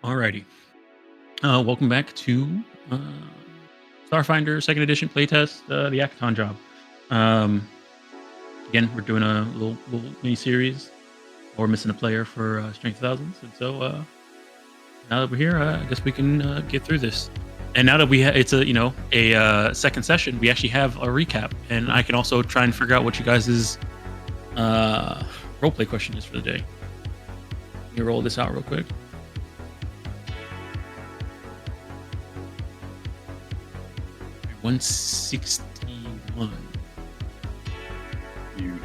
Alrighty. Welcome back to Starfinder Second Edition playtest, the Akiton job. Again, we're doing a little mini series. We're missing a player for Strength Thousands, and so now that we're here, I guess we can get through this. And now that it's a second session, we actually have a recap, and I can also try and figure out what you guys' roleplay question is for the day. Let me roll this out real quick. $161. Huge.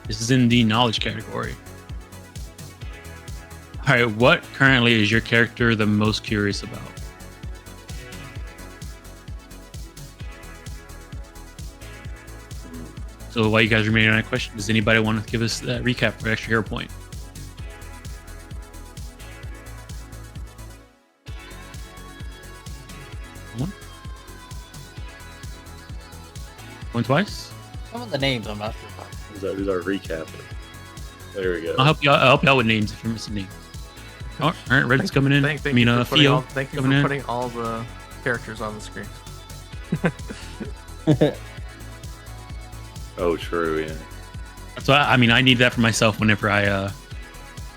This is in the knowledge category. All right, what currently is your character the most curious about? So while you guys remain on that question, does anybody want to give us that recap for extra hero point? One? Going twice? Some of the names I'm not sure about. Who's our recap? There we go. I'll help you out with names if you're missing names. All right, Red's coming in. Thank you for Theo putting all the characters on the screen. Oh, true. Yeah. So I need that for myself whenever I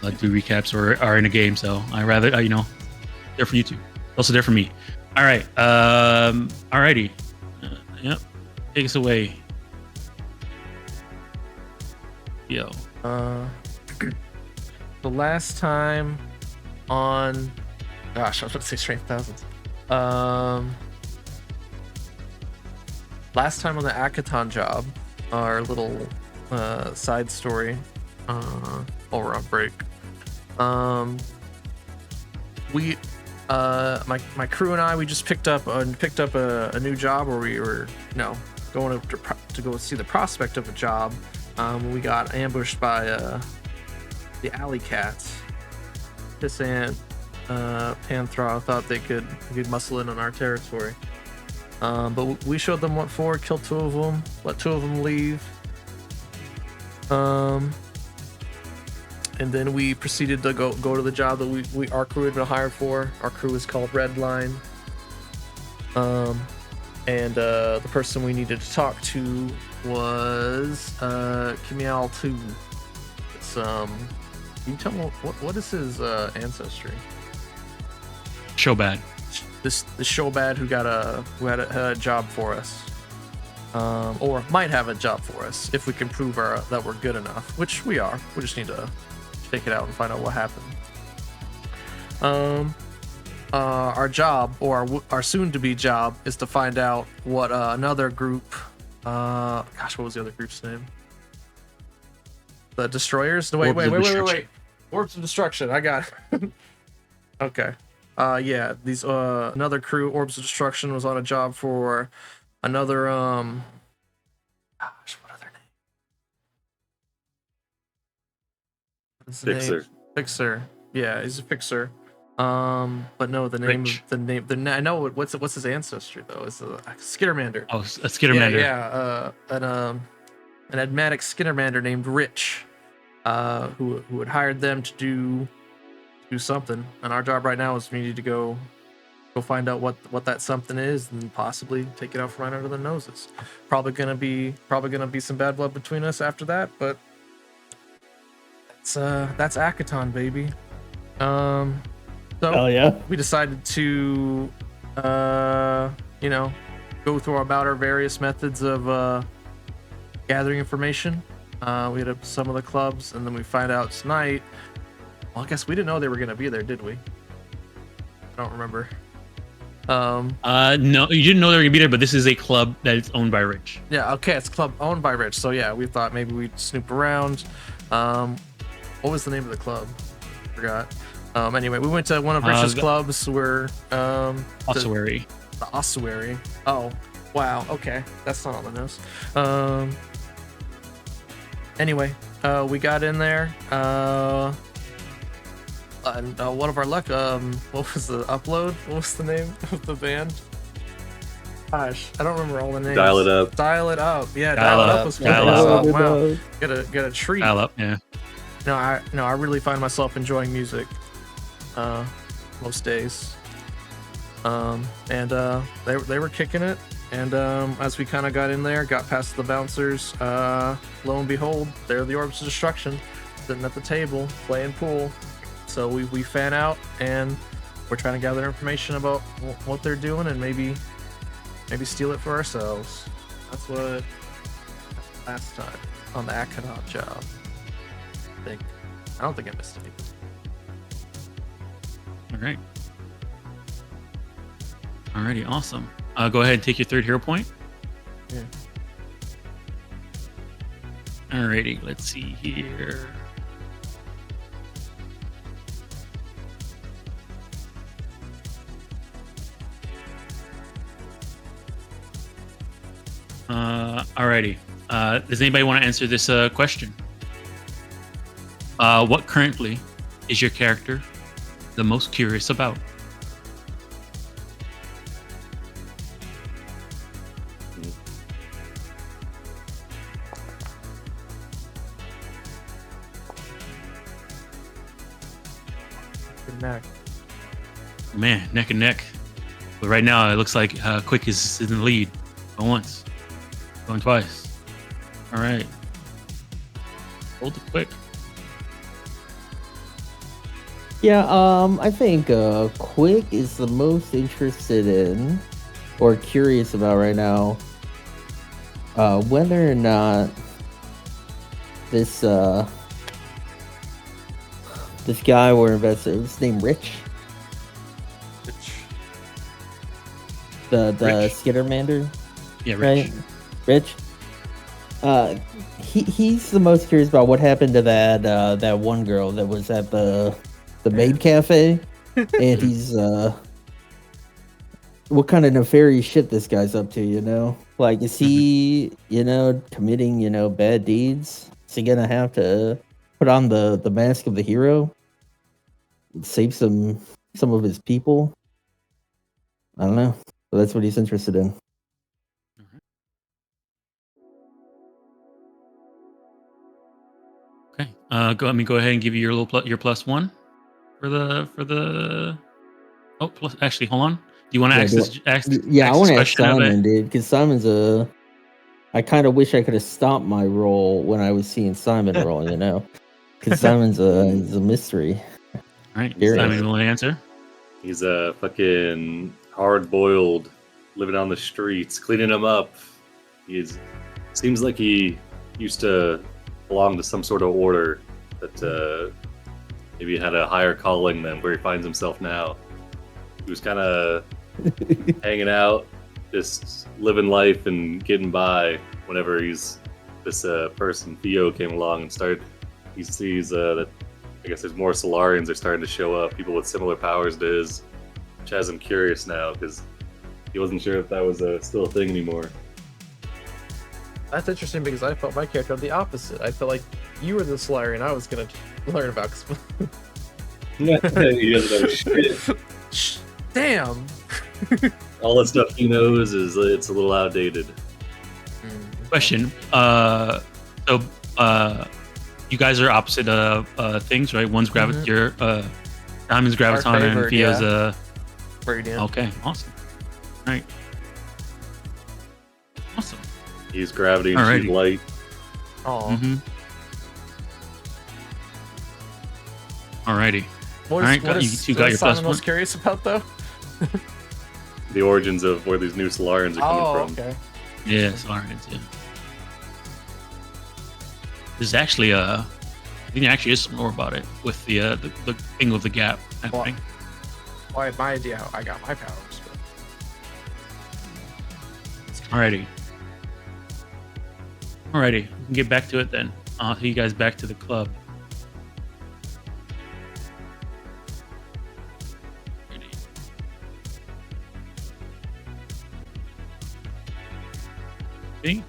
do recaps or are in a game. So I rather there for you too. Also there for me. All right. Alrighty. Yep. Take us away. Yo. The last time on, gosh, I was about to say Strength Thousands. Last time on the Akiton job, our little side story while we're on break. We my crew and I, we just picked up a new job where we were going to go see the prospect of a job. We got ambushed by the alley cats. Pissant, Panthra thought they could muscle in on our territory. But we showed them what for, killed 2 of them, let 2 of them leave. And then we proceeded to go to the job that our crew had been hired for. Our crew is called Redline. And the person we needed to talk to was Kimial Tu. It's can you tell me what is his ancestry? Showbad. This Showbad who had a job for us, or might have a job for us if we can prove that we're good enough, which we are. We just need to take it out and find out what happened. Our job, or our soon-to-be job, is to find out what another group. Gosh, what was the other group's name? The Destroyers. Wait. Orbs of Destruction. I got it. Okay. Yeah, these another crew, Orbs of Destruction, was on a job for another gosh, what other name? Fixer. Fixer. Yeah, he's a fixer. But no, the name Rich. I know what's his ancestry though. It's a Skittermander. Oh, a Skittermander. Yeah, an enigmatic Skittermander named Rich, who had hired them to do something, and our job right now is we need to go find out what that something is and possibly take it out from right under their noses. Probably gonna be some bad blood between us after that, but that's Akiton, baby. So yeah. we decided to go through about our various methods of gathering information. We hit up some of the clubs, and then we find out tonight. Well, I guess we didn't know they were going to be there, did we? I don't remember. No, you didn't know they were gonna be there, but this is a club that is owned by Rich. Yeah, okay, it's a club owned by Rich. So yeah, we thought maybe we'd snoop around. What was the name of the club? Forgot. Anyway, we went to one of Rich's clubs where Ossuary. The Ossuary. Oh, wow. Okay, that's not on the nose. Anyway, we got in there. one of our luck. What was the upload? What was the name of the band? Gosh, I don't remember all the names. Dial It Up. Dial It Up. Yeah, Dial Dial It Up. Up was Dial fun. Up. So, wow, get a treat. Dial up, yeah. No, I really find myself enjoying music, most days. And they were kicking it. And as we kind of got in there, got past the bouncers, lo and behold, they're the Orbs of Destruction, sitting at the table playing pool. So we fan out and we're trying to gather information about what they're doing and maybe steal it for ourselves. That's what last time on the Akiton job. I don't think I missed anything. All right. Alrighty, awesome. Go ahead and take your third hero point. Yeah. Alrighty, let's see here. Alrighty. Does anybody want to answer this question? What currently is your character the most curious about? Neck. Man, neck and neck. But right now, it looks like Quick is in the lead. Going once. Going twice. All right. Hold it Quick. Yeah, I think Quick is the most interested in or curious about right now whether or not this guy we're investigating, his name Rich? The Rich. Skittermander? Yeah, Rich. Rich? He's the most curious about what happened to that one girl that was at the maid cafe, and he's what kind of nefarious shit this guy's up to, you know? Like, is he, committing, bad deeds? Is he gonna have to put on the mask of the hero? Save some of his people? I don't know. So that's what he's interested in. Okay. Go ahead and give you your plus one for the. Oh, plus. Actually, hold on. Do you want to ask this? I want to ask Simon, dude, because Simon's I kind of wish I could have stopped my roll when I was seeing Simon roll, because Simon's he's a mystery. All right, Curious. Simon, you want to answer? He's a fucking hard-boiled, living on the streets, cleaning them up. Seems like he used to belong to some sort of order that maybe had a higher calling than where he finds himself now. He was kind of hanging out, just living life and getting by whenever this person, Theo, came along and he sees that I guess there's more Solarians are starting to show up, people with similar powers to his, which has him curious now because he wasn't sure if that was still a thing anymore. That's interesting because I felt my character the opposite. I felt like you were the Solarian I was going to learn about. He doesn't know shit. Damn! All the stuff he knows it's a little outdated. Question. You guys are opposite things, right? One's your Diamond's graviton and Theo's Radiant. Okay, awesome. All right. Awesome. He's gravity and she's light. Oh. Mm-hmm. Alrighty. What is you got your plus Simon one. was curious about though? The origins of where these new Solarians are coming from. Okay. Yeah, Solarians, yeah. There's actually I think there actually is some more about it with the thing with the gap happening. Well, I had my idea how I got my powers. Alrighty, we can get back to it then. I'll take you guys back to the club. Okay.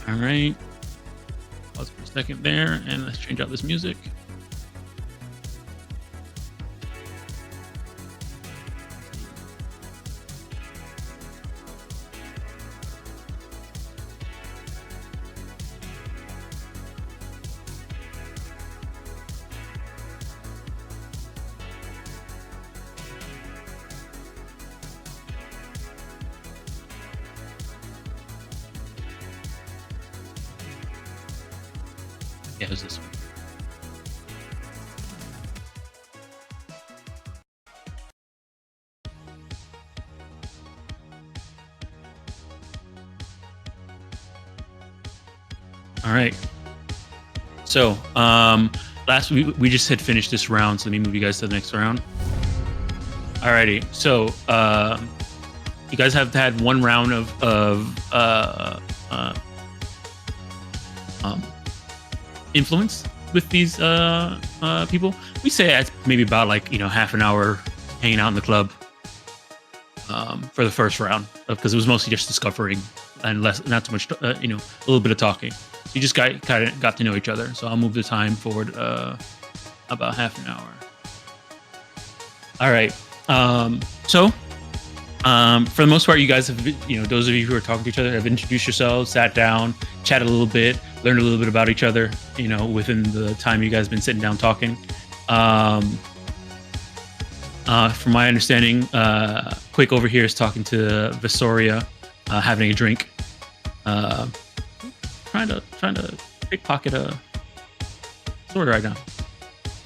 All right. second there, and let's change out this music. Yeah, it was this one. All right. So, last we just had finished this round, so let me move you guys to the next round. Alrighty. So, you guys have had one round of influence with these people. We say it's maybe about like half an hour hanging out in the club for the first round, because it was mostly just discovering and not too much a little bit of talking. So you just kind of got to know each other. So I'll move the time forward about half an hour. All right. So for the most part, you guys have, those of you who are talking to each other have introduced yourselves, sat down, chatted a little bit, learned a little bit about each other, within the time you guys have been sitting down talking. From my understanding, Quick over here is talking to Visoria, having a drink, trying to pickpocket a sword right now.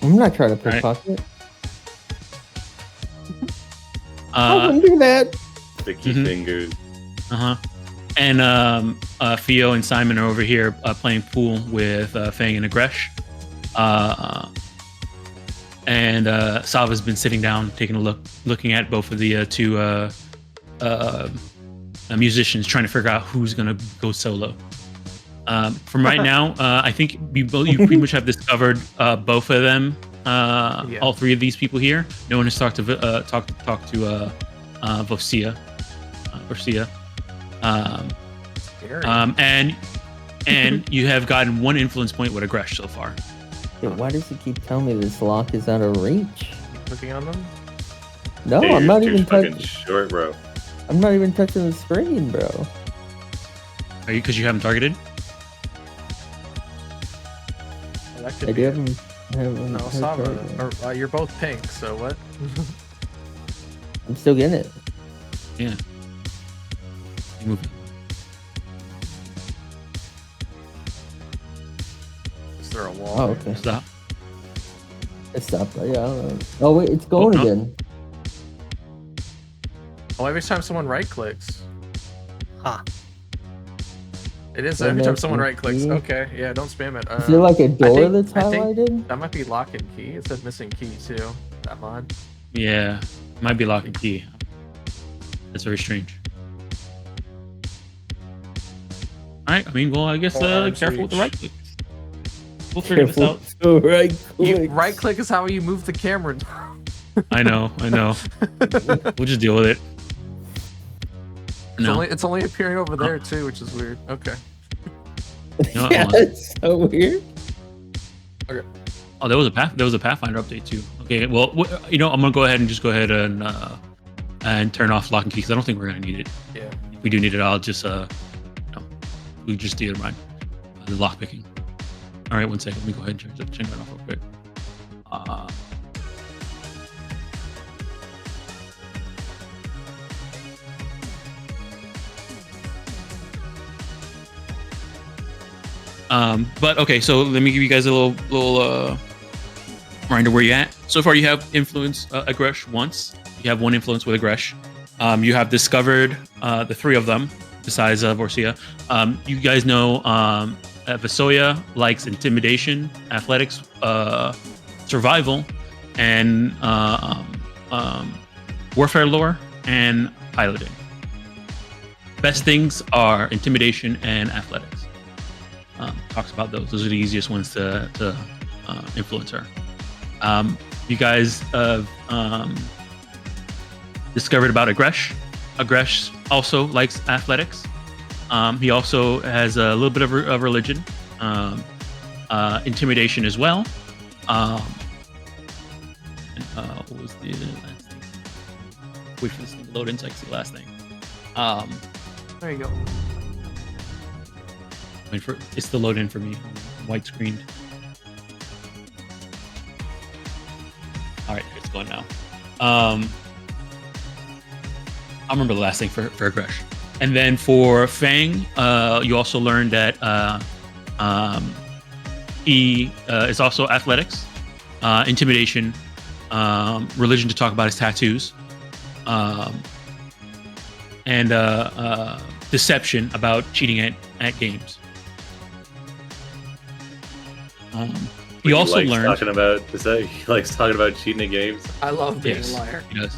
I'm not trying to pickpocket. I Right. wouldn't do that. Sticky fingers. And Theo and Simon are over here playing pool with Fang and Agresh. And Sava's been sitting down, taking a looking at both of the two musicians, trying to figure out who's gonna go solo. From right now, I think you pretty much have discovered both of them. All three of these people here. No one has talked to Vosia. And you have gotten one influence point with Agresh so far. Dude, why does he keep telling me this lock is out of reach? Looking on them? No, Dude, I'm not you're even fucking touching. short, bro. I'm not even touching the screen, bro. Are you, because you haven't targeted? Well, that could I be do it. haven't. No, Sava. Or, you're both pink, so what? I'm still getting it. Yeah. You move it. Is there a wall? Oh, there? okay. Stop. It stopped. Yeah. I don't know. Oh wait, it's going no. again. Oh, every time someone right clicks. Huh. It is Don't every time make someone me right clicks. see. Okay, yeah, don't spam it. Is there like a door that's I think highlighted? that might be lock and key. It said missing key too. That mod. Yeah. Might be lock and key. That's very strange. Alright, I mean, well, I guess Arms careful with the reach. right click. We'll figure this out. So right You, click. right click is how you move the camera. I know. We'll just deal with it. No. It's only appearing over there too, which is weird. Okay. No, Yeah, hold on. it's so weird. Oh, there was a Pathfinder update too. Okay, well, I'm gonna go ahead and turn off lock and key, because I don't think we're gonna need it. Yeah. If we do need it, I'll just we just do it right. The lock picking. All right, 1 second. Let me go ahead and turn that off real quick. But okay, so let me give you guys a little reminder where you at. So far, you have influence Agresh once. You have one influence with Agresh. You have discovered the three of them, besides Vorsia. You guys know Visoya likes intimidation, athletics, survival, and warfare lore, and piloting. Best things are intimidation and athletics. Talks about those. Those are the easiest ones to influence her. You guys discovered about Agresh. Agresh also likes athletics. He also has a little bit of religion. intimidation as well. And, what was the last thing? Wait for this thing to load in so I can see the last thing. There you go. Wait for it's to load in for me. White screened. All right, it's going now. I'll remember the last thing for Gresh. And then for Fang, you also learned that he is also athletics, intimidation, religion to talk about his tattoos, and deception about cheating at games. He also likes learned talking about. Is that he likes talking about cheating at games? I love being Yes, a liar. he does.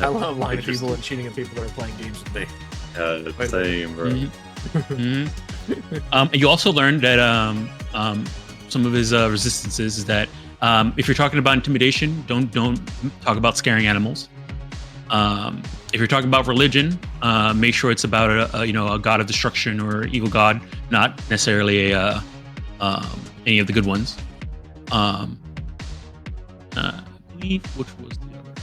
I love lying to Interesting. people and cheating at people that are playing games with me. Wait, Same, bro. Mhm. And you also learned that some of his resistances is that if you're talking about intimidation, don't talk about scaring animals. If you're talking about religion, make sure it's about a god of destruction or evil god, not necessarily any of the good ones. I believe which was the other.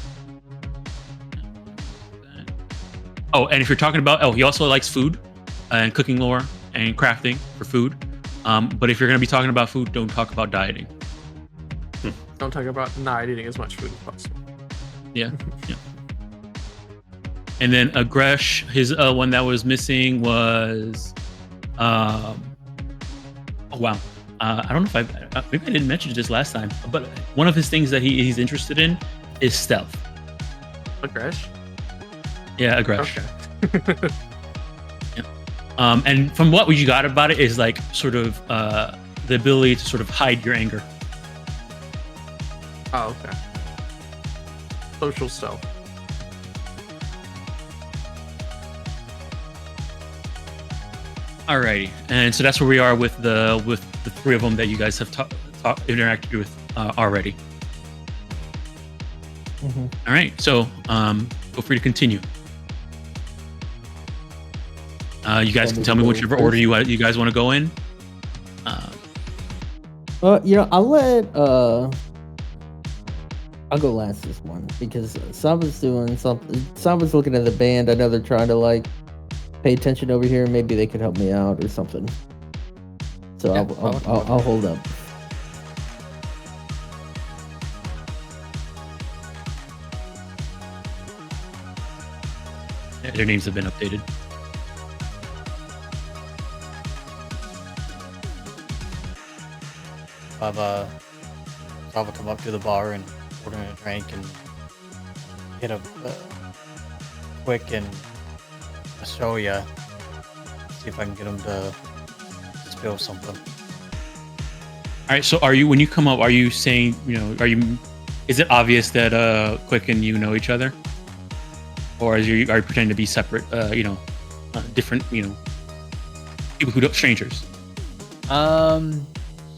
Oh, and if you're talking about, he also likes food and cooking lore and crafting for food. But if you're going to be talking about food, don't talk about dieting. Don't talk about not eating as much food as possible. Yeah. And then Gresh, his one that was missing was, oh wow, I don't know if maybe I didn't mention this last time, but one of his things that he's interested in is stealth. Agresh? Yeah, Gresh. Okay. And from what you got about it is like sort of the ability to sort of hide your anger. Oh, okay. Social stealth. Alrighty, and so that's where we are with the three of them that you guys have interacted with already. Mm-hmm. All right, so feel free to continue. You guys can tell me whichever order you guys want to go in. I'll go last this one because Saba's doing something. Saba's looking at the band. I know they're trying to like pay attention over here. Maybe they could help me out or something. So Yeah, I'll hold up. Yeah, their names have been updated. I'll come up to the bar and order a drink and get a quick and show ya. See if I can get them to spill something. All right, so when you come up, are you saying, is it obvious that Quick and you know each other? Or are you pretending to be separate, different, people who don't, strangers?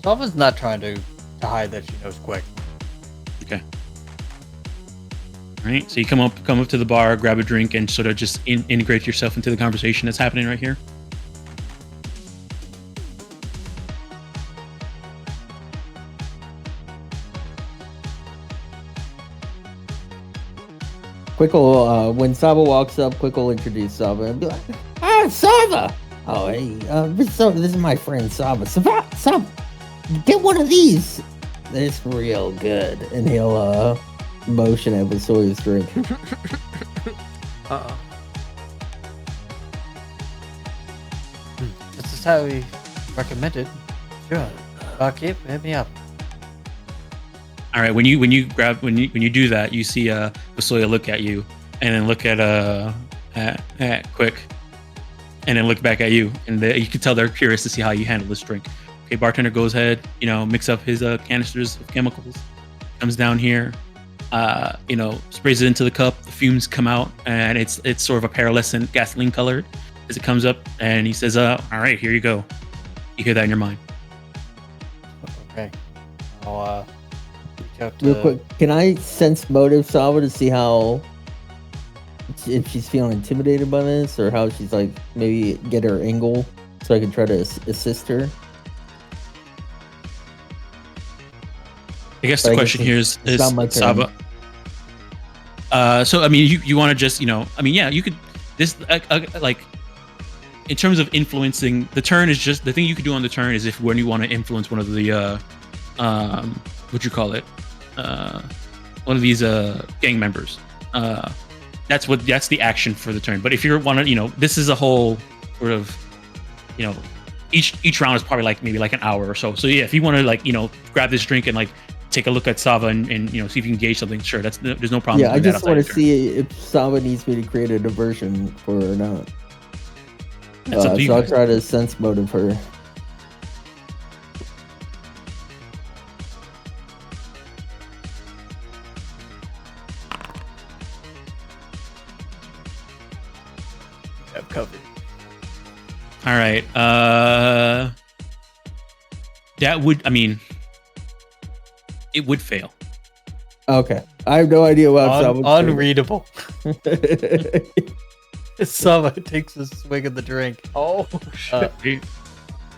Salva's not trying to hide that she knows Quick. Okay. All right, so you come up to the bar, grab a drink, and sort of just integrate yourself into the conversation that's happening right here. Quick will, when Saba walks up, Quick will introduce Saba and be like, "Ah, Saba! Oh, hey, this is my friend Saba. Saba, get one of these. It's real good." And he'll motion at Vasoya's drink. Uh-oh. This is how he recommended. Sure. Keep hit me up. All right, when you do that, you see Vasoya look at you, and then look at Quick, and then look back at you, and you can tell they're curious to see how you handle this drink. Okay, bartender goes ahead, mix up his canisters of chemicals, comes down here, sprays it into the cup. The fumes come out, and it's sort of a pearlescent gasoline colored as it comes up, and he says, "All right, here you go." You hear that in your mind. Okay. I'll reach out to... Real quick, can I sense motive Saba to see if she's feeling intimidated by this, or how she's like maybe get her angle so I can try to assist her? I guess But the I question guess here it's is not my turn. Saba. So I mean, you want to just I mean, yeah, you could this like in terms of influencing the turn is just the thing you could do on the turn is if when you want to influence one of the what you call it one of these gang members. That's the action for the turn. But if you want to, this is a whole sort of, each round is probably maybe an hour or so. So yeah, if you want to grab this drink and take a look at Sava and see if you can gauge something, sure, there's no problem. Yeah, I just want to see if Sava needs me to create a diversion for her or not. That's up to you so I'll guys. try to sense motive her. I've covered. All right. That would, it would fail. Okay, I have no idea what Sava. Unreadable. Sava takes a swig of the drink. Oh shit!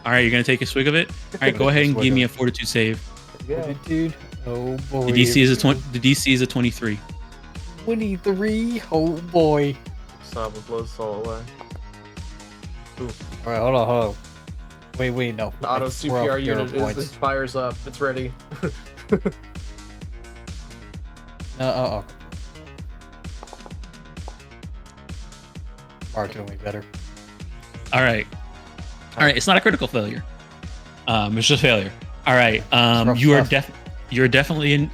All right, you're gonna take a swig of it. All right, go ahead and give me a fortitude save. Fortitude. Oh boy. The DC is a 20. The DC is a 23. 23. Oh boy. Saba blows soul away. All right, hold on. Wait, no. The auto I throw CPR up hero unit points. is fires up. It's ready. Marking way better. All right. It's not a critical failure. It's just failure. All right. Rough You are stuff. you're definitely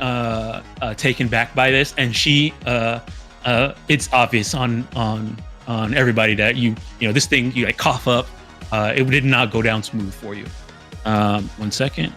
taken back by this, and she it's obvious on everybody that this thing you cough up. It did not go down smooth for you. 1 second.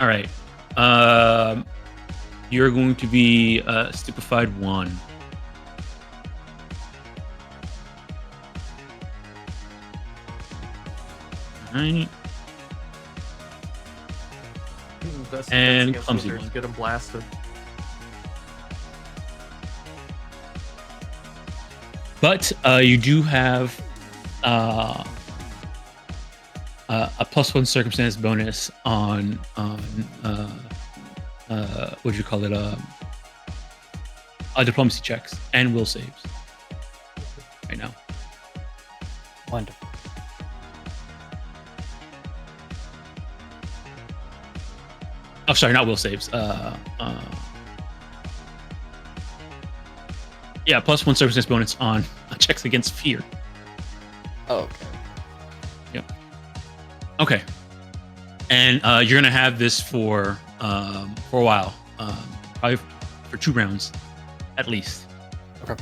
All right. You're going to be stupefied 1. All right. Best And against clumsy wizards, one. Get them blasted. But you do have a +1 circumstance bonus on what do you call it? Diplomacy checks and will saves right now. Wonderful. Oh, sorry, not will saves. Yeah, +1 circumstance bonus on checks against fear. Oh, okay. Yep. Okay. And you're gonna have this for a while, probably for 2 rounds, at least. Okay.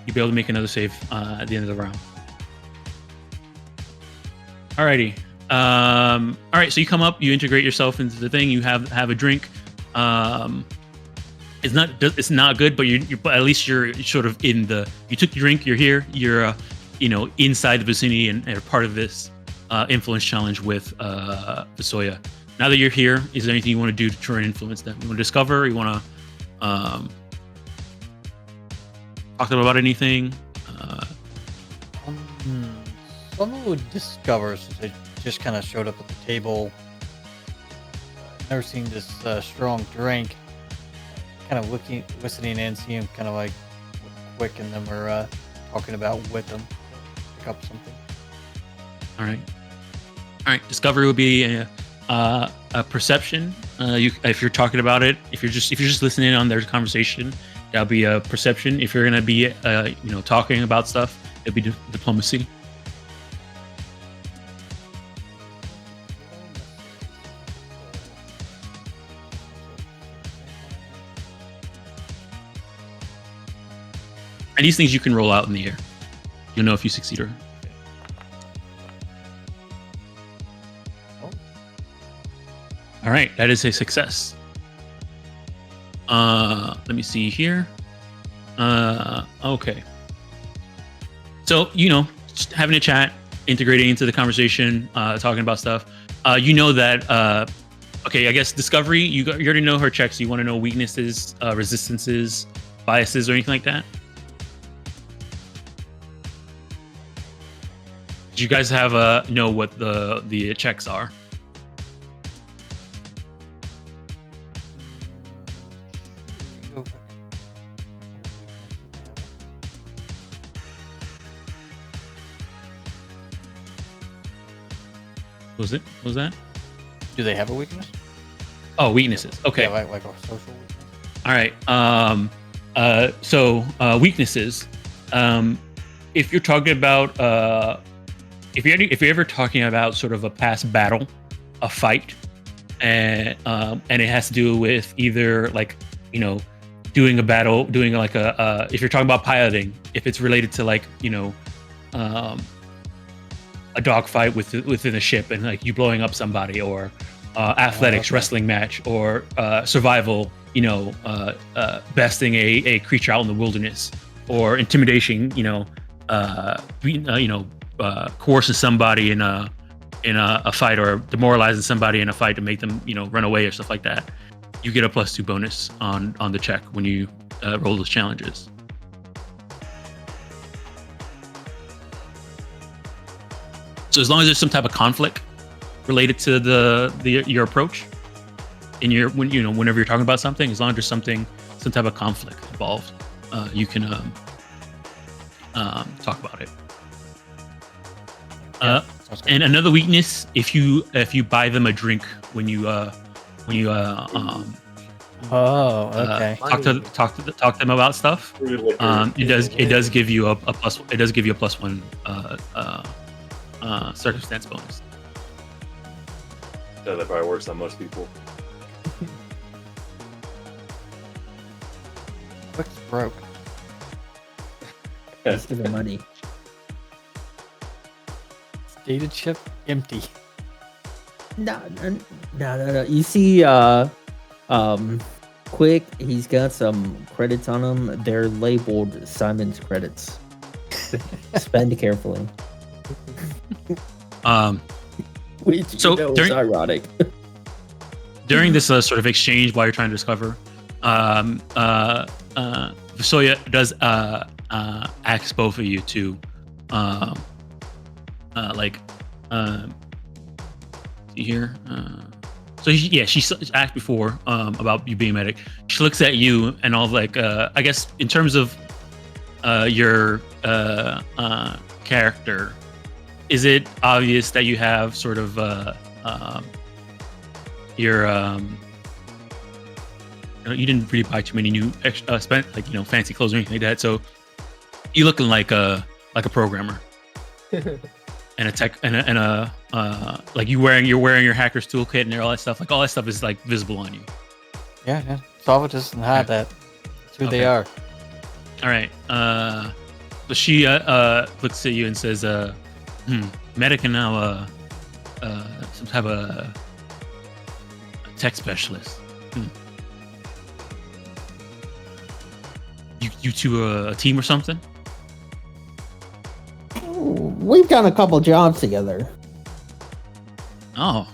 You'll be able to make another save at the end of the round. Alrighty. All right. So you come up, you integrate yourself into the thing. You have a drink. It's not good, but but at least you're sort of in the. You took your drink. You're here. You're inside the vicinity and are part of this influence challenge with Visoya. Now that you're here, is there anything you want to do to try and influence them? You want to discover? You want to talk to them about anything? Someone would discover since I just kind of showed up at the table. Never seen this strong drink. Kind of listening in, seeing kind of like what Quick and them are talking about with them. Pick up something. All right. Discovery would be a perception. If you're talking about it, if you're just listening on their conversation, that'll be a perception. If you're gonna be talking about stuff, it'll be diplomacy. And these things you can roll out in the air. You'll know if you succeed or fail. All right, that is a success. Let me see here. Okay. So, just having a chat, integrating into the conversation, talking about stuff. That, okay, I guess Discovery, you already know her checks. You want to know weaknesses, resistances, biases, or anything like that? Do you guys have know what the checks are? What was that? Do they have a weakness? Oh, weaknesses. Okay. Yeah, like a social weakness. All right. So weaknesses. If you're talking about if you're ever talking about sort of a past battle, a fight, and it has to do with either like doing a battle, doing like if you're talking about piloting, if it's related to like a dogfight within a ship and like you blowing up somebody, or athletics, wrestling match, or survival, besting a creature out in the wilderness, or intimidation, coercing somebody in a fight, or demoralizing somebody in a fight to make them run away or stuff like that. You get a +2 bonus on the check when you roll those challenges. So as long as there's some type of conflict related to your approach in whenever you're talking about something, as long as there's some type of conflict involved, you can talk about it. And another weakness, if you buy them a drink when you okay. talk to them about stuff, it does give you a +1 circumstance bonus. Yeah, that probably works on most people. What's broke? Just give me money. Data chip empty. No. You see, Quick, he's got some credits on him. They're labeled Simon's credits. Spend carefully. Which So is ironic. During this sort of exchange while you're trying to discover, Visoya does ask both of you to see here. So she asked before about you being medic. She looks at you and all like I guess in terms of your character, is it obvious that you have sort of your you didn't really buy too many new fancy clothes or anything like that, so you looking like a programmer and a tech and a like you're wearing your hacker's toolkit and all that stuff, like all that stuff is like visible on you. Yeah. Salva doesn't hide that. That's who they are. All right. But she looks at you and says, medic and now some type of tech specialist. You two a team or something? We've done a couple jobs together. Oh.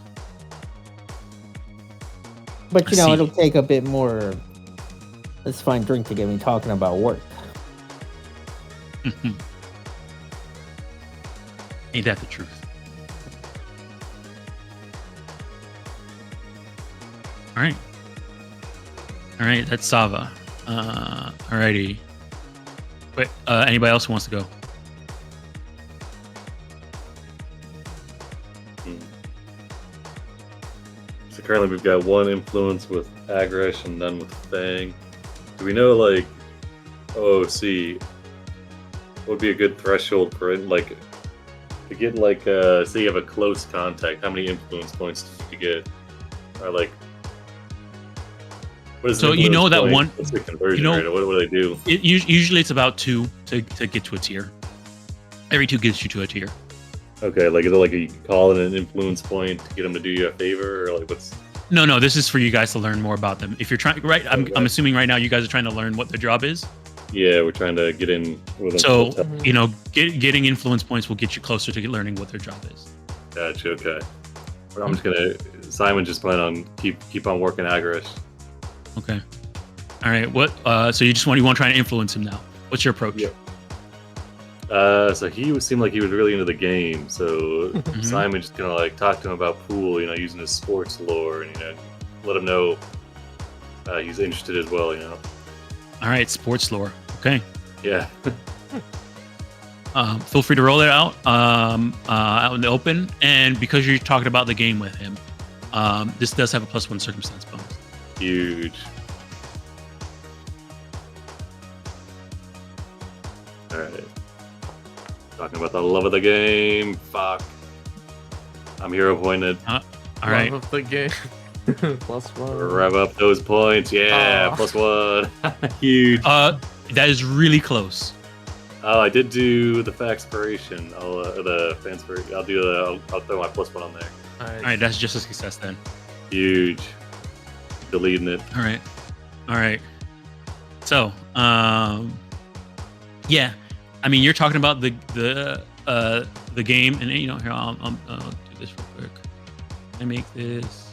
But I see. it'll take a bit more. Let's find drink to get me talking about work. Ain't that the truth? All right, that's Sava. Alrighty. Wait, anybody else who wants to go? So currently we've got one influence with Agresh and none with Fang. Do we know, like, OOC, what would be a good threshold for it? Like, to get, like, say you have a close contact, how many influence points do you get? Or, like, what is So the you know influence that point? one. What's the conversion rate? What do they do? Usually it's about 2 to get to a tier. Every 2 gets you to a tier. Okay, like, is it like you call it an influence point to get them to do you a favor? Or, like, what's... No. This is for you guys to learn more about them. If you're trying, right? I'm assuming right now you guys are trying to learn what their job is. Yeah, we're trying to get in with them. So getting influence points will get you closer to learning what their job is. Gotcha. Okay. I'm just gonna. Simon just plan on keep on working Agris. Okay. All right. What? So you want to try and influence him now? What's your approach? Yep. So he seemed like he was really into the game. So Simon just gonna like talk to him about pool, using his sports lore, and let him know he's interested as well. All right, sports lore. Okay. Yeah. Feel free to roll it out in the open, and because you're talking about the game with him, this does have a +1 circumstance bonus. Huge. All right. Talking about the love of the game. Fuck. I'm hero pointed. All right. Love of the game. +1. Rev up those points. Yeah, +1. Huge. That is really close. Oh, I did do the Faxpiration. I'll throw my +1 on there. All right, that's just a success then. Huge. Deleting it. All right. So, yeah. I mean, you're talking about the game, and here I'll do this real quick. I make this.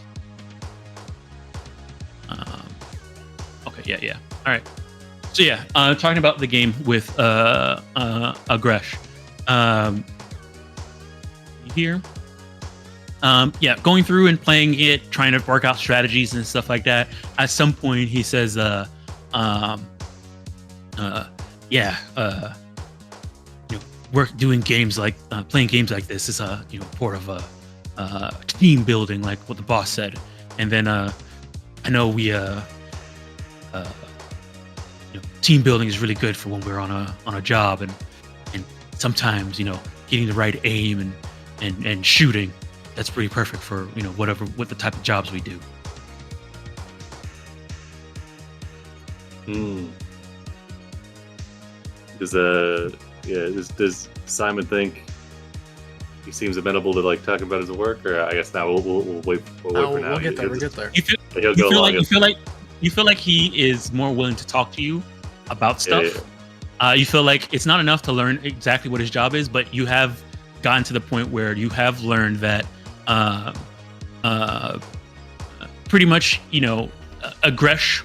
Okay. Yeah. All right. So yeah, talking about the game with Agresh. Here. Yeah, going through and playing it, trying to work out strategies and stuff like that. At some point, he says, work doing games like playing games like this is part of a team building, like what the boss said. And then I know we team building is really good for when we're on a job, and sometimes getting the right aim and shooting. That's pretty perfect for what the type of jobs we do. Does Simon think he seems amenable to like talking about his work, or I guess now we'll wait. We'll wait for now. We'll get there. We'll get there. You feel like he is more willing to talk to you about stuff. Yeah. You feel like it's not enough to learn exactly what his job is, but you have gotten to the point where you have learned that pretty much Agresh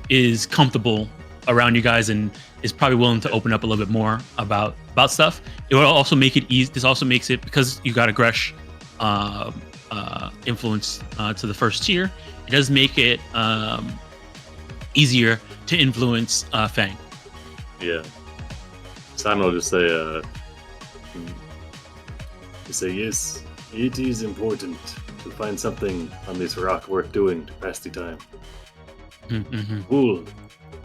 is comfortable around you guys and is probably willing to open up a little bit more about stuff. It will also make it easy. This also makes it, because you got Agresh influence to the first tier, it does make it easier to influence Fang. Yeah. Simon will just say, yes, it is important to find something on this rock worth doing to pass the time. Wool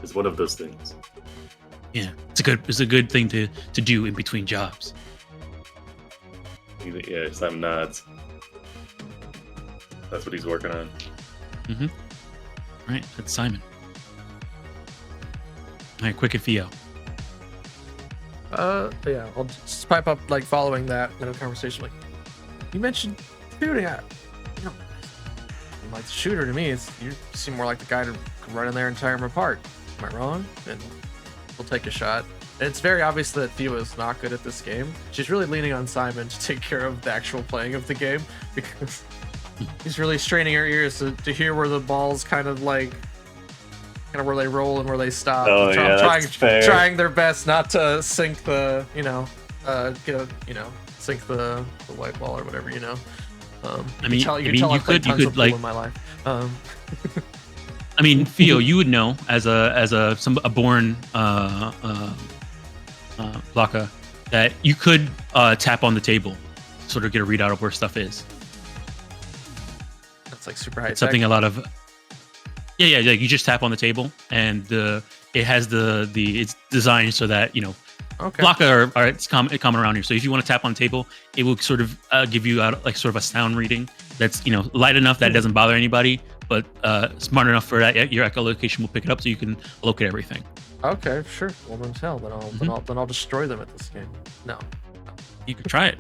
is one of those things. Yeah, it's a good thing to do in between jobs. Yeah, Simon nods. That's what he's working on. All right, that's Simon. All right, quick and Theo. Yeah, I'll just pipe up like following that conversation. Like, you mentioned shooting at, like the shooter to me, you seem more like the guy to run in there and tear him apart. Am I wrong? And we'll take a shot. And it's very obvious that Theo is not good at this game. She's really leaning on Simon to take care of the actual playing of the game, because he's really straining her ears to hear where the balls kind of where they roll and where they stop. Oh, yeah, that's fair. Trying their best not to sink the, sink the white ball or whatever, You could like in my life. I mean, Theo, you would know as a born blocker that you could tap on the table, sort of get a readout of where stuff is. That's like super high tech. Something a lot of. Yeah. You just tap on the table, and it has it's designed so that blocker it's common around here. So if you want to tap on the table, it will sort of give you like sort of a sound reading that's light enough that it doesn't bother anybody, but smart enough for that your echolocation will pick it up so you can locate everything. Okay, sure. Well then hell, then I'll destroy them at this game. No. You could try it.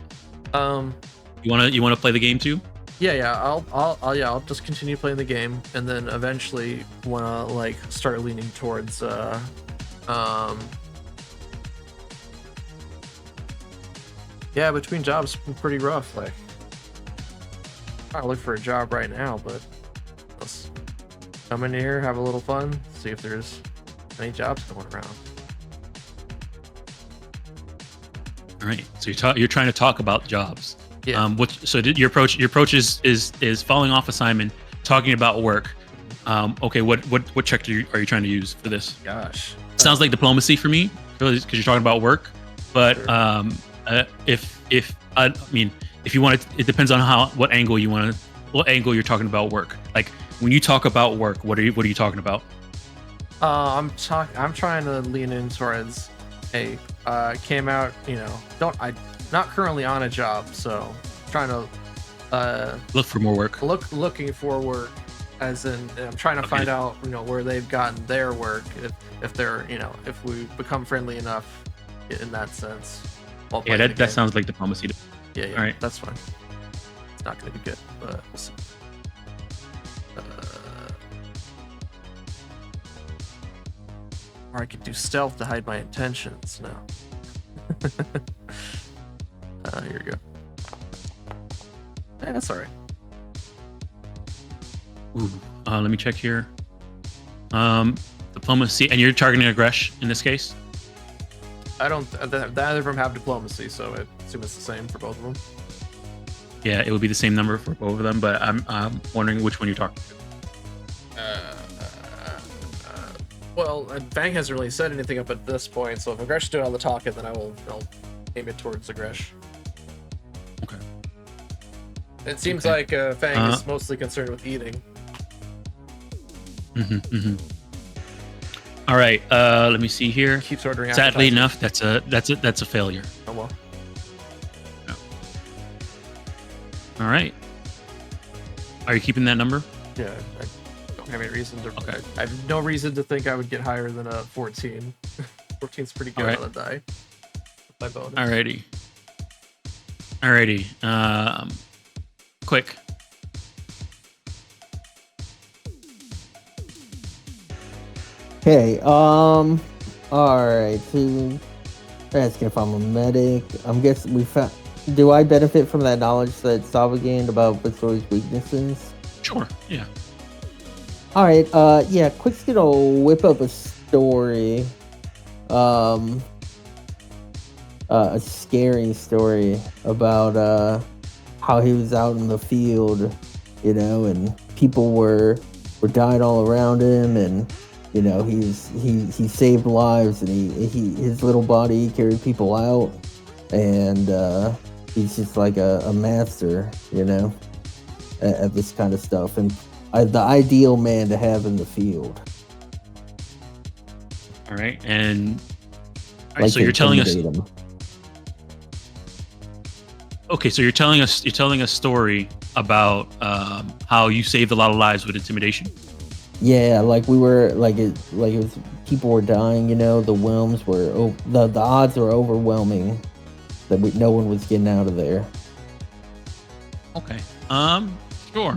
You wanna play the game too? Yeah. I'll just continue playing the game, and then eventually wanna like start leaning towards yeah, between jobs been pretty rough. Like, I'm trying to look for a job right now, but let's come in here, have a little fun, see if there's any jobs going around. All right. So you're trying to talk about jobs. Yeah. Your approach is following off assignment, talking about work. Okay. What check are you trying to use for this? Gosh. Sounds like diplomacy for me, because you're talking about work. But Sure. if you want to, it depends on what angle you're talking about work. Like when you talk about work, what are you talking about? I'm trying to lean in towards, hey, came out, not currently on a job, so trying to Look for more work. looking for work, as in I'm trying to find out, where they've gotten their work, if they're, if we become friendly enough in that sense. while Yeah, playing the that game. sounds like diplomacy. Yeah, All right. that's fine. It's not gonna be good, but we'll see. Or I could do stealth to hide my intentions. No. Here we go. Yeah, that's all right. Ooh, let me check here. Diplomacy, and you're targeting aggression in this case. I don't. Neither of them have diplomacy, so I assume it's the same for both of them. Yeah, it would be the same number for both of them, but I'm wondering which one you're talking to. Well, Bang hasn't really said anything up at this point, so if Agresh doing all the talking, then I'll aim it towards Agresh. Okay. It seems Okay. like Fang is mostly concerned with eating. All right. Let me see here. Keeps ordering. Sadly appetizers. enough, that's a failure. Oh well. All right. Are you keeping that number? Yeah, I don't have any reason to. Okay. I have no reason to think I would get higher than a 14. 14's pretty good Alright. on the die. My bonus. Alrighty. Quick. Okay, alright, so asking if I'm a medic. I'm guessing we found. Do I benefit from that knowledge that Sava gained about Visori's weaknesses? Sure. Yeah. Alright, yeah, Quick's gonna whip up a story. A scary story about how he was out in the field, and people were dying all around him, and he saved lives, and his little body carried people out, and he's just like a master, at this kind of stuff, and the ideal man to have in the field. All right. And all right, Like so to you're telling us. intimidate him. Okay, so you're telling a story about how you saved a lot of lives with intimidation. Yeah, like we were it was people were dying, the whelms were the odds were overwhelming that no one was getting out of there. Okay. Sure.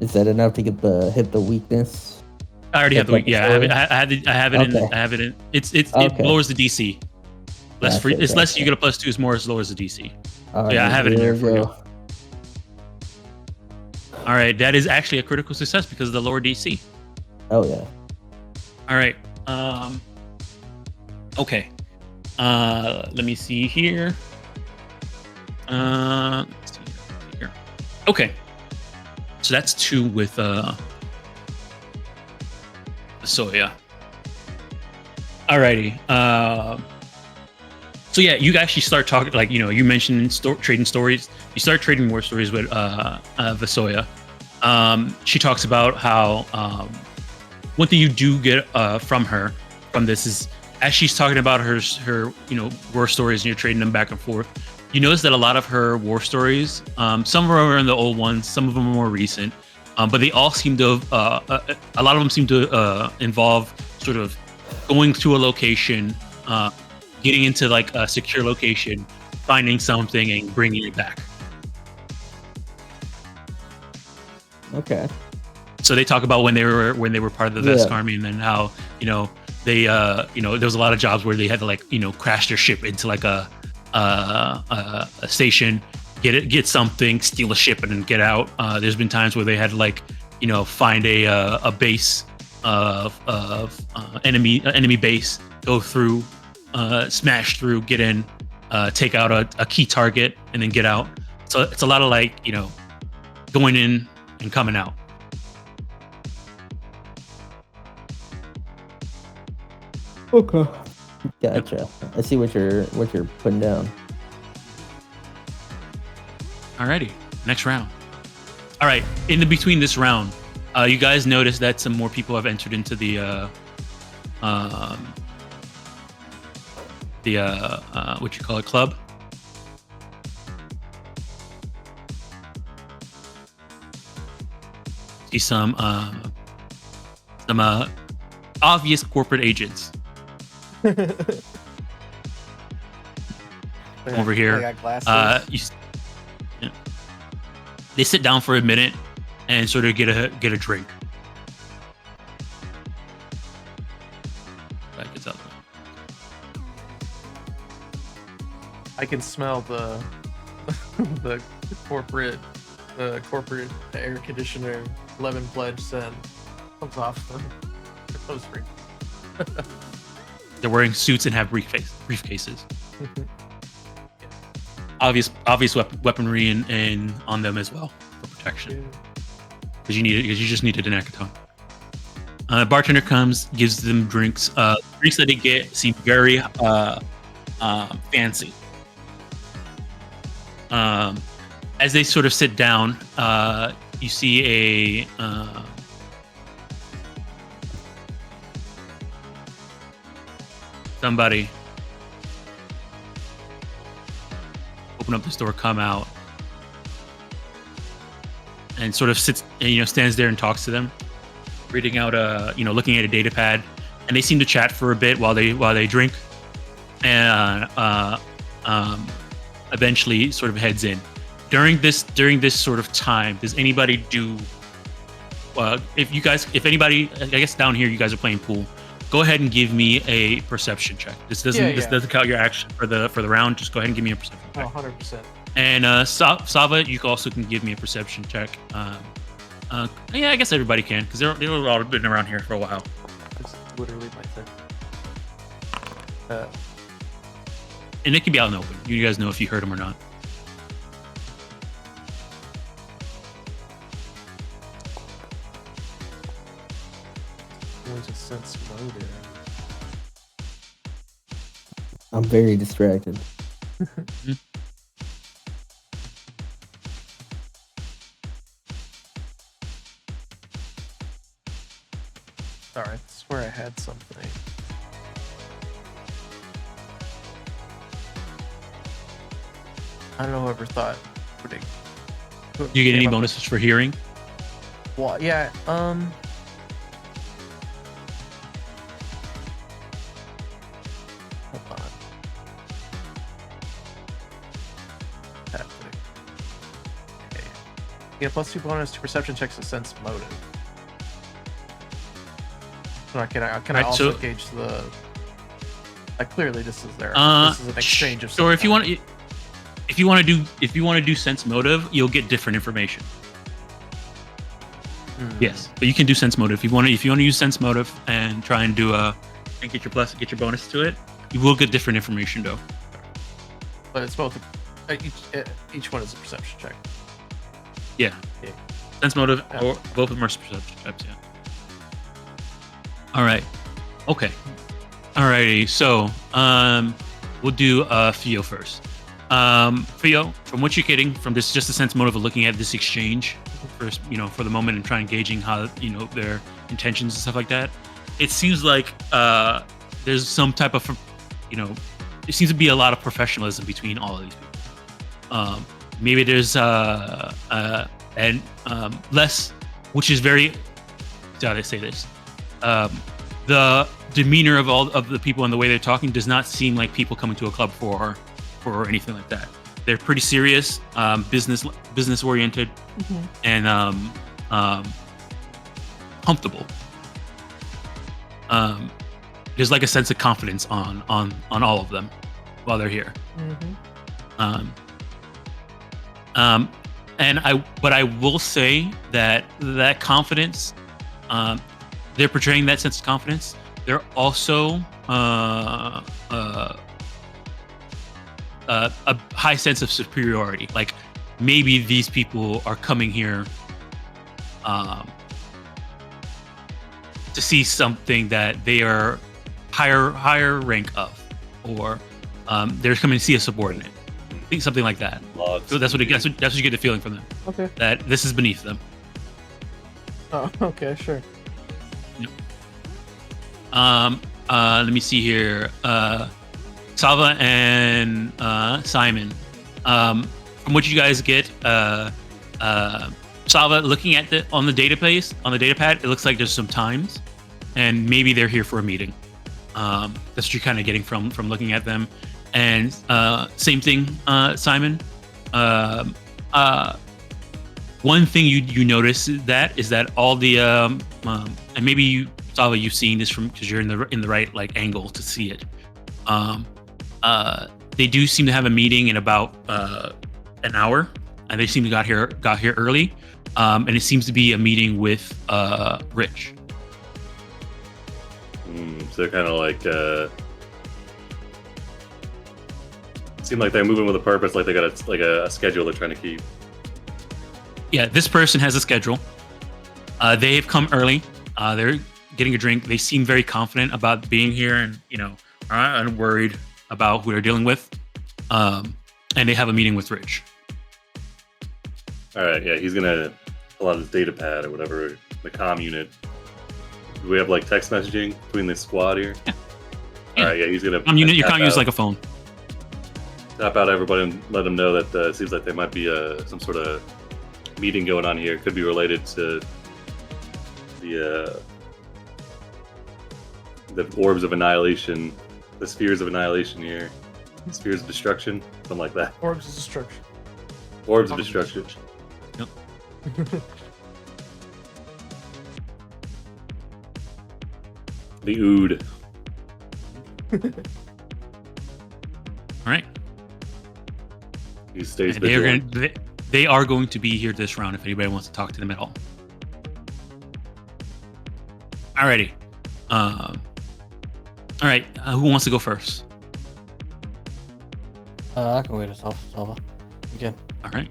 Is that enough to hit the weakness? I already have the week. Yeah, I have it. I have it Okay. in. I have it in. It Okay. lowers the DC. Less free. Gotcha, It's less. gotcha. You get a +2. It's more. It lowers the DC. All Yeah, I have it in here there we for you. go. All right. That is actually a critical success because of the lower DC. Oh yeah. All right. Okay. Let me see here. Let's see here. Okay. So that's 2 with Soya. Alrighty. So yeah, you actually start talking, like, you mentioned trading stories. You start trading more stories with Vasoya. She talks about how one thing you do get from this is, as she's talking about her war stories, and you're trading them back and forth, you notice that a lot of her war stories, some of them are in the old ones, some of them are more recent, but they all seem to a lot of them seem to involve sort of going to a location, getting into like a secure location, finding something and bringing it back. Okay. So they talk about when they were part of the Vesk army, and then how they there was a lot of jobs where they had to like crash their ship into like a station, get something, steal a ship, and then get out. There's been times where they had to like find a base of enemy base, go through, smash through, get in, take out a key target, and then get out. So it's a lot of like going in and coming out. Okay. Gotcha. I see what you're putting down. Alrighty, next round. All right, in the between this round, you guys notice that some more people have entered into the what you call it, club. See some obvious corporate agents over here. I got glasses. They sit down for a minute and sort of get a drink. That gets out. I can smell the the corporate air conditioner lemon pledge scent comes off the clothes drink. They're wearing suits and have briefcases. Obvious weaponry and on them as well for protection. Because you just needed an Akiton. Bartender comes, gives them drinks. Drinks that they get seem very fancy. As they sort of sit down, you see a somebody open up this door, come out, and sort of sits and stands there and talks to them, reading out looking at a data pad, and they seem to chat for a bit while they drink, and eventually sort of heads in. During this sort of time, does anybody do? If anybody, I guess down here you guys are playing pool. Go ahead and give me a perception check. This doesn't count your action for the round. Just go ahead and give me a perception check. 100%. And Sava, you also can give me a perception check. I guess everybody can, because they've all been around here for a while. It's literally my thing. And it can be out in the open. You guys know if you heard them or not. There's a sense motive. I'm very distracted. Sorry, I swear I had something. I don't know whoever thought putting. Do you get any bonuses for hearing? Well, yeah. Hold on. Okay. You get +2 bonus to perception checks and sense motive. So can I also gauge the? Clearly, this is there. This is an exchange of. Or if you want to do sense motive, you'll get different information. Yes, but you can do sense motive if you want to use sense motive and try and do and get your bonus to it. You will get different information though. But it's both. Each one is a perception check. Yeah. Sense motive, or both of them are perception checks. Yeah. All right. Okay. Alrighty. So, we'll do Theo first. Theo, from what you're getting from this, just a sense motive of looking at this exchange first, for the moment and trying gauging how their intentions and stuff like that. It seems like there's some type of, there seems to be a lot of professionalism between all of these people. Maybe there's less, which is very. How do I say this? The demeanor of all of the people and the way they're talking does not seem like people coming to a club for anything like that. They're pretty serious, business oriented, and comfortable. There's like a sense of confidence on all of them while they're here. But I will say that confidence, they're portraying that sense of confidence. They're also a high sense of superiority. Like maybe these people are coming here to see something that they are higher rank of, or they're coming to see a subordinate. I think something like that. So that's what you get the feeling from them. Okay. That this is beneath them. Oh, okay, sure. Yep. Let me see here. Salva and Simon. From what you guys get, Salva, looking at on the database, on the data pad, it looks like there's some times, and maybe they're here for a meeting. That's what you're kind of getting from looking at them. And same thing, Simon. One thing you notice is that all the and maybe you, Salva, you've seen this from because you're in the right like angle to see it. They do seem to have a meeting in about an hour, and they seem to got here early. And it seems to be a meeting with Rich. So they're kind of like seem like they're moving with a purpose, like they got a schedule they're trying to keep. Yeah, this person has a schedule. They've come early. They're getting a drink. They seem very confident about being here, and are unworried about who they're dealing with. And they have a meeting with Rich. All right, yeah, he's gonna pull out his data pad or whatever, the comm unit. Do we have like text messaging between the squad here? Yeah. All right, yeah, he's gonna. You can't use like a phone. Tap out everybody and let them know that it seems like there might be some sort of meeting going on here. It could be related to the Orbs of Annihilation, the Spheres of Annihilation here, Spheres of Destruction, something like that. Orbs of Destruction. Orbs of Destruction. Yep. The Ood. All right. He stays And vigilant. they are going to be here this round if anybody wants to talk to them at all. Alrighty. All right. Who wants to go first? I can wait us off, Salva. Again. All right.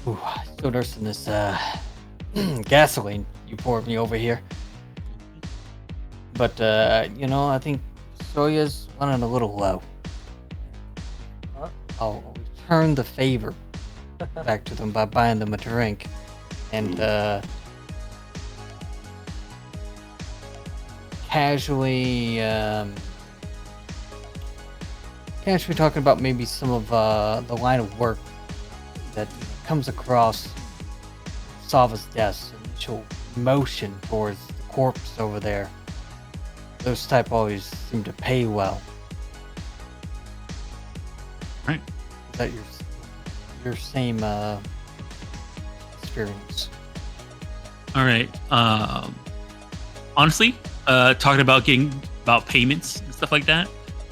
Ooh, still nursing this gasoline you poured me over here. But I think Soya's running a little low. I'll return the favor back to them by buying them a drink, and casually talking about maybe some of the line of work that comes across Salva's desk. Initial motion towards the corpse over there. Those type always seem to pay well. Right. Is that your same experience? All right. Honestly, talking about payments and stuff like that,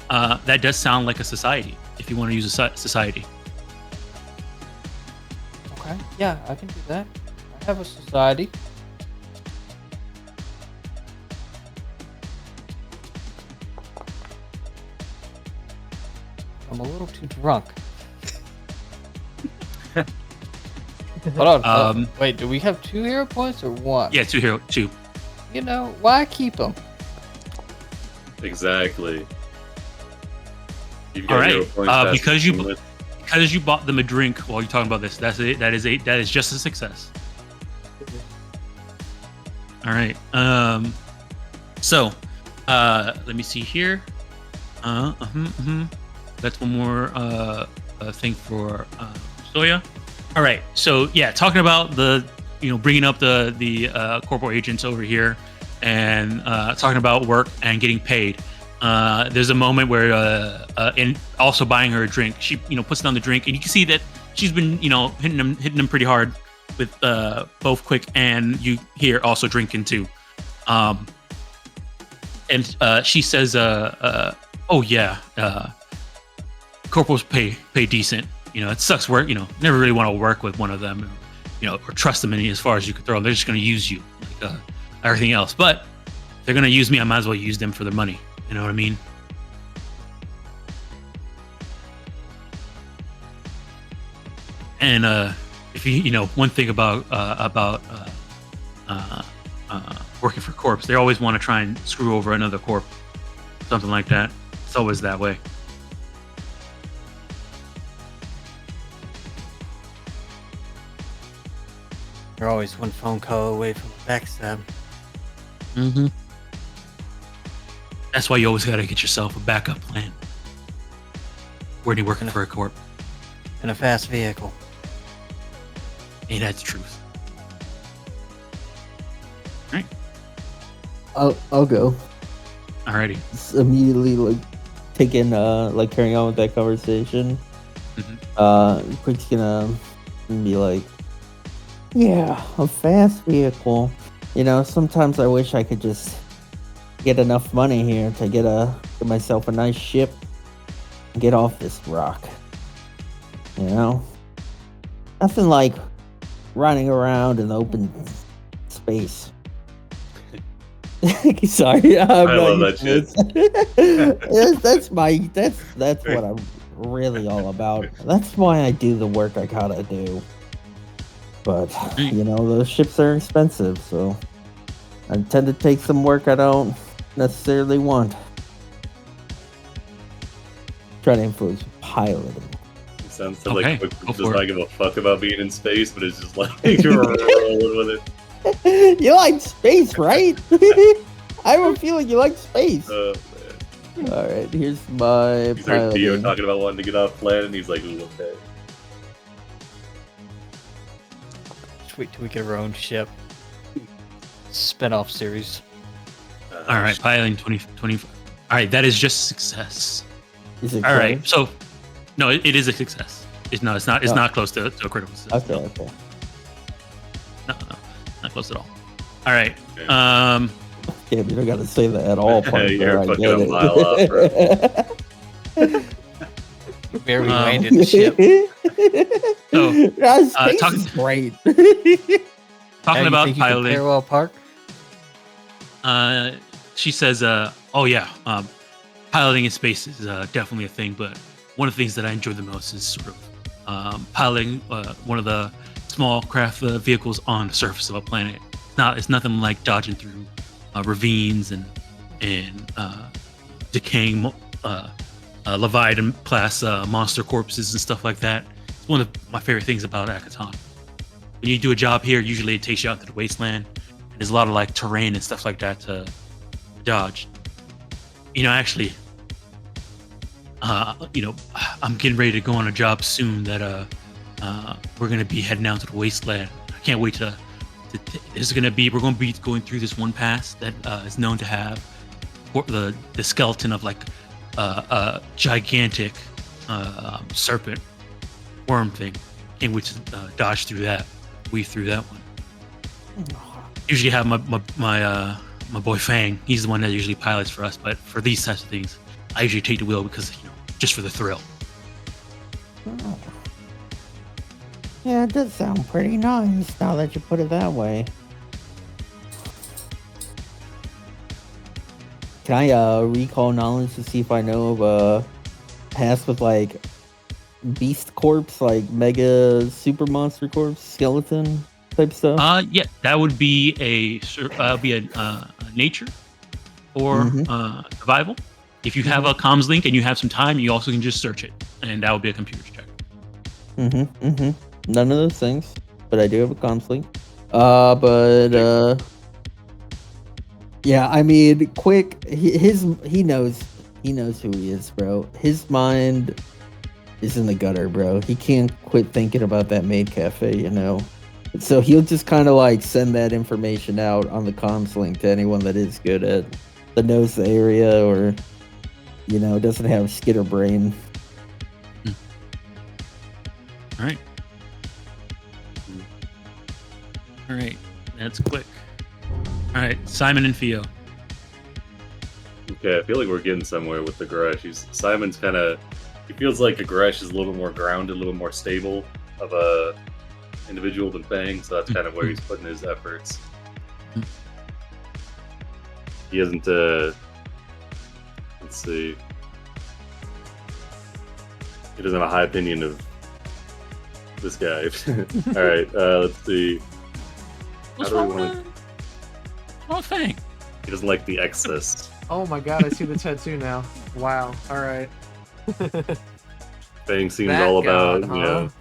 that does sound like a society. If you want to use a society. Okay. Yeah, I can do that. I have a society. I'm a little too drunk. Hold on. Wait, do we have 2 hero points or one? Yeah, two. Why keep them? Exactly. You've All got right. hero points past Because the you bought them a drink while you're talking about this. That is just a success. All right. So, let me see here. That's one more thing for Soya. All right. So yeah, talking about the bringing up the corporal agents over here. and talking about work and getting paid. There's a moment where, and also buying her a drink, she puts down the drink, and you can see that she's been hitting him pretty hard with both Quick and you here also drinking too. And she says, "Oh yeah, corporals pay decent. It sucks work. Never really want to work with one of them, or trust them any as far as you could throw them. They're just going to use you like everything else. But if they're going to use me, I might as well use them for their money. You know what I mean?" And if you one thing about working for corps, they always want to try and screw over another corp, something like that. It's always that way. You're always one phone call away from a backstab. Mm-hmm. That's why you always got to get yourself a backup plan when you're working for a corp. In a fast vehicle. Ain't that the truth? Right. I'll go. Alrighty. Just immediately carrying on with that conversation. Mm-hmm. Quick's gonna be like, yeah, a fast vehicle. Sometimes I wish I could just get enough money here to get myself a nice ship and get off this rock. Nothing like running around in open space. Sorry, I love that shit. That's what I'm really all about. That's why I do the work I gotta do. But those ships are expensive, so I tend to take some work I don't necessarily want. Try to influence piloting. It sounds Okay, like go does for not it. give a fuck about being in space, but it's just like you're rolling with it. You like space, right? I have a feeling you like space. Man. All right, here's my He's heard Theo piloting. talking about wanting to get off planet, and he's like, "Ooh, okay." Wait till we get our own ship. Spin-off series. All right, piloting 2020. All right, that is just success. Is it All close? right, so no, it is a success. It's not close to a critical success. Okay. No, not close at all. All right. Okay. Damn, you don't got to say that at all. You're I fucking get a it. mile off, Where we Um, landed the ship. So, Yeah, space talk- is great. talking You about think you can piloting, parallel park? she says, "Oh yeah, piloting in space is definitely a thing, but one of the things that I enjoy the most is sort of piloting one of the small craft vehicles on the surface of a planet. It's nothing like dodging through ravines and decaying Leviathan class monster corpses and stuff like that. It's one of my favorite things about Akiton. When you do a job here, usually it takes you out to the wasteland. And there's a lot of like terrain and stuff like that to dodge. Actually, I'm getting ready to go on a job soon that we're gonna be heading out to the wasteland. I can't wait to we're gonna be going through this one pass that is known to have the skeleton of like a gigantic serpent worm thing, and we just dodge through that, weave through that one. Usually have my boy Fang. He's the one that usually pilots for us, but for these types of things, I usually take the wheel because just for the thrill. Oh. Yeah, it does sound pretty nice now that you put it that way. Can I recall knowledge to see if I know of a pass with like beast corpse, like mega super monster corpse, skeleton type stuff? Yeah, that would be a nature or survival. If you have a comms link and you have some time, you also can just search it, and that would be a computer check. None of those things, but I do have a comms link. Yeah, I mean, Quick, he knows who he is, bro. His mind is in the gutter, bro. He can't quit thinking about that maid cafe, So he'll just kind of like send that information out on the comms link to anyone that is good at knows the area or doesn't have skitter brain. All right. All right. That's quick. All right, Simon and Theo. Okay, I feel like we're getting somewhere with the Gresh. Simon's kind of. He feels like a Gresh is a little bit more grounded, a little more stable of a individual than Fang, so that's kind of where he's putting his efforts. He hasn't. Let's see. He doesn't have a high opinion of this guy. All right, let's see. What's wrong with Fang? He doesn't like the excess. Oh my god, I see the tattoo now. Wow. All right. Fang seems That all god, about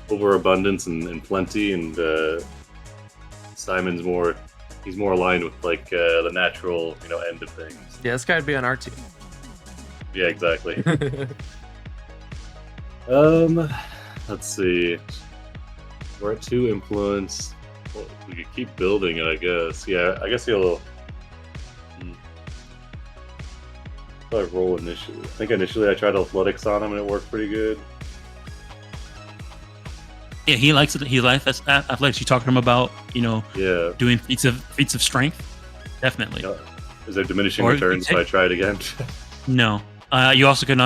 overabundance and plenty, and Simon's more. He's more aligned with like the natural, end of things. Yeah, this guy'd be on our team. Yeah, exactly. Let's see. We're at 2 influence. Well, we could keep building it, I guess. Yeah, I guess he'll. Probably roll initially. I think initially I tried athletics on him and it worked pretty good. Yeah, he likes it. He likes athletics. You talked to him about, Yeah. doing feats of strength. Definitely. Is there diminishing Or returns if I try it again? No. You also can,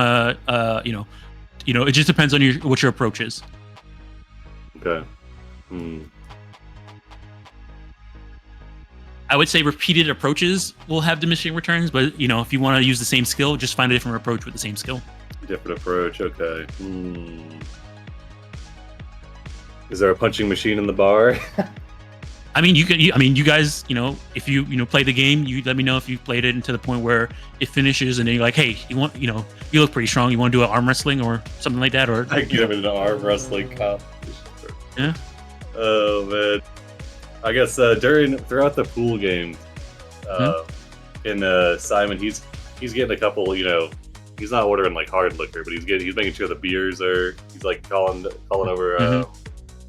it just depends on what your approach is. Okay. I would say repeated approaches will have diminishing returns, but if you want to use the same skill, just find a different approach with the same skill. Different approach. Okay. Is there a punching machine in the bar? I mean, you guys, if you play the game, you let me know if you played it to the point where it finishes, and then you're like, hey, you look pretty strong. You want to do an arm wrestling or something like that, or I get him in an arm wrestling competition. Yeah. Oh man. I guess throughout the pool game, in Simon, he's getting a couple. He's not ordering like hard liquor, but he's making sure the beers are. He's like calling over.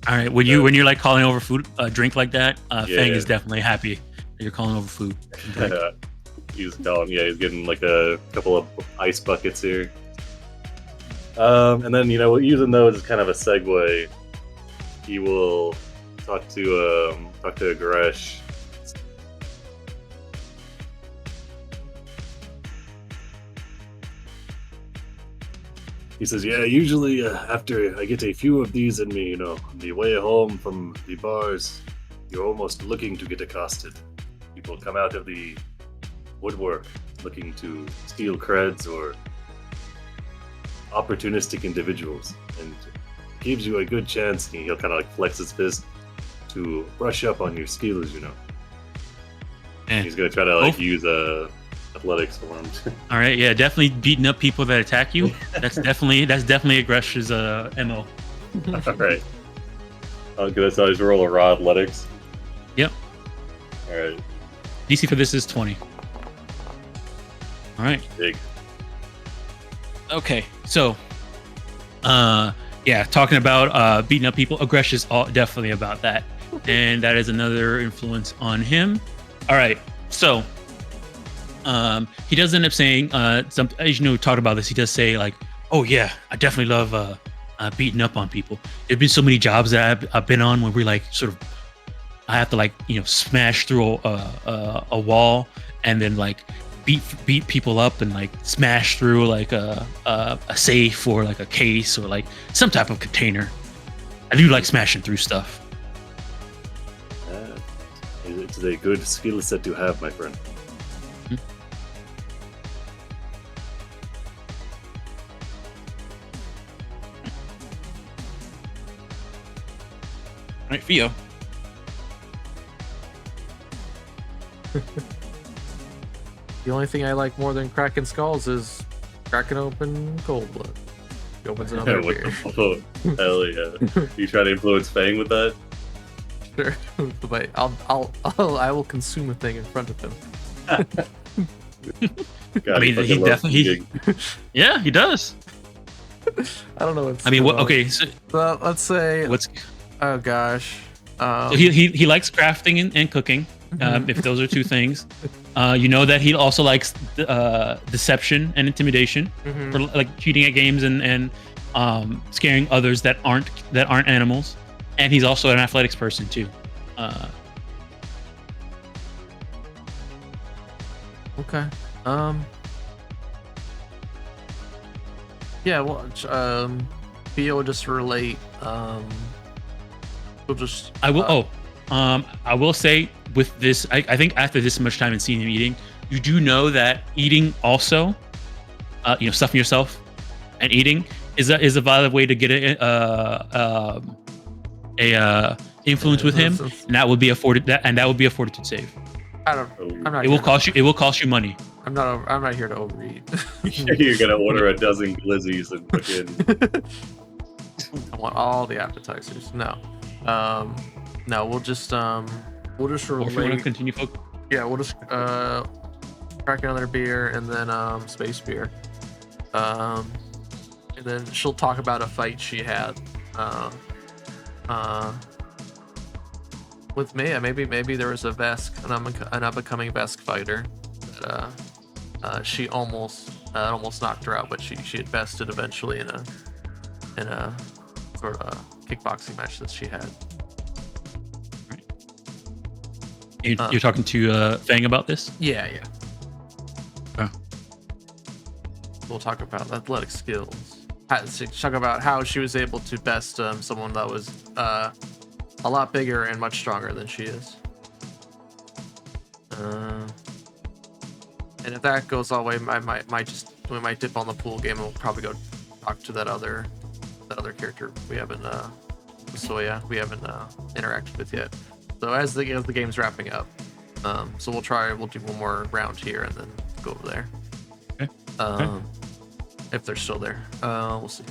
All right, when you're like calling over food, drink like that, Fang is yeah. definitely happy that you're calling over food. He's calling. Yeah, he's getting like a couple of ice buckets here. And then using those as kind of a segue, he will talk to Gresh. He says, yeah, usually after I get a few of these in me, on the way home from the bars, you're almost looking to get accosted. People come out of the woodwork looking to steal creds or opportunistic individuals, and it gives you a good chance, and he'll kind of like flex his fist, to brush up on your skills, He's going to try to use athletics for him. All right, yeah, definitely beating up people that attack you. That's definitely a Gresh's MO. All right. Okay, so I just roll a raw athletics. Yep. All right. DC for this is 20. All right. Big. Okay, so, talking about beating up people, Gresh is definitely about that, and that is another influence on him. All right, so. He does end up saying, as we talked about this, he does say like, oh yeah, I definitely love beating up on people. There've been so many jobs that I've been on where we like sort of, I have to like, smash through a wall and then like beat people up and like smash through like a safe or like a case or like some type of container. I do like smashing through stuff. It's a good skill set to have, my friend. Right, Theo. The only thing I like more than cracking skulls is cracking open cold blood. He opens another beer. Hell yeah! You trying to influence Fang with that? Sure, but I will consume a thing in front of him. God, I mean, he definitely, yeah, he does. I don't know. I mean, what? Okay, so well, let's say. What's? Oh gosh, So he likes crafting and cooking. If those are two things, you know that he also likes deception and intimidation for like cheating at games and scaring others that aren't animals. And he's also an athletics person too. Okay. Yeah. Well, Theo will just relate. We'll just. I will. I will say with this, I think after this much time and seeing him eating, you do know that eating also, stuffing yourself and eating is a valid way to get a influence with him, and that would be a fortitude save. I'm not. It will cost you money. I'm not here to overeat. You're gonna order a dozen glizzies and fucking. I want all the appetizers. No, we'll just relate. Or if you want to continue focus. Yeah, we'll just crack another beer and then space beer. And then she'll talk about a fight she had with Mia. Maybe there was a Vesk, an up-and-coming Vesk fighter that she almost knocked her out, but she had bested eventually in a sort of kickboxing match that she had. You're talking to Fang about this? Yeah. Oh. We'll talk about athletic skills. Talk about how she was able to best someone that was a lot bigger and much stronger than she is. And if that goes all the way, we might dip on the pool game and we'll probably go talk to that other character we haven't interacted with yet. So as the game's wrapping up, so we'll do one more round here and then go over there. Okay. If they're still there, we'll see.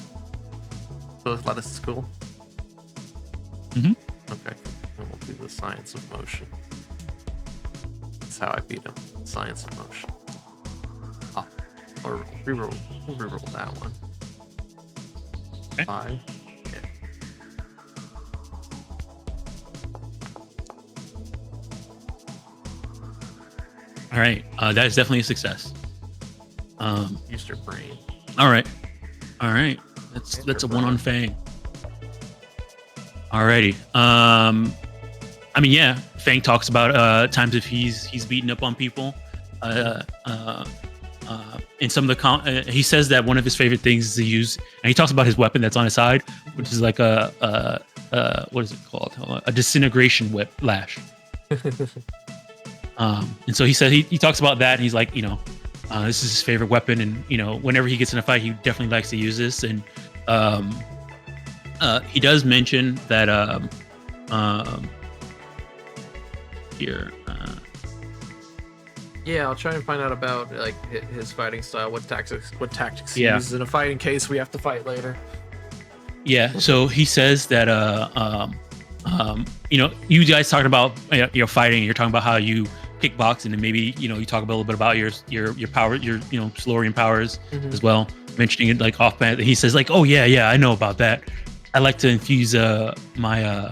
So Lettuce is cool. Mm-hmm. Okay, and we'll do the science of motion. That's how I beat him. Science of motion. Or we'll reroll that one. Okay. 5. All right, that is definitely a success. Used your brain. All right. That's a one on Fang. Alrighty. I mean, yeah. Fang talks about times if he's beaten up on people. In some of the he says that one of his favorite things is to use, and he talks about his weapon that's on his side, which is like a what is it called? A disintegration whip lash. And so he said he talks about that, and he's like, this is his favorite weapon, and whenever he gets in a fight, he definitely likes to use this. And he does mention that here. Yeah, I'll try and find out about like his fighting style, what tactics he Yeah. uses in a fight in case we have to fight later. Yeah, so he says that you guys talking about fighting. You're talking about how you kickbox, and then maybe you talk a little bit about your power, your Solarian powers as well. Mentioning it like off band. He says like, oh yeah, I know about that. I like to infuse my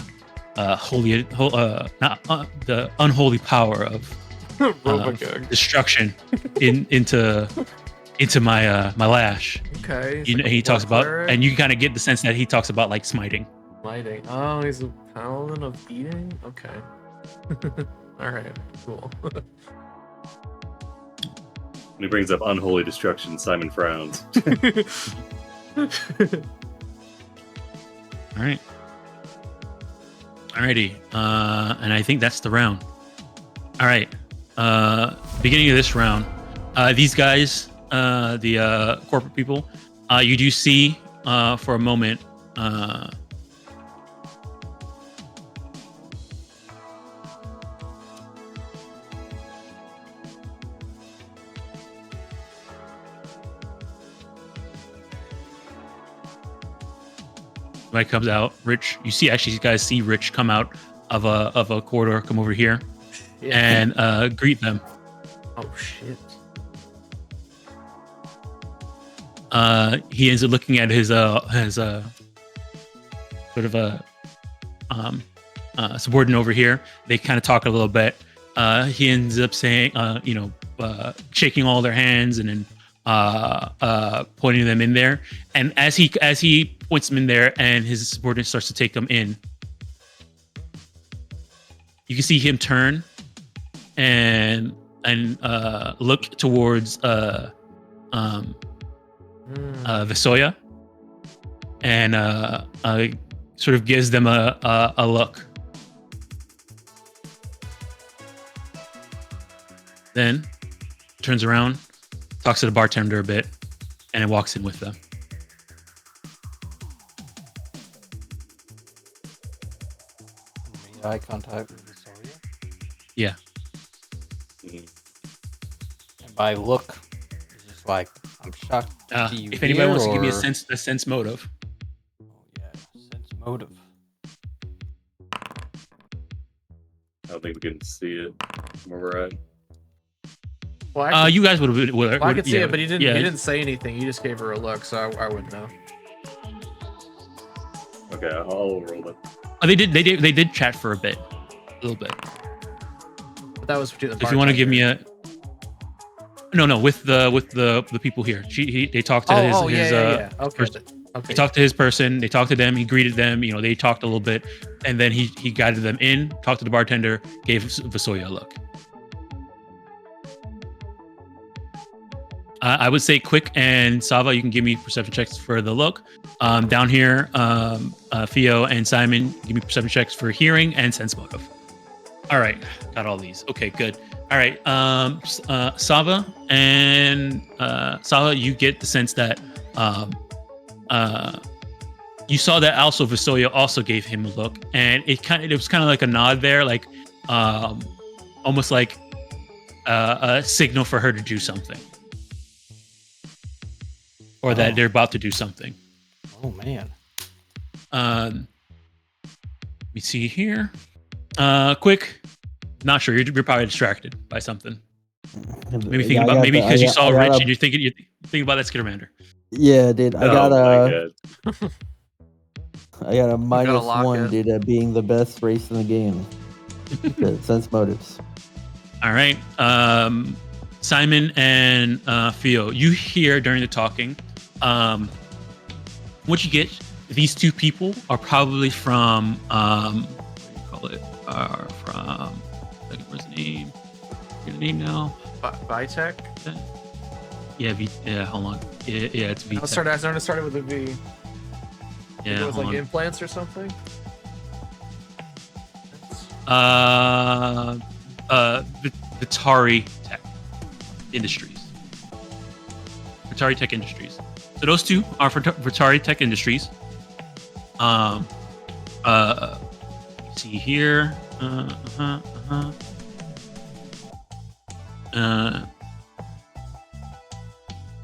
the unholy power of destruction into my lash. Okay. He talks about, and you can kind of get the sense that he talks about like smiting. Smiting. Oh, he's a paladin of eating. Okay. All right. Cool. When he brings up unholy destruction, Simon frowns. All right. Alrighty. And I think that's the round. All right. Beginning of this round, these guys, the corporate people, you do see for a moment. When it comes out, Rich, you guys see Rich come out of a corridor, come over here, and greet them. Oh shit. He ends up looking at his sort of a subordinate over here. They kind of talk a little bit. He ends up saying, shaking all their hands and then pointing them in there. And as he points them in there, and his subordinate starts to take them in, you can see him turn and look towards Visoya, and sort of gives them a look. Then turns around, talks to the bartender a bit, and then walks in with them. Eye contact with Visoya. Yeah. And by look, it's just like, I'm shocked to see you If anybody wants to give me or... a sense motive. Oh, yeah, sense motive. I don't think we can see it from where we're at. Well, You guys would have. well, I could see yeah, it, but he didn't. yeah. He didn't say anything. He just gave her a look, so I wouldn't know. Okay, I'll roll it. Oh, they did chat for a little bit. But that was between the. If you want to give me a. No, with the people here. They talked to his. Yeah. Okay. Okay. He talked to his person. They talked to them. He greeted them. You know, they talked a little bit, and then he guided them in. Talked to the bartender. Gave Visoya a look. I would say Quick and Sava, you can give me perception checks for the look. Down here, Theo and Simon, give me perception checks for hearing and sense motive. All right, got all these. Okay, good. All right, Sava and Sava, you get the sense that you saw that also Visoya also gave him a look, and it was kind of like a nod there, like almost like a signal for her to do something. Or that they're about to do something. Oh, man. Let me see here. Quick. Not sure. You're probably distracted by something. Maybe thinking about because you saw Rich and you're thinking about that Skittermander. Yeah, dude. I got a minus lock one, it. dude, at being the best race in the game. Good, sense motives. All right. Simon and Theo, you hear during the talking. What you get, these two people are probably from what do you call it? Are from what's the name? Get the name now. Vitek? Yeah, hold on. Yeah, it's VTech. I started with a V. Yeah, It was hold like on. implants or something. Vitari Tech Industries. Vitari Tech Industries. So those two are for Vitari Tech Industries. See here.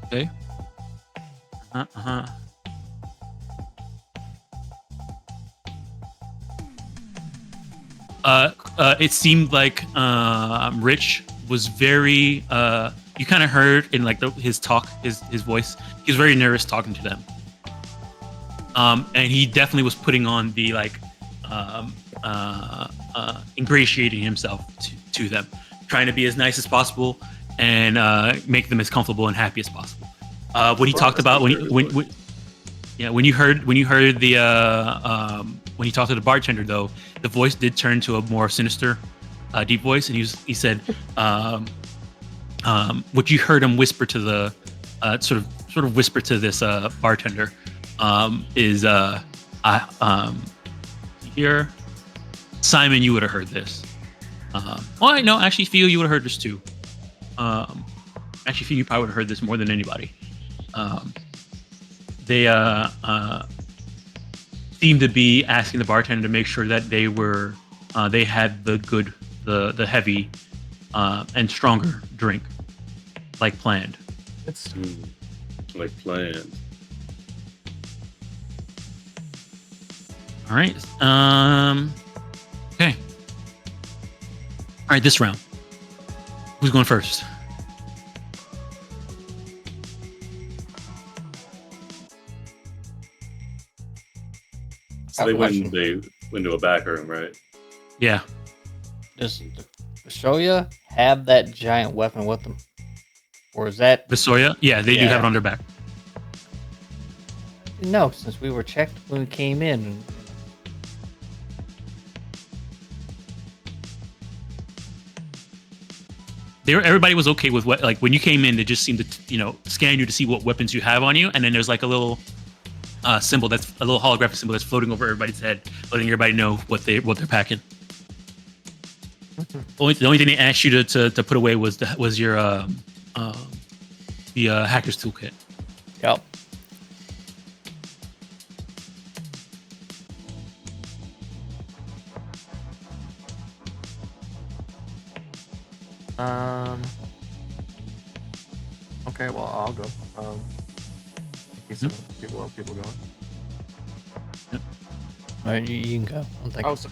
Okay. It seemed like Rich was very. You kind of heard in like his talk, his voice. He was very nervous talking to them. And he definitely was putting on the like, ingratiating himself to them, trying to be as nice as possible and make them as comfortable and happy as possible. What he talked about when you heard the when he talked to the bartender, though, the voice did turn to a more sinister, deep voice, and he said, what you heard him whisper to the sort of whisper to this bartender is here, Simon, you would have heard this. Well, no, actually, Theo, you would have heard this too. Actually, Theo, you probably would have heard this more than anybody. They seemed to be asking the bartender to make sure that they were they had the heavy and stronger drink, like planned. It's Like planned. All right. Okay. All right. This round, who's going first? So they went into a back room, right? Yeah. Does the Shoya have that giant weapon with them? Or is that... Visoya? Yeah, they do Yeah. have it on their back. No, since we were checked when we came in. Everybody was okay with what, like, when you came in, they just seemed to, scan you to see what weapons you have on you, and then there's like a little symbol that's a little holographic symbol that's floating over everybody's head, letting everybody know what they're packing. The only thing they asked you to put away was your hacker's toolkit. Yep. Okay, well, I'll go. In case people going. All right, you can go. I'm thinking. Oh, so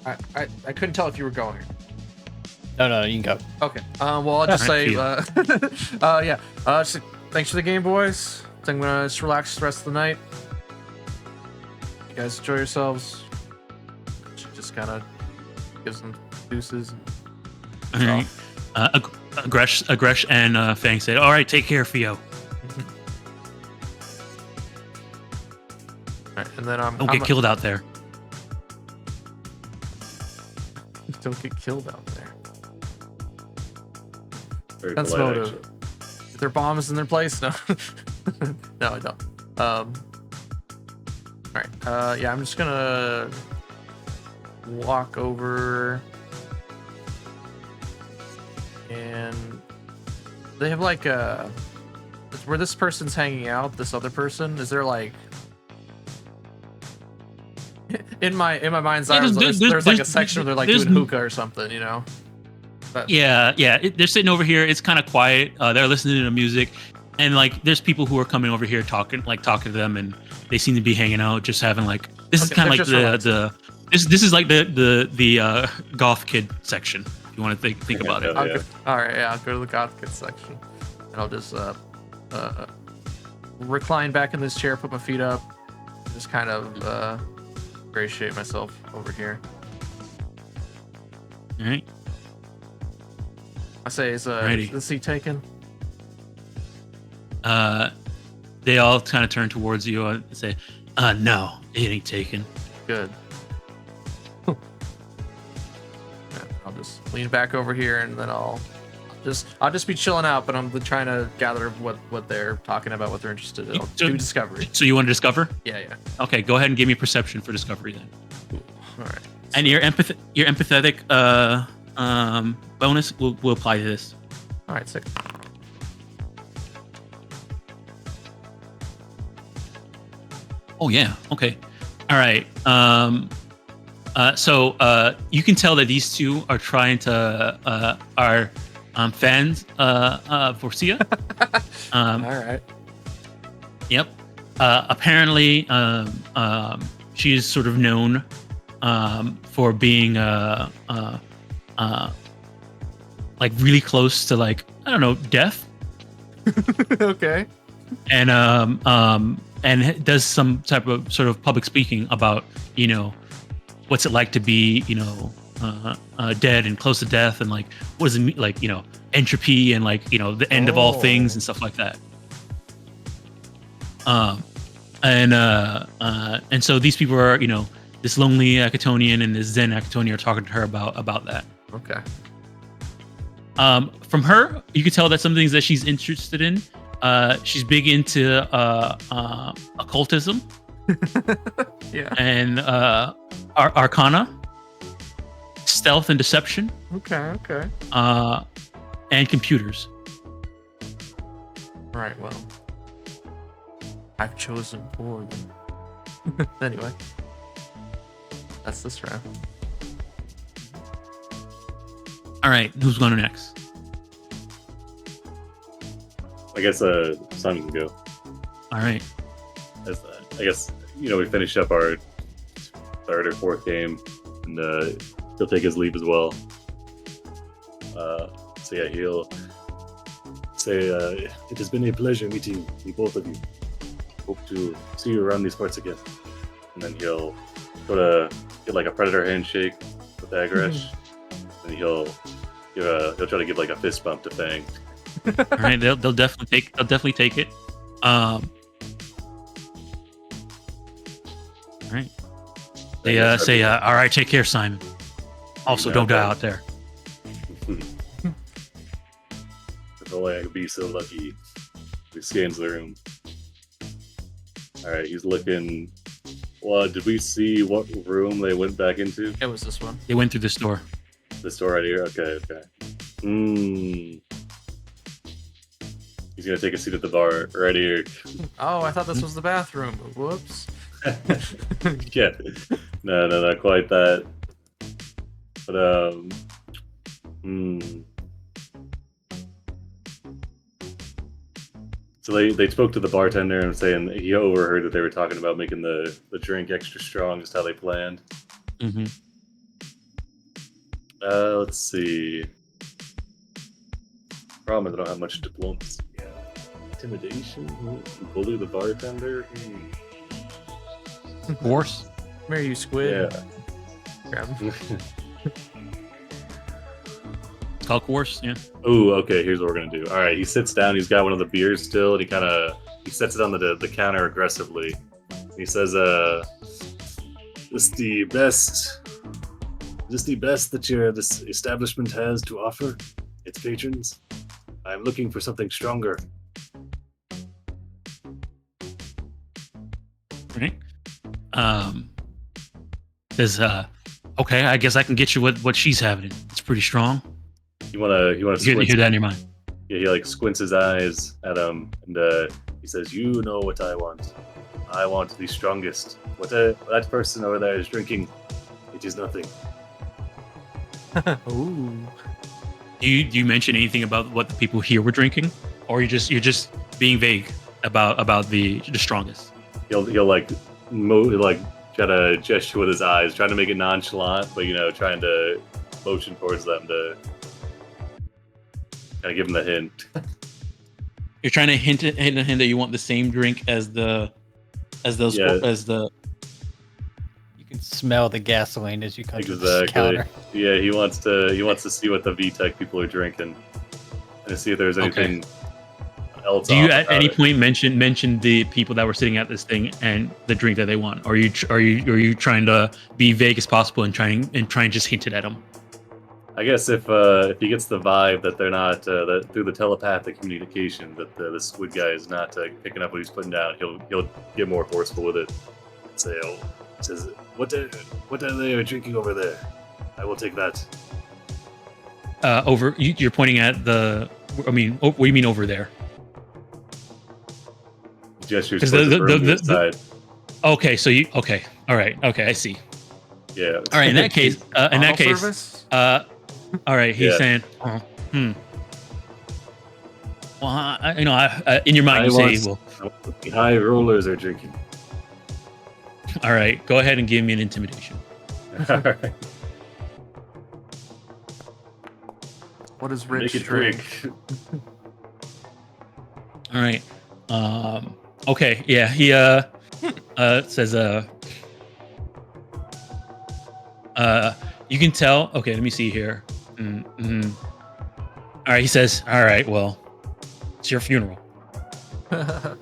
I couldn't tell if you were going. No, you can go. Okay. Well, I'll just say, yeah. So thanks for the game, boys. So I'm gonna just relax the rest of the night. You guys enjoy yourselves. Just kind of give some deuces. All right. Agresh and Fang said, "All right, take care, Fio. All right, and then Don't get killed out there." Don't get killed out there. Very That's polite, motive. actually. Is there bombs in their place? No. No, I don't. All right. Yeah, I'm just gonna walk over, and they have like where this person's hanging out. This other person, is there like in my mind's eye? There's like a section where they're like doing hookah or something, you know? But, Yeah. They're sitting over here. It's kind of quiet. They're listening to music, and like there's people who are coming over here talking to them, and they seem to be hanging out, just having like this is kind of like this is like the goth kid section. If you want to think about it. Yeah. All right, yeah, I'll go to the goth kid section, and I'll just recline back in this chair, put my feet up, just kind of ingratiate myself over here. All right. I say, is the seat taken? They all kind of turn towards you and say, "No, it ain't taken." Good. Yeah, I'll just lean back over here, and then I'll just be chilling out. But I'm trying to gather what they're talking about, what they're interested in. I'll do discovery. So you want to discover? Yeah. Okay, go ahead and give me perception for discovery then. Cool. All right. And your empathetic bonus will apply to this. All right, sick. Oh yeah. Okay. All right. So you can tell that these two are trying to are fans for Sia. All right. Yep. Apparently, she's sort of known for being like really close to, like, I don't know, death. Okay. And does some type of sort of public speaking about, what's it like to be, dead and close to death, and like what does it mean, like, entropy and like, the end of all things and stuff like that. And so these people are, this lonely Akitonian and this Zen Akitonian are talking to her about that. Okay. From her, you can tell that some things that she's interested in. She's big into occultism. Yeah. And arcana, stealth and deception. Okay. And computers. All right. Well, I've chosen for them. Anyway, that's this round. All right, who's going next? I guess Sun can go. All right. I guess we finished up our third or fourth game, and he'll take his leave as well. So yeah, he'll say, "It has been a pleasure meeting the both of you. Hope to see you around these parts again." And then he'll go to get like a predator handshake, Bag rush, and he'll try to give like a fist bump to Fang. All right, they'll definitely take it. All right. They say, all right, take care, Simon. Also, don't die out there. If only I could be so lucky. He scans the room. All right, he's looking. Well, did we see what room they went back into? It was this one. They went through this door. This door right here? Okay. He's gonna take a seat at the bar right here. Oh, I thought this was the bathroom. Whoops. Yeah. No, not quite that. But So they spoke to the bartender and saying he overheard that they were talking about making the drink extra strong, just how they planned. Mm-hmm. Let's see. Problem is I don't have much diplomacy. Yeah. Intimidation? Bully the bartender? Of course. Come here, you squid. Yeah. Grab him. Talk course, yeah. Ooh, okay, here's what we're gonna do. Alright, he sits down, he's got one of the beers still, and he sets it on the counter aggressively. He says, this is the best that this establishment has to offer its patrons. I'm looking for something stronger. Right. Says, okay, I guess I can get you what she's having. It's pretty strong. You wanna You squint? hear that in your mind. Yeah, he like squints his eyes at him, and he says, "You know what I want. I want the strongest. What that person over there is drinking, it is nothing." Ooh. Do you mention anything about what the people here were drinking, or you're just being vague about the strongest? He'll like try to gesture with his eyes, trying to make it nonchalant, but trying to motion towards them to kind of give him the hint. You're trying to hint at him that you want the same drink as the. You can smell the gasoline as you come to the Exactly. counter. Yeah, he wants to see what the VTech people are drinking and to see if there's anything else. Do you off at about any it. point mention the people that were sitting at this thing and the drink that they want? Or are you trying to be vague as possible and try and just hint it at them? I guess if he gets the vibe that they're not that through the telepathic communication that the squid guy is not picking up what he's putting down, he'll get more forceful with it. Say, says, what are they drinking over there? I will take that. You're pointing at the. I mean, what do you mean over there? Gestures 'Cause towards the- the room the- inside. Okay, so you okay? All right, okay, I see. Yeah. All right, in that case, Service? all right, he's Yeah. saying, well, in your mind, you say, well, The high rollers are drinking. all right, go ahead and give me an intimidation. Alright. What is Make rich it drink? drink. All right, okay, yeah, he says, you can tell. Okay, let me see here. Mm-hmm. All right, he says, all right, well, it's your funeral. And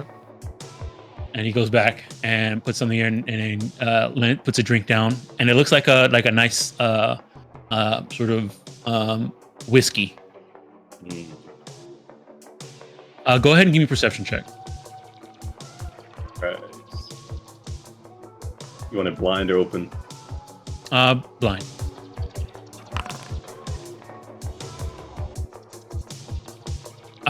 he goes back and puts something in, and puts a drink down, and it looks like a nice sort of whiskey. Go ahead and give me a perception check. Right. You want it blind or open? Blind.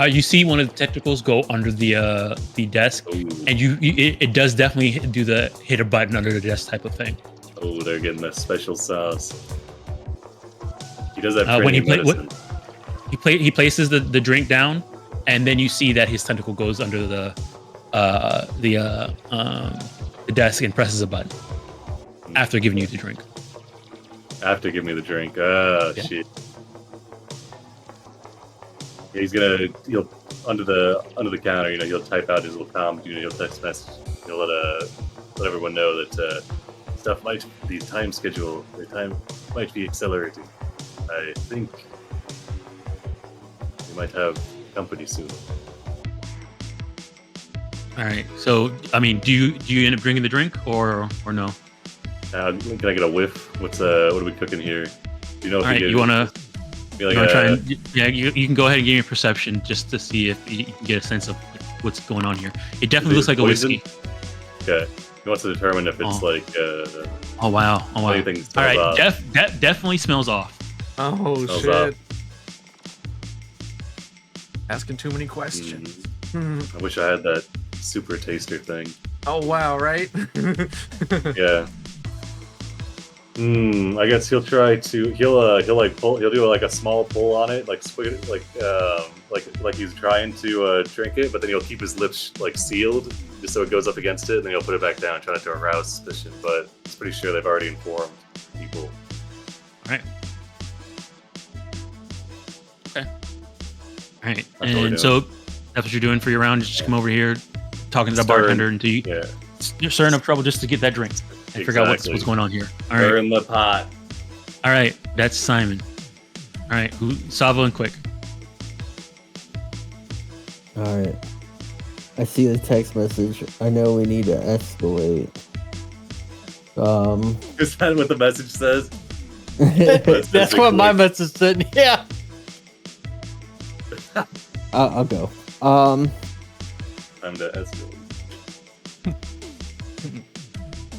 You see one of the tentacles go under the desk, Ooh. and it does definitely do the hit a button under the desk type of thing. Oh, they're getting the special sauce. He does have When he training medicine. he places the drink down, and then you see that his tentacle goes under the desk and presses a button after giving you the drink. After giving me the drink. Oh, Yeah. shit. Yeah, he'll under the counter, he'll type out his little comment, he'll text message, he'll let everyone know that stuff might the time schedule, the time might be accelerating. I think we might have company soon. All right. So, I mean, do you end up drinking the drink or no? Can I get a whiff? What are we cooking here? Do you know? All right. You wanna like try and you can go ahead and give me a perception just to see if you can get a sense of what's going on here. It definitely looks like poison? a whiskey. Okay. He wants to determine if it's like. Oh wow! Anything All right. off. Definitely smells off. Oh Smells shit! up. Asking too many questions. I wish I had that super taster thing. Oh wow! Right? Yeah. I guess he'll try to. He'll do like a small pull on it, like he's trying to drink it, but then he'll keep his lips like sealed, just so it goes up against it, and then he'll put it back down, try not to arouse suspicion. But it's pretty sure they've already informed people. All right. Okay. All right. That's what we're And doing. so that's what you're doing for your round. Just come over here, talking to the bartender until you're stirring up trouble just to get that drink and figure out what's going on here. All right. Stir in the pot. All right. That's Simon. All right. Savo and Quick. All right. I see the text message. I know we need to escalate. Is that what the message says? That's what my message said. Yeah. I'll go. Time to escalate.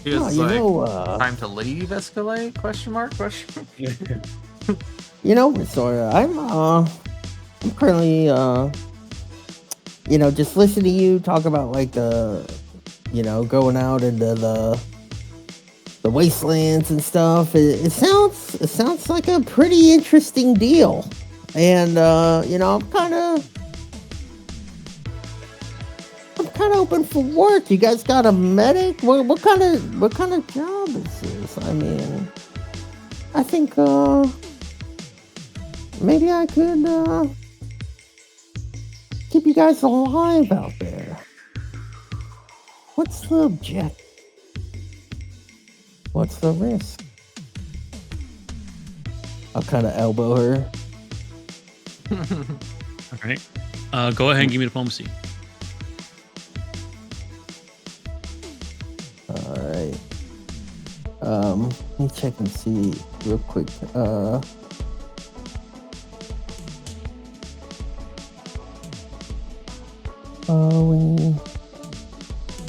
He was you like, know, time to leave Escalade? Question mark? you know, Sora, I'm currently just listening to you talk about like going out into the wastelands and stuff. It sounds like a pretty interesting deal, and I'm kind of open for work. You guys got a medic? What kind of job is this? I mean, I think maybe I could keep you guys alive out there. What's the objective? What's the risk? I'll kind of elbow her. All right. Go ahead and give me diplomacy. All right. Let me check and see real quick.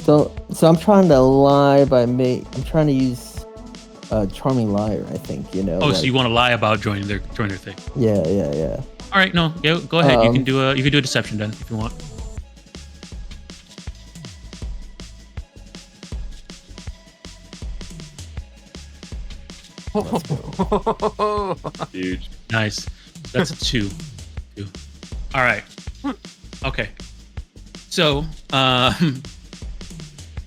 So I'm trying to lie I'm trying to use charming liar, I think, Oh, so you want to lie about joining their thing? Yeah. All right, no, go ahead. You can do a deception then if you want. Huge. Nice. That's a 2. All right. Okay. So,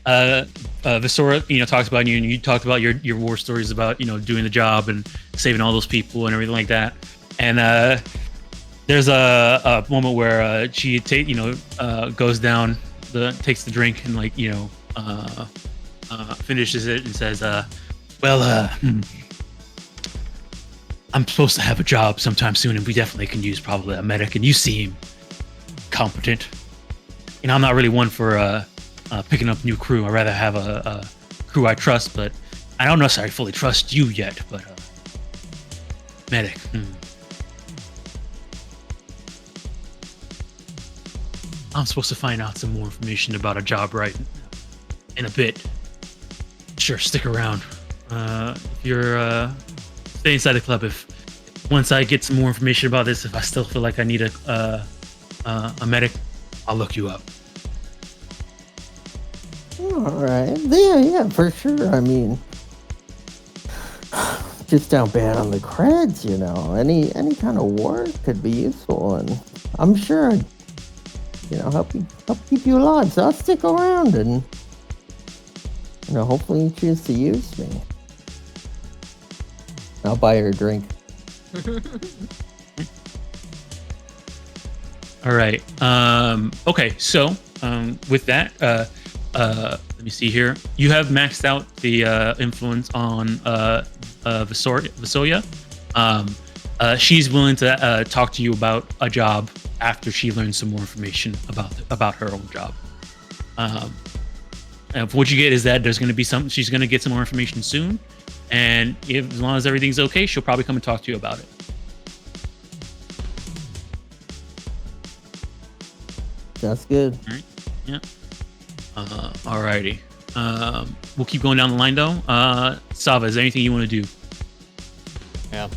Visora, talks about you, and you talked about your war stories about doing the job and saving all those people and everything like that. And there's a moment where she goes down, takes the drink and finishes it and says, I'm supposed to have a job sometime soon, and we definitely can use probably a medic. And you seem competent. I'm not really one for picking up new crew. I'd rather have a crew I trust, but I don't necessarily fully trust you yet. But medic. I'm supposed to find out some more information about a job right in a bit. Sure, stick around. If you're stay inside the club. If once I get some more information about this, if I still feel like I need a medic, I'll look you up. All right. Yeah, for sure. I mean, just down bad on the creds, Any kind of work could be useful, and I'm sure I'd, help keep you alive. So I'll stick around, and hopefully you choose to use me. I'll buy her a drink. All right. Okay. So with that, let me see here. You have maxed out the influence on Vasoya. She's willing to talk to you about a job after she learns some more information about her own job. And what you get is that there's going to be she's going to get some more information soon, and as long as everything's okay, she'll probably come and talk to you about it. That's good. All right. Yeah. Alrighty. We'll keep going down the line though. Sava, is there anything you want to do? Yeah.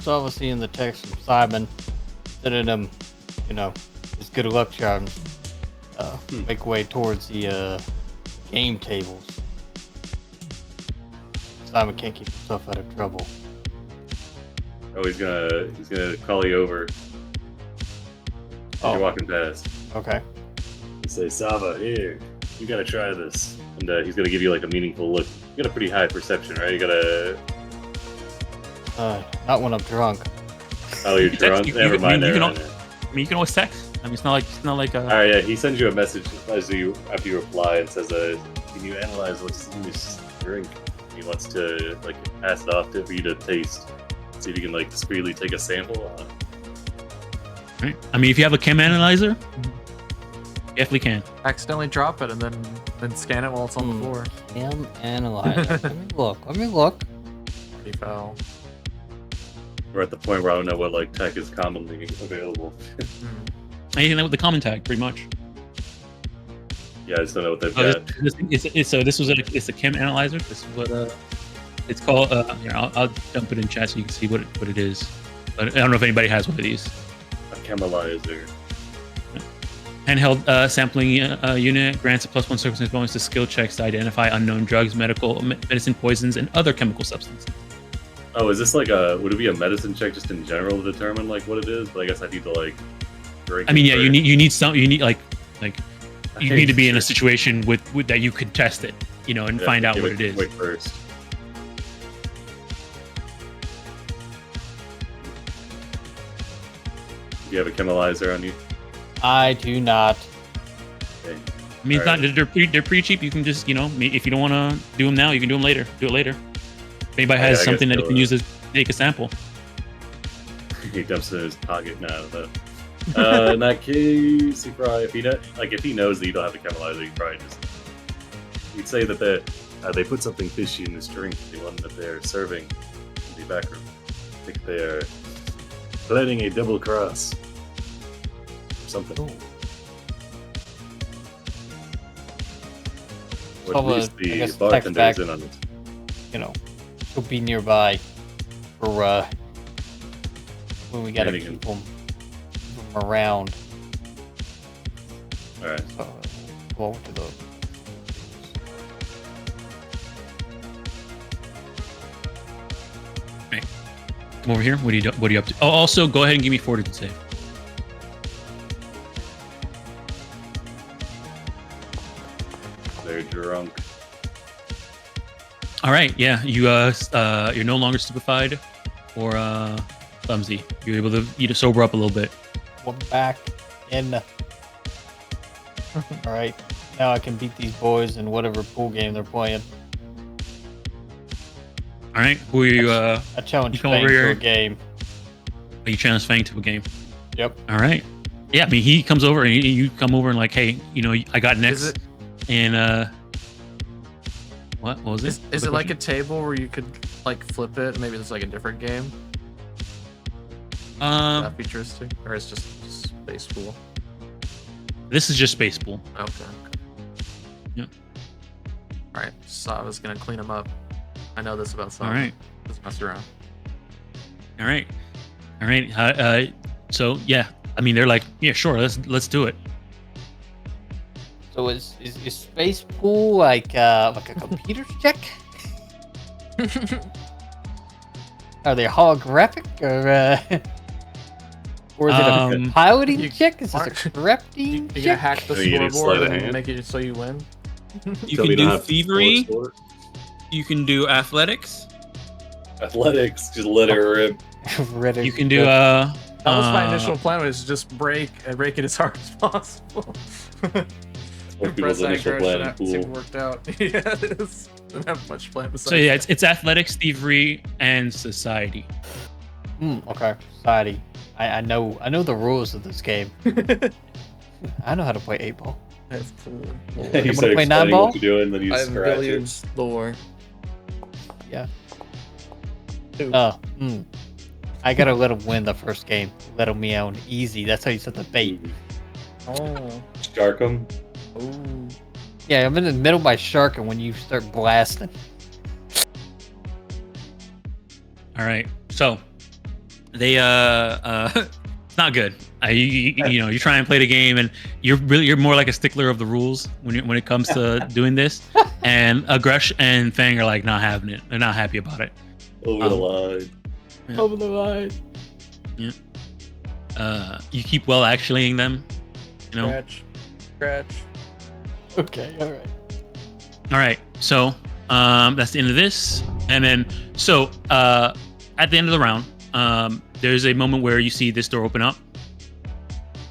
So obviously in the text from Simon, sending him, his good luck charms, make way towards the game tables. Simon can't keep himself out of trouble. Oh, he's gonna call you over. You're walking past. Okay. You say, Sava, here, you gotta try this. And he's gonna give you like a meaningful look. You got a pretty high perception, right? You gotta. Not when I'm drunk. Oh, you're drunk? Never mind. You can always text. I mean, it's not like. Alright, yeah, he sends you a message after you reply and says, can you analyze what's in this drink? He wants to like pass it off for you to taste. See if you can like discreetly take a sample on it. Right. I mean, if you have a chem analyzer, you definitely can. Accidentally drop it and then scan it while it's on the floor. Chem analyzer. Let me look. Pretty foul. We're at the point where I don't know what like tech is commonly available. Anything with the common tag, pretty much. Yeah, I just don't know what they've got. It's a chem analyzer. This is what it's called. Here, I'll dump it in chat so you can see what it is. But I don't know if anybody has one of these. A chemalizer. Handheld sampling unit grants a +1 circumstance bonus to skill checks to identify unknown drugs, medicine, poisons, and other chemical substances. Oh, is this like would it be a medicine check just in general to determine like what it is? But I guess I need to like drink. I mean, yeah, first. you need like you need to be in a situation with that you could test it, and find out what it is. Wait first. Do you have a chemalizer on you? I do not. Okay. I mean, it's not, they're pretty cheap. You can just, if you don't want to do them now, you can do them later. Do it later. If anybody has something that you can use to take a sample. He dumps it in his pocket now. In that case, he probably, if he knows that you don't have a chemalizer, he probably he'd say that they put something fishy in this drink. The one that they're serving in the back room. I think they're planning a double cross. Something. Ooh. Or at least the bartender is in on it. He'll be nearby for when we gotta keep them around. Alright. Go over to the. Hey, come over here. What are you up to? Oh, also go ahead and give me fortitude save. They're drunk. All right, yeah, you're no longer stupefied or clumsy. You're able to sober up a little bit. We're back in. All right, now I can beat these boys in whatever pool game they're playing. All right, who are you? I challenge you come Fang over to here. a game. You challenge Fang to a game. Yep. All right. Yeah, I mean, he comes over and you come over and like, hey, I got next. And what was it? Is it like a table where you could like flip it? Maybe it's like a different game. That futuristic, or it's just Space Pool. This is just Space Pool. Okay. Yep. All right. Sava's gonna clean them up. I know this about Sava. All right. Just mess around. All right. So yeah, I mean, they're like, yeah, sure, let's do it. So is Space Pool like a computer check? Are they holographic or is it a piloting check? Is this a corrupting You check? gotta hack the You need scoreboard sleight of and hand. make it so you win. You Tell me can do not to thievery. score. You can do athletics. Athletics, just let it rip. Ritter. You can do That was my initial plan, was just break it as hard as possible. Most people's Press initial aggression plan after it pool. worked out. Yeah, it is. Don't have much plan besides So yeah, that. it's athletics, thievery, and society. Okay. Society. I know the rules of this game. I know how to play 8-ball. That's cool. You wanna start play explaining nine-ball? what you're doing, then you I have scratch it. billiards lore. Yeah. Ooh. I gotta let him win the first game. Let him meow easy. That's how you set the bait. Oh. Shark 'em. Ooh. Yeah, I'm in the middle of my shark, and when you start blasting, All right. So they it's not good. You know, you try and play the game, and you're more like a stickler of the rules when it comes to doing this. And Aggression and Fang are like not having it. They're not happy about it. Over the line. Yeah. over the line. You keep well actuallying them. You know. Scratch. Okay, all right. All right. So that's the end of this, and then at the end of the round, there's a moment where you see this door open up,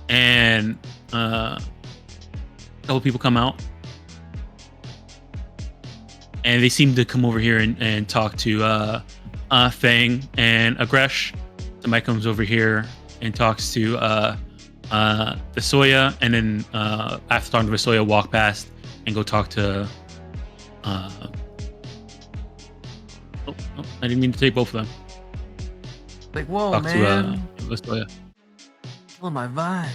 and a couple people come out, and they seem to come over here and talk to Fang and Agresh. Somebody comes over here and talks to Visoya, and then after talking to Visoya, walk past and go talk to. I didn't mean to take both of them. Like, whoa, Talk man. to Visoya. Killing my vibe.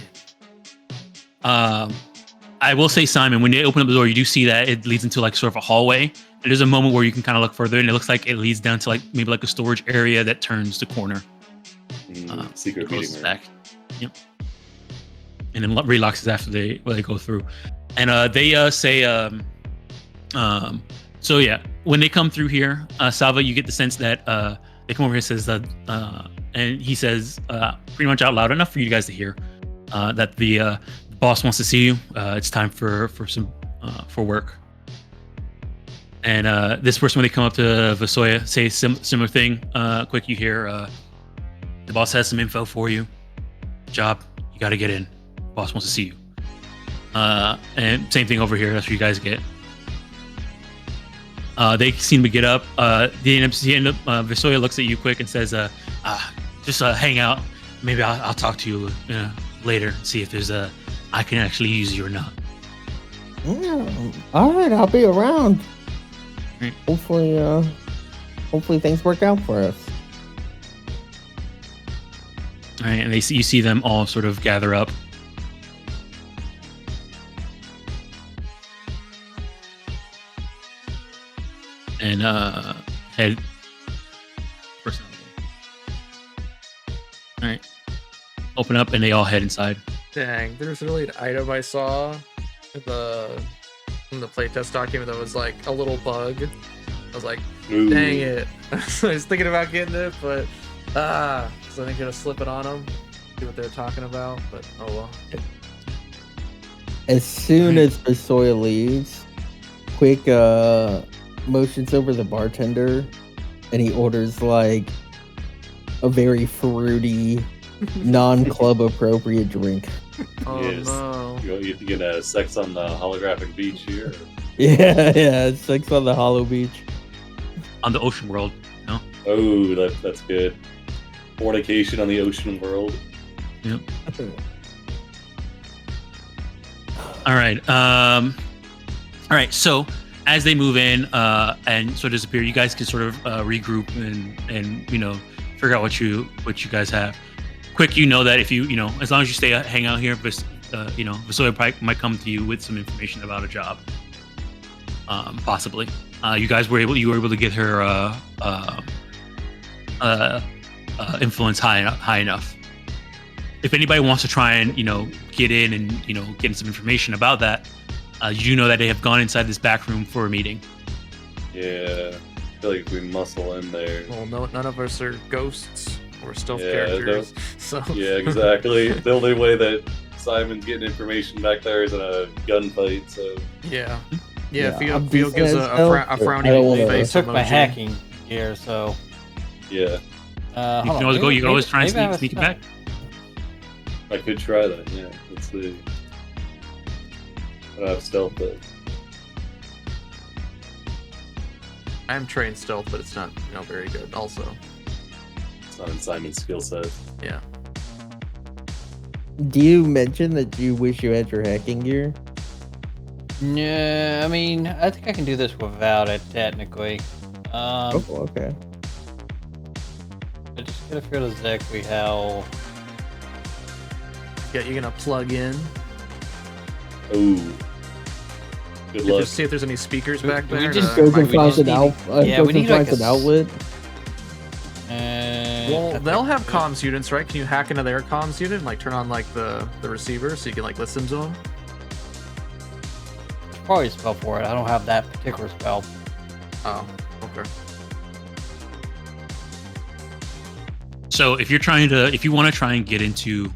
I will say, Simon, when they open up the door, you do see that it leads into like sort of a hallway. And there's a moment where you can kind of look further, and it looks like it leads down to like maybe like a storage area that turns the corner. Secret Goes meeting room. back. Yep. And then relocks after they go through. And they say, so yeah, when they come through here, Salva, you get the sense that they come over here and says that, and he says pretty much out loud enough for you guys to hear that the boss wants to see you. It's time for some for work. And this person, when they come up to Visoya, say similar thing. Quick, you hear the boss has some info for you. Job, you got to get in. Boss wants to see you. And same thing over here. That's what you guys get. They seem to get up. Visoya looks at you quick and says, just hang out. Maybe I'll talk to you later and see if there's I can actually use you or not. All right, I'll be around. Right. Hopefully things work out for us. All right, and you see them all sort of gather up. And head. All right, open up, and they all head inside. Dang, there's really an item I saw in the playtest document that was like a little bug. I was like, Ooh. dang it. I was thinking about getting it, but so I didn't get to slip it on them. See what they're talking about, but oh well. As soon as Visoya leaves, Quick motions over the bartender, and he orders like a very fruity, non-club appropriate drink. Oh Yes. no. You have to get sex on the holographic beach here. Yeah, sex on the Hollow Beach. On the ocean world, no? Oh, that's good. Fornication on the ocean world. Yep. All right. All right. So as they move in and sort of disappear, you guys can sort of regroup and figure out what you guys have. Quick, that if you as long as you hang out here, Visoya probably might come to you with some information about a job. Possibly. You were able to get her influence high enough. If anybody wants to try and get in and get some information about that, you know that they have gone inside this back room for a meeting. Yeah, I feel like we muscle in there. Well, no, none of us are ghosts or stealth Yeah, characters. So Yeah, exactly. The only way that Simon's getting information back there is in a gunfight. So yeah. Yeah, Theo I'm gives decent a as hell, a but I frowny don't wanna- face Took my emoji. hacking gear, so yeah, You can always go. You can always try and sneak it back. I could try that. Yeah, let's see. I don't have stealth, but I'm trained stealth, but it's not, very good. Also, it's not in Simon's skill set. yeah. Do you mention that you wish you had your hacking gear? Yeah, I mean, I think I can do this without it technically. Oh, okay. I just gotta figure out exactly how. Yeah, you're gonna plug in. Ooh. Good luck. See if there's any speakers back we there. just to- Go we find just an need out. yeah, we need like an outlet. Well, they'll have comms units, right? Can you hack into their comms unit and like turn on like the receiver so you can like listen to them? Probably a spell for it. I don't have that particular spell. Oh, okay. So if you want to try and get into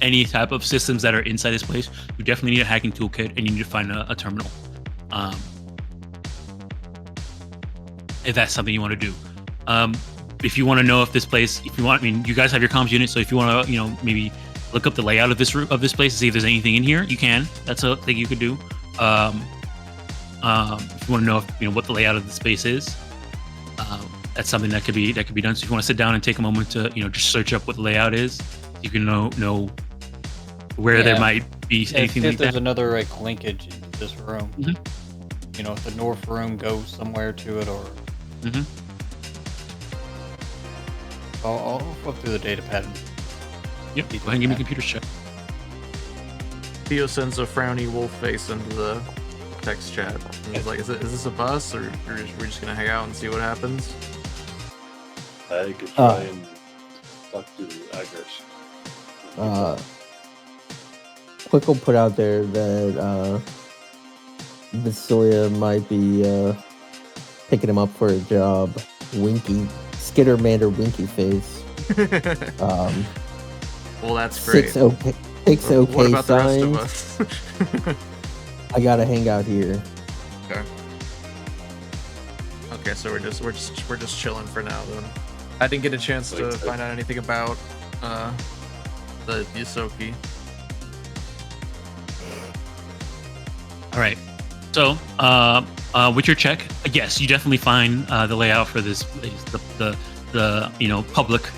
any type of systems that are inside this place, you definitely need a hacking toolkit and you need to find a terminal. If that's something you want to do. If you want to know if this place, you guys have your comms unit, so if you want to, maybe look up the layout of this place and see if there's anything in here, you can. That's a thing you could do. If you want to know what the layout of the space is, that's something that could be done. So if you want to sit down and take a moment to just search up what the layout is, you can know where there might be anything if like there's that. another like linkage in this room. Mhm. If the north room goes somewhere to it, or Mm-hmm. I'll flip through the data pattern. Yep. Go ahead and give me a computer's check. Theo sends a frowny wolf face into the text chat. And he's like, is this a bus, or we're just gonna hang out and see what happens? I could try and talk to Agrish. Quick will put out there that Visoya might be picking him up for a job. Winky, Skittermander, winky face. Well, that's great. Six okay What about the rest of signs. us? I gotta hang out here. Okay, so we're just chilling for now then. I didn't get a chance to find out anything about the Yosoki. All right. So, with your check, yes, you definitely find the layout for this place, the public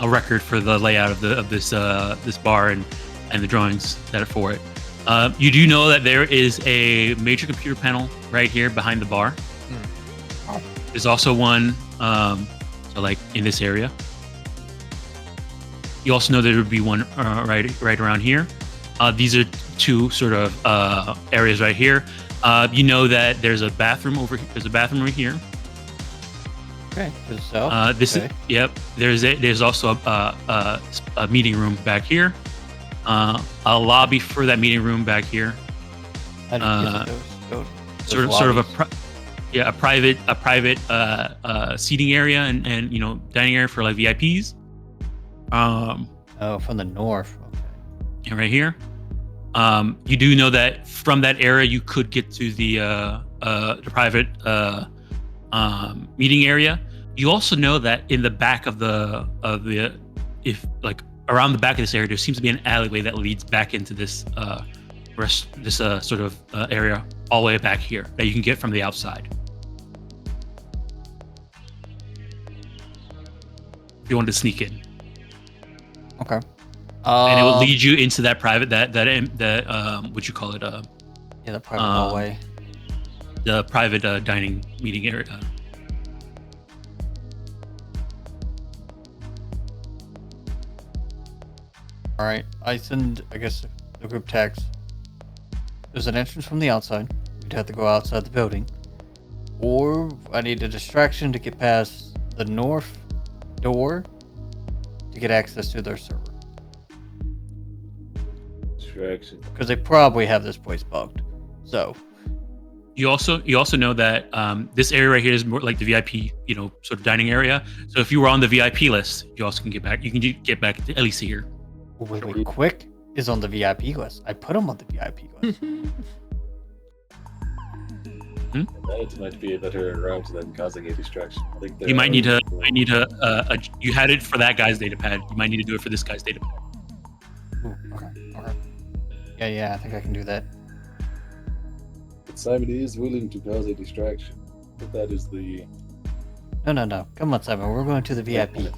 record for the layout of this bar and the drawings that are for it. You do know that there is a major computer panel right here behind the bar. There's also one, so like in this area. You also know there would be one right around here. These are two sort of areas right here. You know that there's a bathroom over here. There's a bathroom right here. Okay. Good This is yep. There's also a meeting room back here. A lobby for that meeting room back here. Sort of a private seating area and dining area for like VIPs. From the north. Okay. And right here. You do know that from that area you could get to the private meeting area. You also know that in the back of the around the back of this area there seems to be an alleyway that leads back into this sort of area all the way back here that you can get from the outside. If you wanted to sneak in. Okay. And it will lead you into that private that what you call it the private hallway. The private dining meeting area. All right. I send, I guess, the group text. There's an entrance from the outside. We'd have to go outside the building, or I need a distraction to get past the north door to get access to their server. Distraction. Because they probably have this place bugged. So You also know that this area right here is more like the VIP, sort of dining area. So if you were on the VIP list, you also can get back. You can get back to at least here. wait, Quick is on the VIP list. I put him on the VIP list. That might be a better route than causing a distraction. I think You might need to. You had it for that guy's data pad. You might need to do it for this guy's data pad. Ooh, okay. Yeah, I think I can do that. Simon is willing to cause a distraction, but that is the. No. Come on, Simon. We're going to the VIP.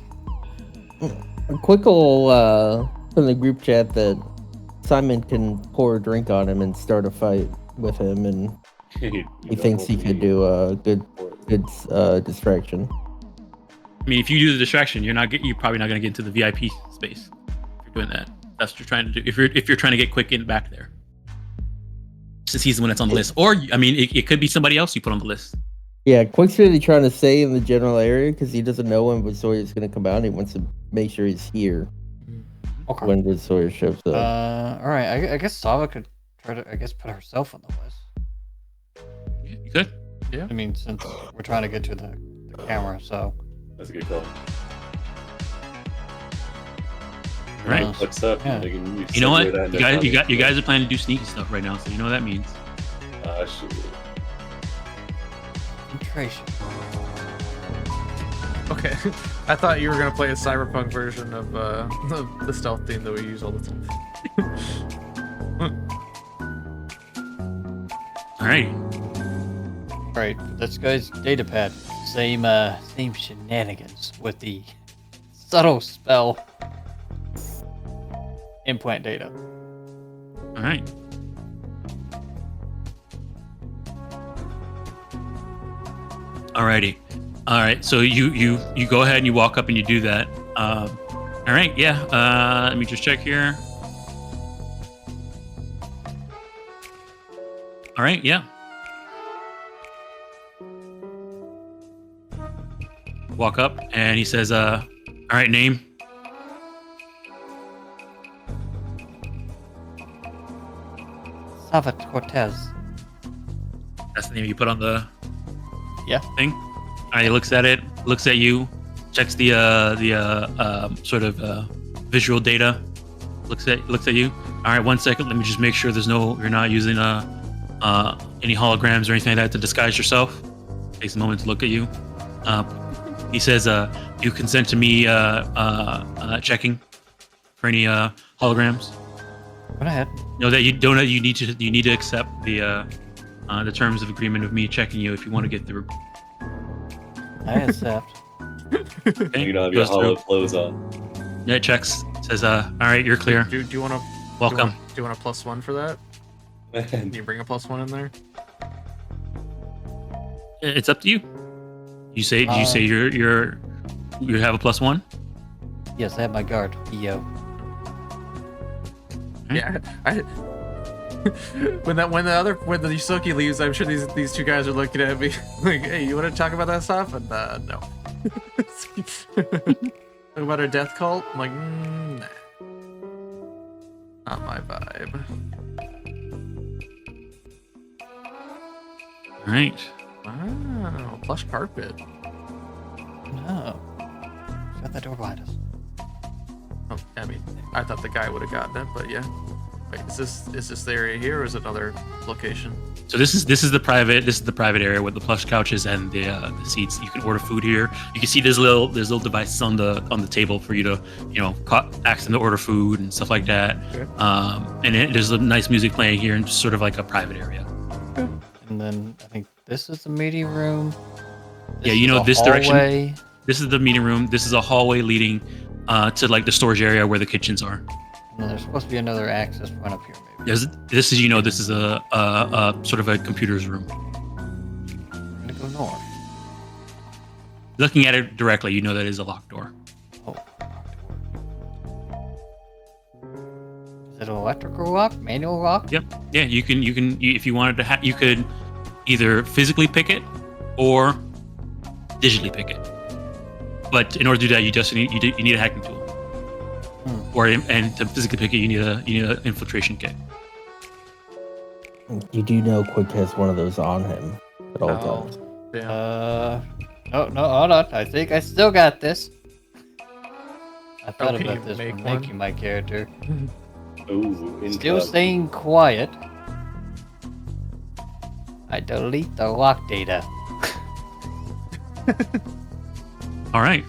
A quick little from the group chat that Simon can pour a drink on him and start a fight with him, and he thinks he could do a good distraction. I mean, if you do the distraction, you're probably not going to get into the VIP space. If you're doing that, that's what you're trying to do. If you're trying to get quick in back there, since he's the one that's on the list, or I mean, it could be somebody else you put on the list. Yeah, Quick's really trying to stay in the general area because he doesn't know when Sawyer is going to come out. He wants to make sure he's here when Sawyer shows up. All right. I guess Sava could try to, put herself on the list. Yeah, you could. Yeah. I mean, since we're trying to get to the camera, so. That's a good call. All right. What's up? Yeah. You know what? You guys are planning to do sneaky stuff right now, so you know what that means. Shit. Concentration. Okay, I thought you were gonna play a Cyberpunk version of the stealth theme that we use all the time. All right. Right, this guy's data pad. Same shenanigans with the subtle spell implant data. All right. Alrighty. All right. So you go ahead and you walk up and you do that. All right. Yeah. Let me just check here. All right. Yeah. Walk up and he says, all right, name. Savat Cortez. That's the name you put on the thing. All right, he looks at it, looks at you, checks the sort of visual data, looks at you. All right, 1 second. Let me just make sure you're not using any holograms or anything like that to disguise yourself. Takes a moment to look at you. He says, "You consent to me checking for any holograms." Go ahead. No, that you don't. You need to accept the terms of agreement of me checking you if you want to get through. I accept. Okay? You don't have your Goes hollow through. clothes on. Yeah, it checks. Says, all right, you're clear. Do you want to? Welcome. Do you want a +1 for that? Can you bring a +1 in there? It's up to you. You say you have a +1? Yes, I have my guard. Yo. Yeah. When the Yusuke leaves, I'm sure these two guys are looking at me like, "Hey, you want to talk about that stuff?" And no. Talk about our death cult? I'm like, nah. Not my vibe. All right. Wow, plush carpet. No. Shut that door behind us. Oh, I mean, I thought the guy would have gotten it, but yeah. Wait, is this the area here, or is it another location? So this is the private area with the plush couches and the seats. You can order food here. You can see there's little devices on the table for you to ask them to order food and stuff like that. Okay. And there's a nice music playing here and just sort of like a private area. Okay. And then I think this is the meeting room. Yeah, you know this direction. This is the meeting room. This is a hallway leading to like the storage area where the kitchens are. And there's supposed to be another access point up here, maybe. This is a sort of a computer's room. I'm gonna go north. Looking at it directly, you know that is a locked door. Oh, is it an electrical lock? Manual lock? Yep. Yeah, you can if you wanted to you could either physically pick it or digitally pick it. But in order to do that, you need a hacking tool. And to physically pick it, you need an infiltration kit. You do know Quick has one of those on him at all times. Yeah. No, hold on. I think I still got this. I thought Okay, about this make when one. making my character. Ooh, Still staying quiet. I delete the lock data. All right.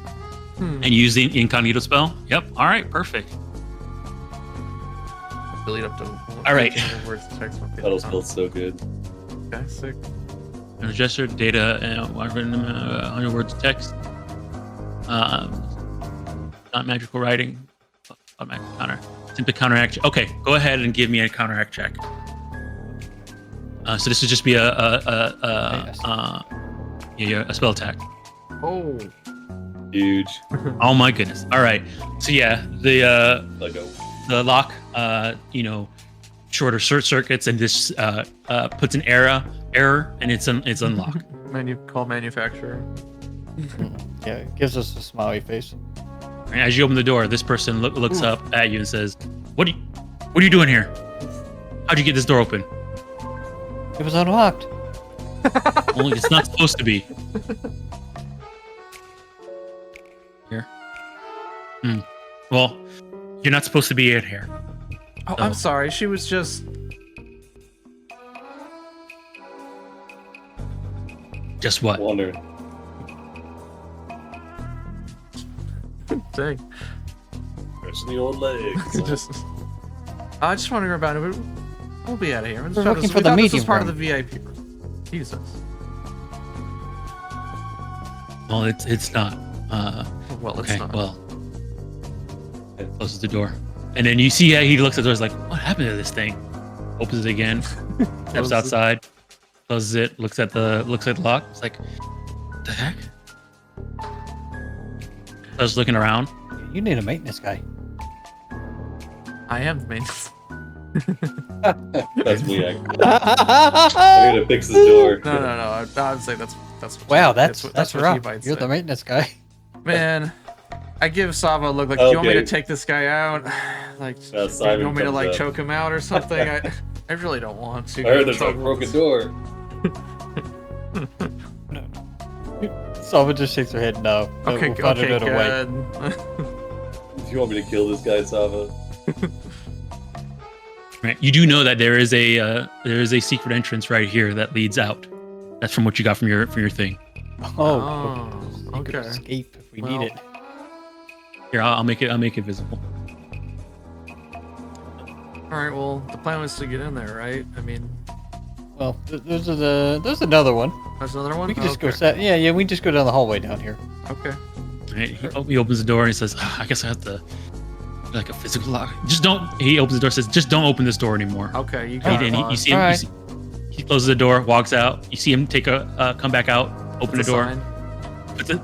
And use the incognito spell. Yep. All right. Perfect. Delete up to. All right. That'll feel so good. Okay, sick. And gesture, data, 100 words of text. Not magical writing. Automatic counter. Simply counteract. Okay, go ahead and give me a counteract check. So this would just be a spell attack. Oh. Huge. Oh my goodness. All right. So yeah, the Lego. lock, shorter circuits, and this puts an error, and it's unlocked. Call manufacturer. Yeah, it gives us a smiley face. And as you open the door, this person looks up at you and says, "What are you doing here? How'd you get this door open?" It was unlocked. Only it's not supposed to be. Here. Well, you're not supposed to be in here. Oh, I'm sorry. She was just. Just what? Wonder. Dang. Stretching the old legs. I just want to go about it. We'll be out of here. We're looking for the This medium was part of room. the VIP room. Jesus. Well, it's not. Well, it's Okay. not. Well, it closes the door, and then you see he looks at the door. He's like, "What happened to this thing?" Opens it again. Steps Closes it. outside. Closes it. Looks at the lock. It's like, "What the heck?" Starts looking around. You need a maintenance guy. I am the main. That's me. I'm gonna fix this door. No. I would say that's. Wow, what that's what rough. Levi'd You're say. the maintenance guy. Man, I give Sava a look like, you want me to Okay. take this guy out? Like, Now you Simon want me to comes like up. choke him out or something? I really don't want to. I heard there's a broken door. Sava just shakes her head no. Okay, We'll find okay, another way. good. Do you want me to kill this guy, Sava? Right. You do know that there is a secret entrance right here that leads out. That's from what you got from your thing. Oh, Oh, secret okay. escape if we Well. need it. Here, I'll make it visible. All right. Well, the plan was to get in there, right? I mean, Well, there's another one. there's another one. We can just okay. go set. Yeah. We just go down the hallway down here. Okay. Right. He opens the door and he says, "I guess I have to like a physical lock. Just don't." He opens the door, and says, "Just don't open this door anymore." Okay. You And got then it. you see him. Alright. He closes the door, walks out. You see him take come back out, open the door,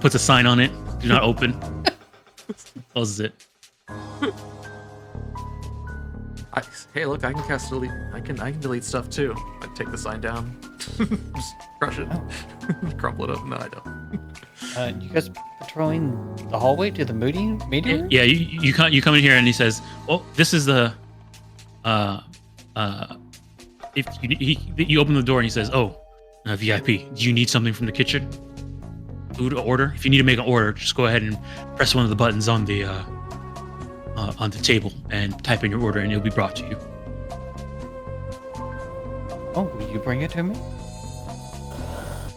puts a sign on it. Do not open. Closes it. Hey, look! I can cast delete. I can delete stuff too. I take the sign down. Just crush it. Crumple it up. No, I don't. You guys patrolling the hallway to the meeting room? Yeah, you come in here and he says, "Well, this is the if you open the door and he says, "Oh, VIP, do you need something from the kitchen? Food order? If you need to make an order, just go ahead and press one of the buttons on the table and type in your order, and it'll be brought to you." Oh, will you bring it to me?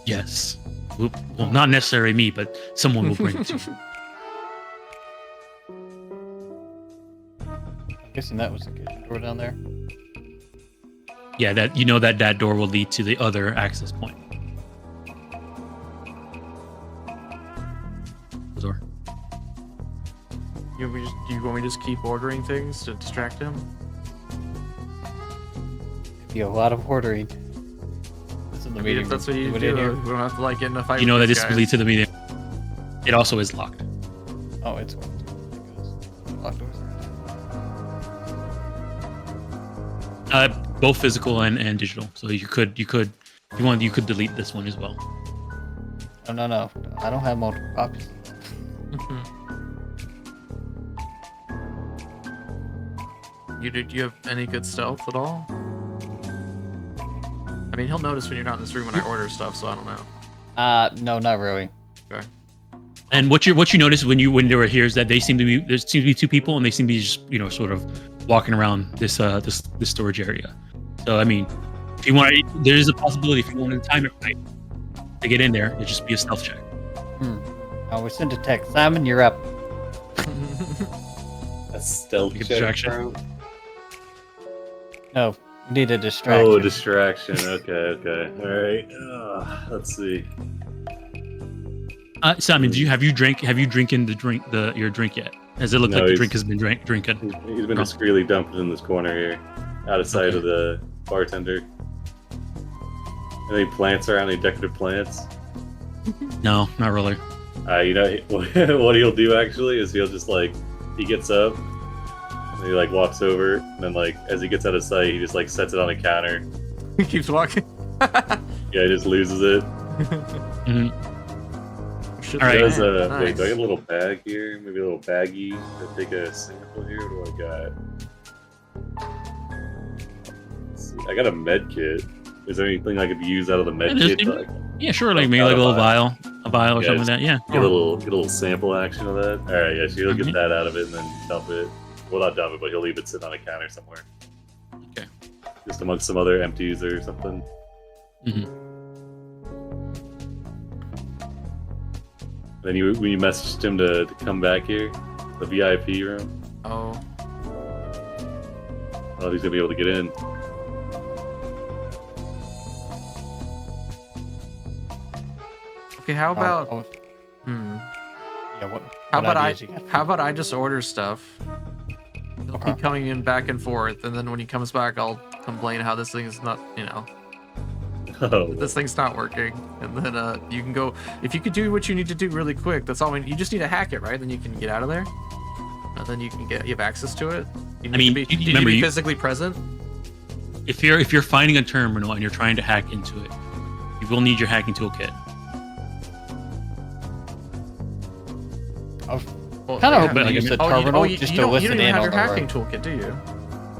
Yes. Well, not necessarily me, but someone will bring it to you. I'm guessing that was the kitchen door down there. Yeah, that door will lead to the other access point. Door. You want me to just keep ordering things to distract him? It'd be a lot of ordering. It's in the I mean, meeting if that's room. what you Put do, it in here. we don't have to like get in a fight. You know with that these this will lead guys. to the meeting. It also is locked. Oh, it's locked doors. Both physical and digital. So you could delete this one as well. No. I don't have multiple copies. Do you have any good stealth at all? I mean, he'll notice when you're not in this room when I order stuff, so I don't know. No, not really. Okay. And what you notice when they were here is that there seem to be two people, and they seem to be just sort of walking around this storage area. So I mean, if you want, there is a possibility if you want to time it right to get in there, it'd just be a stealth check. We send a text. Simon, you're up. That's stealth Like a check, distraction. bro. No, Need a distraction. Oh, distraction. Okay. All right. Let's see. Simon, have you drinking your drink yet? Has it looked No, like the he's- drink has been drinking? He's been Oh. discreetly dumped in this corner here, out of sight Okay. of the bartender. Any plants around? Any decorative plants? No, not really. You know what he'll do actually is he'll just like he gets up, and he like walks over, and then like as he gets out of sight, he just like sets it on a counter. He keeps walking. Yeah, he just loses it. Mhm. Shit, All right. He does, man. wait, do I Nice. get a little bag here? Maybe a little baggie to take a sample here. What do I got? Let's see. I got a med kit. Is there anything I could use out of the med Yeah, kit? there's- Yeah, sure. Like maybe like a little vial, a vial or Yeah, something like that. Yeah. Get a little sample action of that. All right, yeah, so he'll Mhm. get that out of it and then dump it. Well, not dump it, but he'll leave it sitting on a counter somewhere. Okay. Just amongst some other empties or something. Mhm. Then when you messaged him to come back here, the VIP room. Oh. I don't know if he's gonna be able to get in. Okay, how about Oh, yeah, what? how what about ideas you got? how about I just order stuff? He'll Okay. keep coming in back and forth, and then when he comes back, I'll complain how this thing is not, Oh, this thing's not working, and then you can go. If you could do what you need to do really quick, that's all. You just need to hack it, right? Then you can get out of there, and then you have access to it. You need mean, to be, you- you need to remember, be you- physically present. If you're finding a terminal and you're trying to hack into it, you will need your hacking toolkit. Well, Kind of yeah. hoping to like, use I the mean- terminal you just you to don't, you listen don't even in have on your the hacking road. toolkit, do you?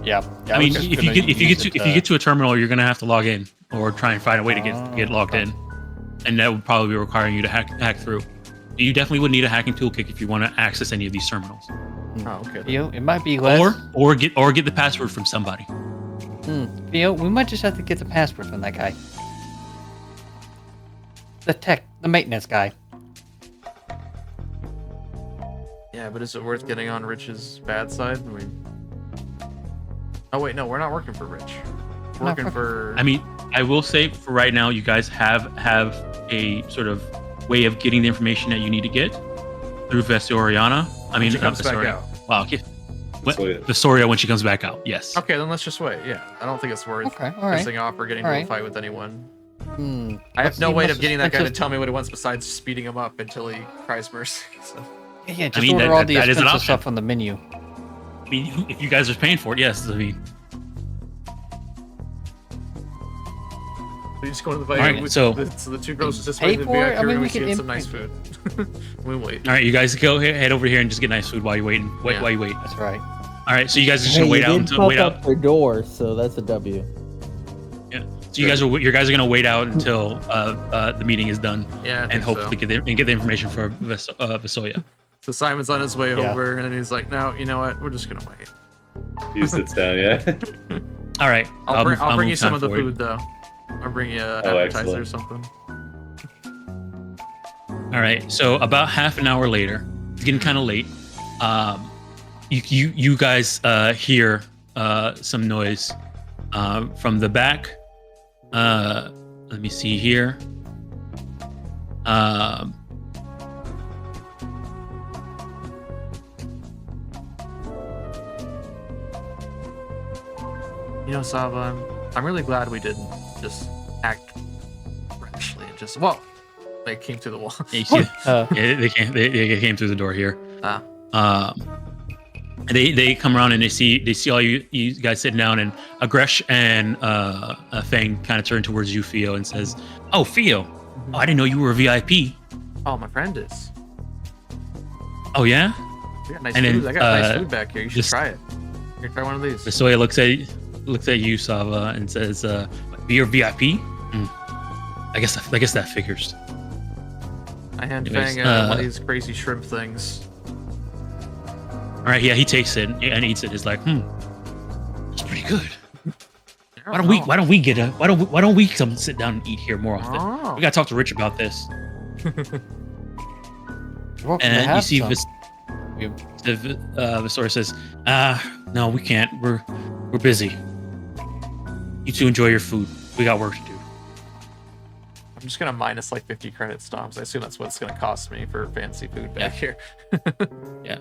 Yeah. I mean, if you get to a terminal, you're gonna have to log in or try and find a way to get logged in, and that would probably be requiring you to hack through. You definitely would need a hacking toolkit if you want to access any of these terminals, Oh, okay. Theo, it might be less. or get the password from somebody. Theo, we might just have to get the password from that guy. The maintenance guy. Yeah, but is it worth getting on Rich's bad side? I mean, oh wait, no, we're not working for Rich. We're Not working for. I mean, I will say for right now, you guys have a sort of way of getting the information that you need to get through Vesoriana. I mean, she comes back Vestoria. out. Wow, okay. Vestoria. Vestoria when she comes back out. Yes. Okay, then let's just wait. Yeah, I don't think it's worth Okay, all right. pissing off or getting All into a right. fight with anyone. Hmm. I have no You way must of getting that guy to expensive- tell me what he wants besides speeding him up until he cries mercy. So. Yeah, just mean, order that- all that- the that is an expensive option. stuff on the menu. I mean, if you guys are paying for it, yes. I mean, We just go to the All right, so the two girls just pay wait in the for it? VIP I mean, room we and can get some imp- nice food. We wait. all right, you guys go head over here and just get nice food while you wait. Yeah. While you wait. That's right. All right, so you guys are just Hey, gonna wait you out did until fuck wait out. up their door, so that's a W. Yeah. So you guys are gonna wait out until the meeting is done Yeah, I and think hopefully so. get the information for Vesoya. So Simon's on his way Yeah. over, and he's like, "No, you know what? We're just gonna wait. He sits down, yeah. All right, I'll bring move you some time of the forward. food though. I'll bring you an Oh, appetizer or excellent. something." All right, so about half an hour later, it's getting kind of late. You guys hear some noise from the back. Let me see here. You know, Sava, I'm really glad we didn't just act rashly and just they came through the wall. You see, Uh, yeah, they came through the door here. Ah. And they come around and they see all you guys sitting down, and Agresh and Fang kind of turn towards you, Theo, and says, "Oh, Theo, I didn't know you were a VIP. Oh, my friend is. Oh yeah." We got nice And then, food. I got nice food back here. You should just- try it. Here, try one of these. Vesoya looks at you, Sava, and says, "You're a VIP? I guess that figures." I hand Anyways, Fang one of these crazy shrimp things. All right, yeah, he takes it and eats it. He's like, it's pretty good. I Why know. don't we come sit down and eat here more often? Oh. We gotta talk to Rich about this. you're welcome to And you have see some. You- Vesoya says, no, we can't. We're busy. You two enjoy your food. We got work to do. I'm just gonna minus like 50 credit stomps. I assume that's what it's gonna cost me for fancy food back here. Yeah.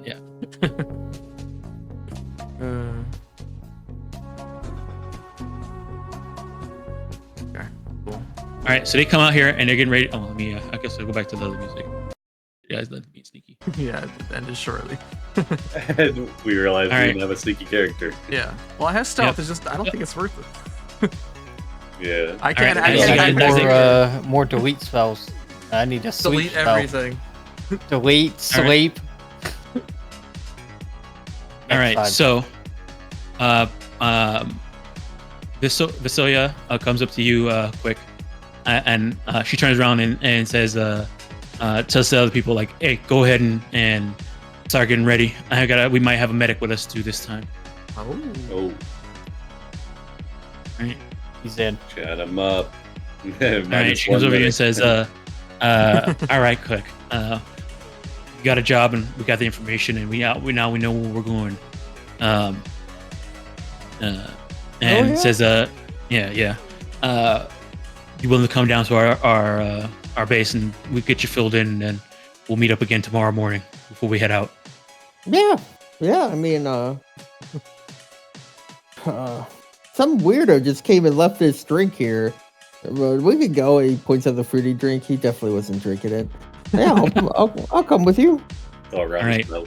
Okay, cool. All right, so they come out here and they're getting ready. Oh, let me. I guess I'll go back to the other music. You guys let me be sneaky. Yeah, it ended shortly. And we realized All we right. didn't have a sneaky character. Yeah. Well, I have stealth. Yep. It's just I don't think it's worth it. Yeah. I can't. right, I guys, can't you guys- more delete spells. I need a sweep delete spell. everything. Delete, All right. sleep. All right, Next so, Visoya comes up to you quick, and she turns around and says, tells the other people like, "Hey, go ahead and start getting ready. We might have a medic with us too this time." Oh. Oh, All right. He's in. chat him up. All right, she comes over to you and says, "All right, quick. We got a job and we got the information and we know where we're going." And yeah? says, "Yeah. You willing to come down to our base and we get you filled in, and then we'll meet up again tomorrow morning before we head out." Yeah. I mean, some weirdo just came and left this drink here. We could go. He points at the fruity drink. He definitely wasn't drinking it. Yeah, I'll come with you. All right. All right. All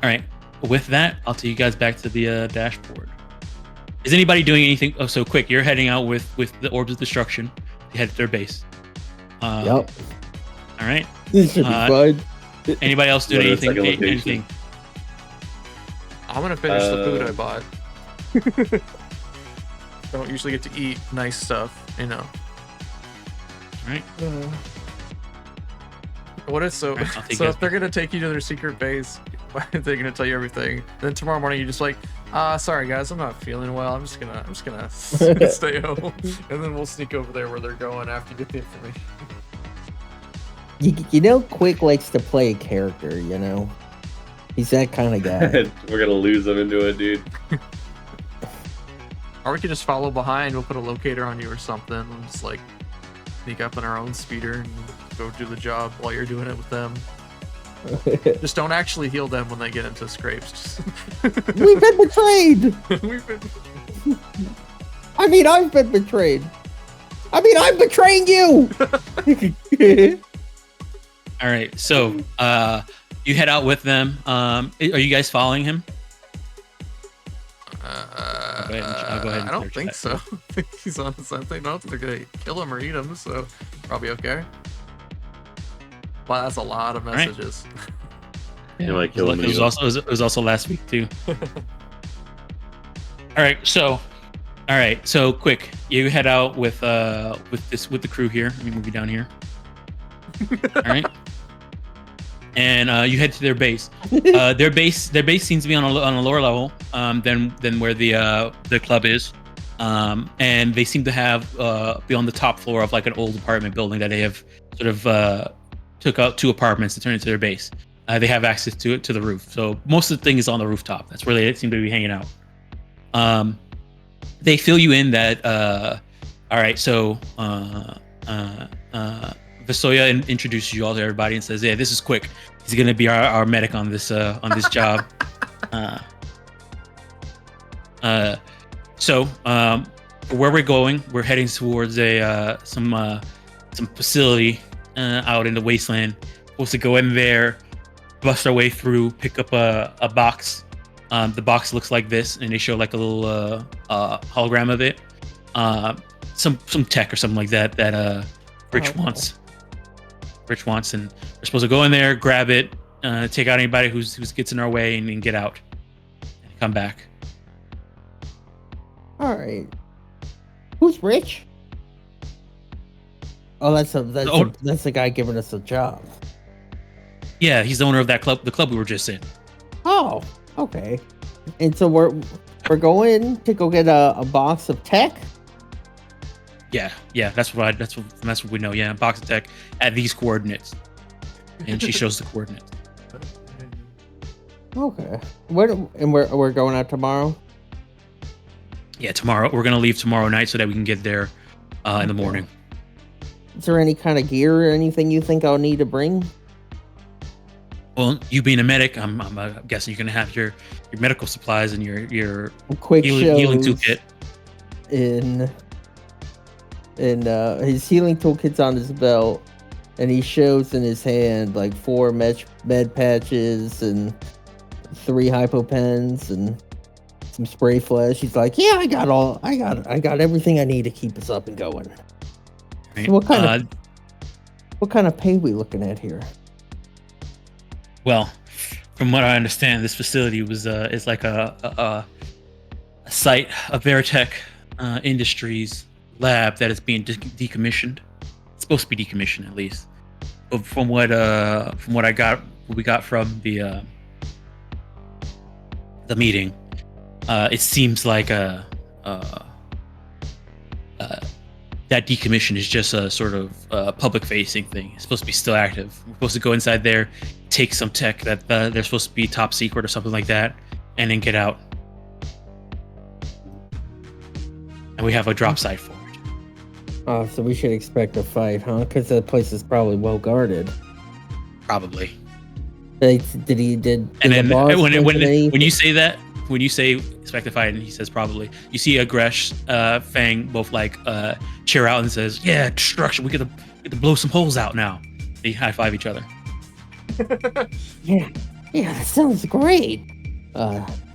right. With that, I'll take you guys back to the dashboard. Is anybody doing anything? Oh, so quick! You're heading out with the Orbs of Destruction. You head to their base. Yep. All right. This should be fun. Anybody else doing Go to the anything? second location. Anything? I'm gonna finish the food I bought. Don't usually get to eat nice stuff, you know. All right. What is so? Alright, I'll take So you if they're gonna take you to their secret base, they're gonna tell you everything. Then tomorrow morning you're just like, sorry guys, I'm not feeling well. I'm just gonna stay home, and then we'll sneak over there where they're going after you get the information. You know, Quick likes to play a character. You know, he's that kind of guy. We're gonna lose them into it, dude. Or we could just follow behind. We'll put a locator on you or something. We'll just like sneak up in our own speeder and go do the job while you're doing it with them. Just don't actually heal them when they get into scrapes. We've been betrayed. We've been. I mean, I've been betrayed. I mean, I'm betraying you. All right. So you head out with them. Are you guys following him? Go ahead and I don't search think that. so. I think he's on something. I don't think they're gonna kill him or eat him, so probably okay. Wow, that's a lot of right. messages. You might It kill him. was also last week too. All right, so quick, you head out with the crew here. Let me move you down here. All right, and you head to their base. Their base seems to be on a lower level than where the club is, and they seem to have be on the top floor of like an old apartment building that they have sort of took out 2 apartments to turn into their base. They have access to the roof, so most of the thing is on the rooftop. That's where they seem to be hanging out. They fill you in that. All right, so Visoya introduces you all to everybody and says, "Yeah, this is Quick. He's gonna be our medic on this job." So where we're going, we're heading towards some facility out in the wasteland. Supposed to go in there, bust our way through, pick up a box. The box looks like this, and they show like a little hologram of it. Some tech or something like that Rich wants. Rich wants, and we're supposed to go in there, grab it, take out anybody who gets in our way, and get out, and come back. All right. Who's Rich? Oh, that's the guy giving us a job. Yeah, he's the owner of that club, the club we were just in. Oh, okay. And so we're going to go get a box of tech. Yeah, that's what we know. Yeah, a box of tech at these coordinates, and she shows the coordinates. Okay. We're going out tomorrow. Yeah, tomorrow we're gonna leave tomorrow night so that we can get there in the morning. Is there any kind of gear or anything you think I'll need to bring? Well, you being a medic, I'm guessing you're gonna have your medical supplies and your Quick healing shows toolkit. in his healing toolkit's on his belt, and he shows in his hand like 4 med patches and 3 hypopens and some spray flash. He's like, yeah, I got everything I need to keep us up and going. Right? So what kind of pay we looking at here? Well, from what I understand, this facility was is like a site, a Veritech Industries lab that is being decommissioned. It's supposed to be decommissioned at least. But from what we got from the meeting, it seems like that decommission is just a sort of public-facing thing. It's supposed to be still active. We're supposed to go inside there, take some tech that they're supposed to be top secret or something like that, and then get out. And we have a drop site for it. Oh, so we should expect a fight, huh? Because that place is probably well guarded. Probably. Did And then the boss mention when anything? you say that, when you say expect a fight, and he says probably, you see Agresh, Fang both like cheer out and says, "Yeah, destruction. We get to blow some holes out now." They high five each other. Yeah, that sounds great.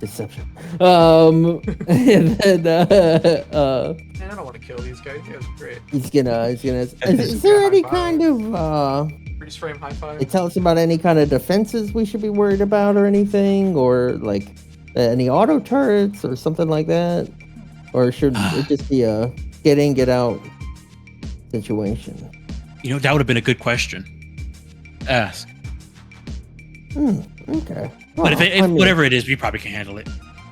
Deception. And then Man, I don't want to kill these guys. You guys are great. he's gonna. Is there any kind of Freeze frame high five. They tell us about any kind of defenses we should be worried about or anything, or like any auto turrets or something like that, or should it just be a get in, get out situation? You know, that would have been a good question to ask. Okay. But Well, if whatever it is, we probably can handle it.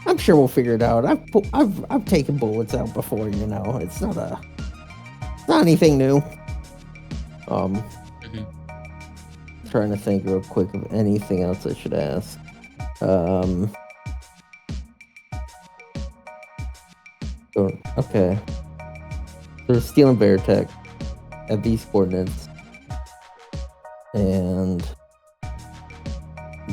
I'm sure we'll figure it out. I've taken bullets out before, you know. It's not anything new. Trying to think real quick of anything else I should ask. Okay. They're stealing Veritech at these coordinates, and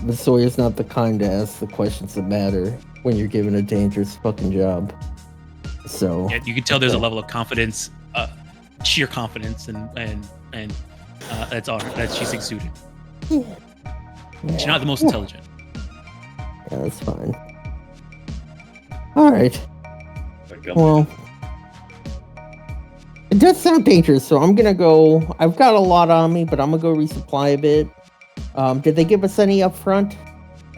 Visoya's not the kind to ask the questions that matter when you're given a dangerous fucking job. So Yeah, you can tell there's a level of confidence, sheer confidence, and that's all that she's exuding. She's not the most intelligent. Yeah, that's fine. All right. Well, it does sound dangerous, so I'm gonna go. I've got a lot on me, but I'm gonna go resupply a bit. Did they give us any up front?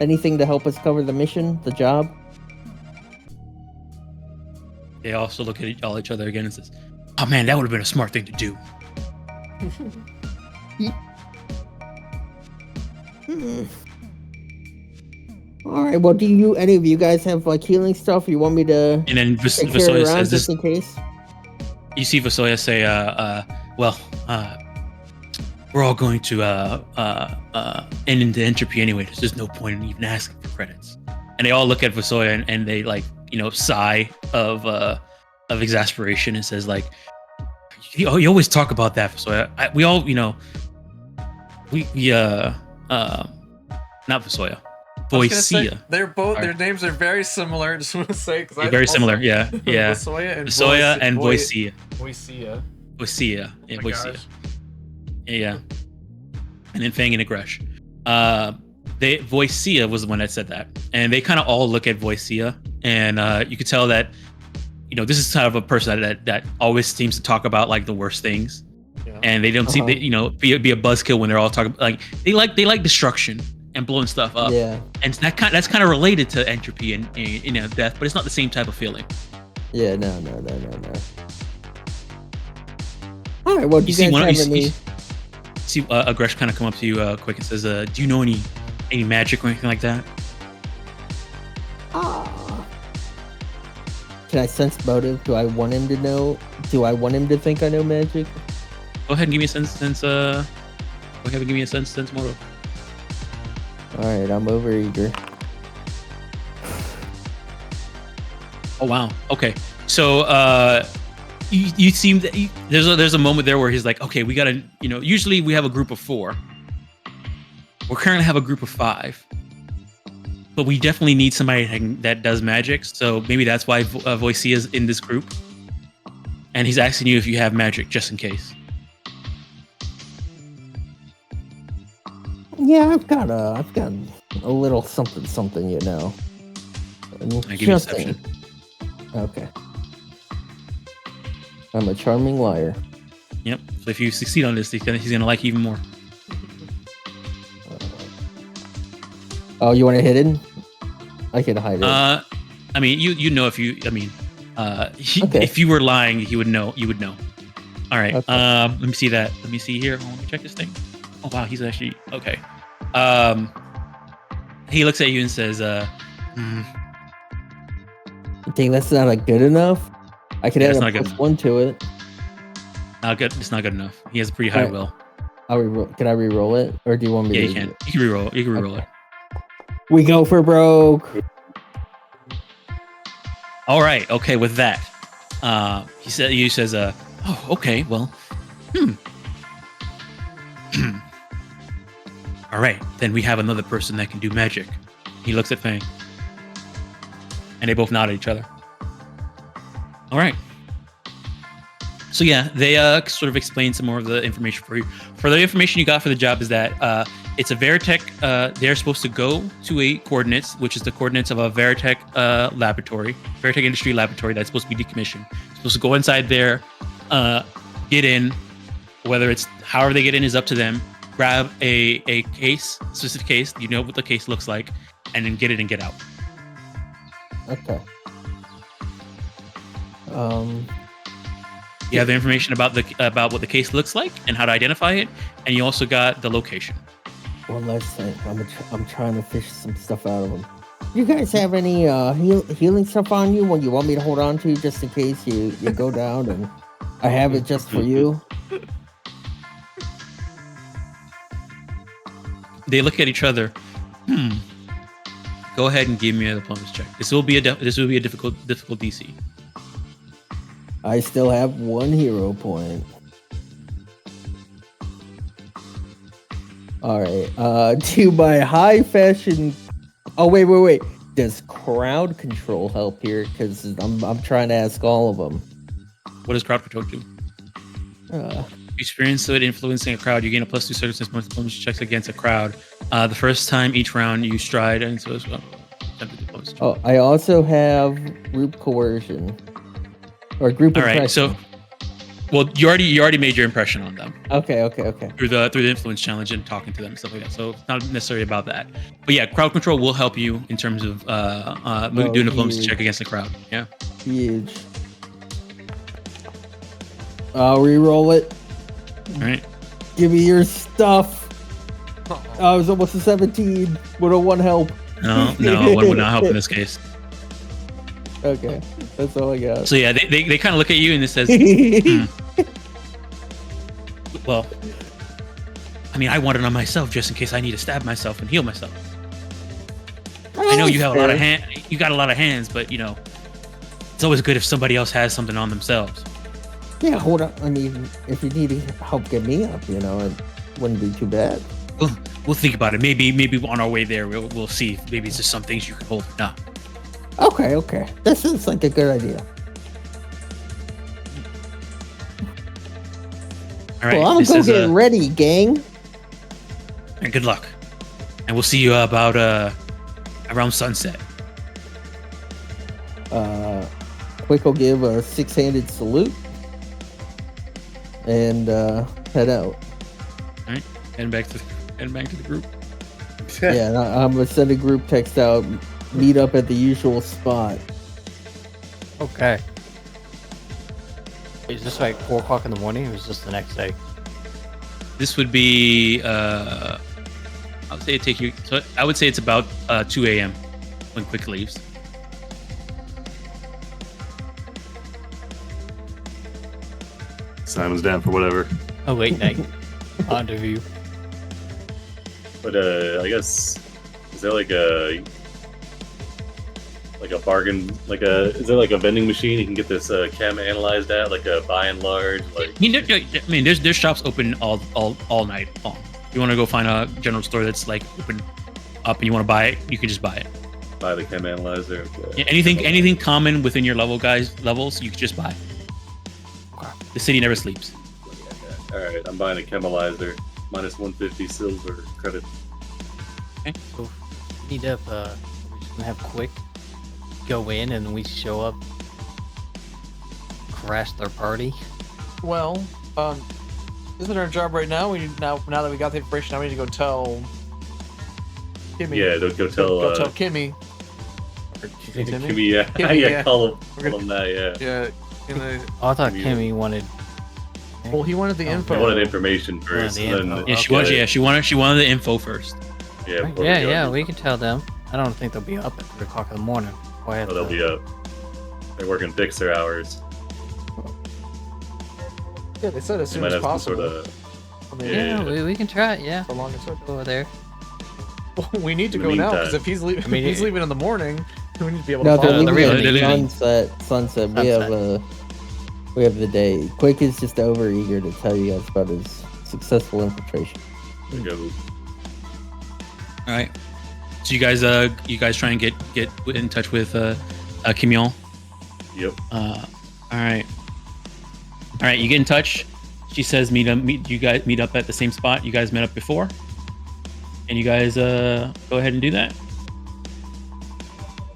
Anything to help us cover the mission, the job? They also look at each other again and says, "Oh man, that would have been a smart thing to do." All right. Well, do any of you guys have like healing stuff? You want me to And then take care Vasoya it around says just this. in case? You see Vasoya say, we're all going to end into entropy anyway. There's just no point in even asking for credits." And they all look at Vasoya and they like, sigh of exasperation and says like, you always talk about that, Vasoya. We all, not Vasoya. Voicea. They're both. Sorry. Their names are very similar. I just want to say because They're very similar. Yeah. Vasoya and Voicea. Voicea. Voicea. Yeah, Oh my Voicea. gosh. Yeah. And then Fang and Agresh. Voicea was the one that said that. And they kind of all look at Voicea. And you could tell that, this is kind of a person that always seems to talk about like the worst things. Yeah. And they don't seem to, be a buzzkill when they're all talking like they like destruction and blowing stuff up. Yeah. And that's kind of related to entropy and death, but it's not the same type of feeling. Yeah. No. All right. Well, do you see guys have any? See Agresh kind of come up to you quick and says, "Do you know any magic or anything like that?" Can I sense motive? Do I want him to know? Do I want him to think I know magic? Go ahead and give me a sense. Go ahead and give me a sense motive. All right, I'm over eager. Oh wow. Okay. So you seem that there's a moment there where he's like, okay, we gotta, usually we have a group of 4. We currently have a group of 5, but we definitely need somebody that does magic. So maybe that's why Voicey is in this group, and he's asking you if you have magic just in case. Yeah, I've got a little something, I give you deception. Okay. I'm a charming liar. Yep. So if you succeed on this, he's gonna like you even more. Oh, you want it hidden? I can hide it. I mean, you know if you. I mean, Okay. if you were lying, he would know. You would know. All right. Okay. Let me see that. Let me see here. Let me check this thing. Oh wow, he's actually okay. He looks at you and says, You think that's not good enough? I could Yeah, add it's a not good +1 to it. Not good. It's not good enough. He has a pretty high Alright. will. Can I re-roll it, or do you want me Yeah, to? you can. You can reroll. You can reroll Okay. it. We go for broke. All right. Okay. With that, he says, oh, okay. Well, all right. Then we have another person that can do magic. He looks at Fang, and they both nod at each other. All right. So yeah, they sort of explain some more of the information for you. For the information you got for the job is that it's a Veritech. They're supposed to go to a coordinates, which is the coordinates of a Veritech laboratory, Veritech industry laboratory that's supposed to be decommissioned. Supposed to go inside there, get in. Whether it's however they get in is up to them. Grab a case, specific case. You know what the case looks like, and then get it and get out. Okay. You have the information about what the case looks like and how to identify it, and you also got the location. One last thing. I'm trying to fish some stuff out of them. You guys have any healing stuff on you when you want me to hold on to, just in case you go down, and I have it just for you? They look at each other. Go ahead and give me a diplomacy check. This will be a difficult DC. I still have 1 hero point. All right. To my high fashion. Oh wait. Does crowd control help here? Because I'm trying to ask all of them. What does crowd control do? Experience with influencing a crowd. You gain a +2 circumstance bonus diplomacy checks against a crowd. The first time each round you stride, and so as well. Oh, I also have group coercion. Or group All impression. right, so, well, you already made your impression on them Okay. through the influence challenge and talking to them and stuff like that. So it's not necessarily about that, but yeah, crowd control will help you in terms of doing a diplomacy check against the crowd. Yeah, huge. I'll re-roll it. all right. Give me your stuff. I was almost a 17. Would a 1 help? No, one would not help in this case. Okay, that's all I got. So yeah, they kind of look at you and it says, well, I mean, I want it on myself just in case I need to stab myself and heal myself. I know you have a lot of you got a lot of hands, but it's always good if somebody else has something on themselves. Yeah, hold on. I mean, if you need help get me up, it wouldn't be too bad. We'll think about it. Maybe on our way there, we'll see. Maybe it's just some things you can hold. No. Okay. That sounds like a good idea. All right. Well, I'll go get ready, gang. And good luck. And we'll see you about around sunset. Quick will give a 6-handed salute and head out. All right. Heading back to the group. Yeah, and I'm gonna send a group text out. Meet up at the usual spot. Okay. Is this like 4 o'clock in the morning, or is this the next day? This would be I would say I would say it's about 2 a.m. when Quick leaves. Simon's down for whatever. A late night rendezvous. But I guess, is there like a like a bargain, is there like a vending machine you can get this chem analyzed at, like a buy and large, like I mean, there's shops open all night long. If you want to go find a general store that's like open up and you want to buy it, you can just buy it. buy the chem analyzer. Yeah, anything common within your levels, you can just buy. Okay. The city never sleeps. All right, I'm buying a chemalizer, minus 150 silver credit. So we need to we're just gonna have Quick go in and we show up, crash their party. Well, isn't our job right now? We now that we got the information, now we need to go tell Kimmy. Yeah, don't go tell. Go tell Kimmy. Or Timmy? Kimmy, yeah, Kimmy, yeah, yeah. call We're him that, yeah. Yeah. In the, Oh, I thought Kimmy. Kimmy wanted. well, he wanted the Oh, info. I wanted information first, the and then info. Yeah, she wanted the info first. yeah, before Yeah, we go. yeah, we can tell them. I don't think they'll be up at 3 o'clock in the morning. Oh, they'll be up. They're working Dixer hours. Yeah, they said as They soon might as have some possible. sort of. I mean, Yeah, Yeah. we can try it. Yeah, the longest go over there. we need to In the go now meantime. because if he's leaving, I mean, if he's leaving in the morning, we need to be able No, to they're follow. leaving they're at leaving. sunset. We have the day. Quick is just over eager to tell you guys about his successful infiltration. There you go. All right. So you guys try and get in touch with Kimial. Yep. All right. You get in touch. She says you guys meet up at the same spot you guys met up before, and you guys go ahead and do that.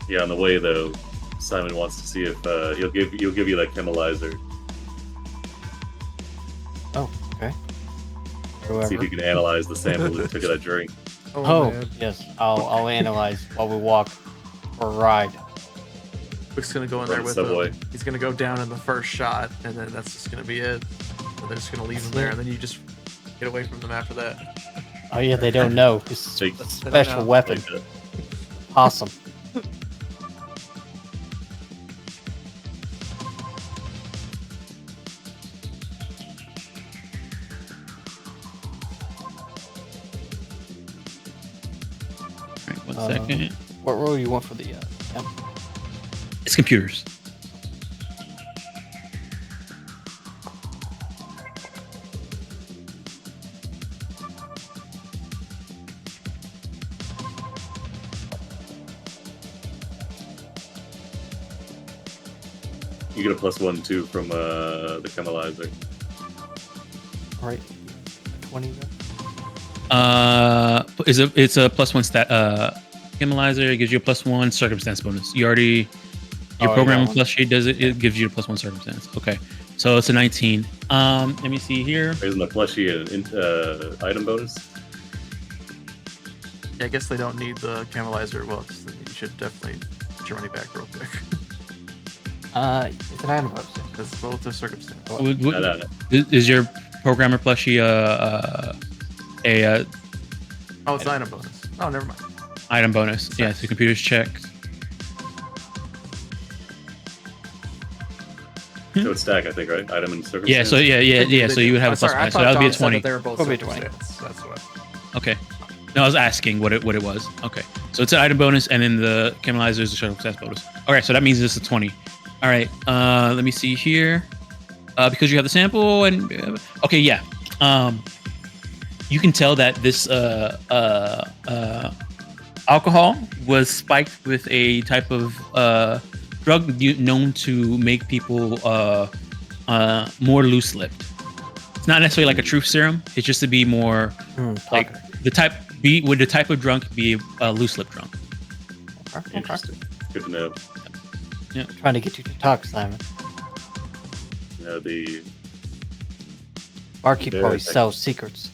Yeah, on the way though, Simon wants to see if he'll give you that chemalizer. Oh, okay. See Whoever. if you can analyze the sample that took that drink. Oh, man. yes. I'll analyze while we walk for a ride. Quick's gonna go in Run there the with subway. him. He's gonna go down in the first shot, and then that's just gonna be it. So they're just gonna leave him there, and then you just get away from them after that. Oh yeah, they don't know. It's Take- a special know. weapon. Like that. Awesome. All right, one Uh, second. What role do you want for the? Yeah. It's computers. You get a +1 too from the chemalizer. All right. 20 then? It's a +1 stat Kimializer. It gives you a +1 circumstance bonus. You already your Oh, programming yeah. plus sheet does it. It gives you a +1 circumstance. Okay, so it's a 19. Let me see here. Isn't the plushie an item bonus? Yeah, I guess they don't need the camelizer. Well, you should definitely get your money back real quick. It's an item bonus. That's both the circumstance. No. Is your programmer plushie a Oh, it's an item bonus. Oh, never mind. item bonus? Yeah, so computers check. So it's stack, I think, right? Item and circumstance. Yeah, so yeah. So you would have a Sorry, I +5. So thought that would be a Don said 20. that they were both Probably 20. circumstance. That's what. Okay. No, I was asking what it was. Okay. So it's an item bonus, and then the Kimializer is a circumstance bonus. All right, so that means it's a 20. All right. Let me see here. Because you have the sample and okay, yeah. You can tell that this alcohol was spiked with a type of drug known to make people more loose-lipped. It's not necessarily like a truth serum. It's just to be more like the type of drunk be a loose-lipped drunk. Interesting. Good to know. Trying to get you to talk, Simon. The Barkeep There, probably I think. sells secrets.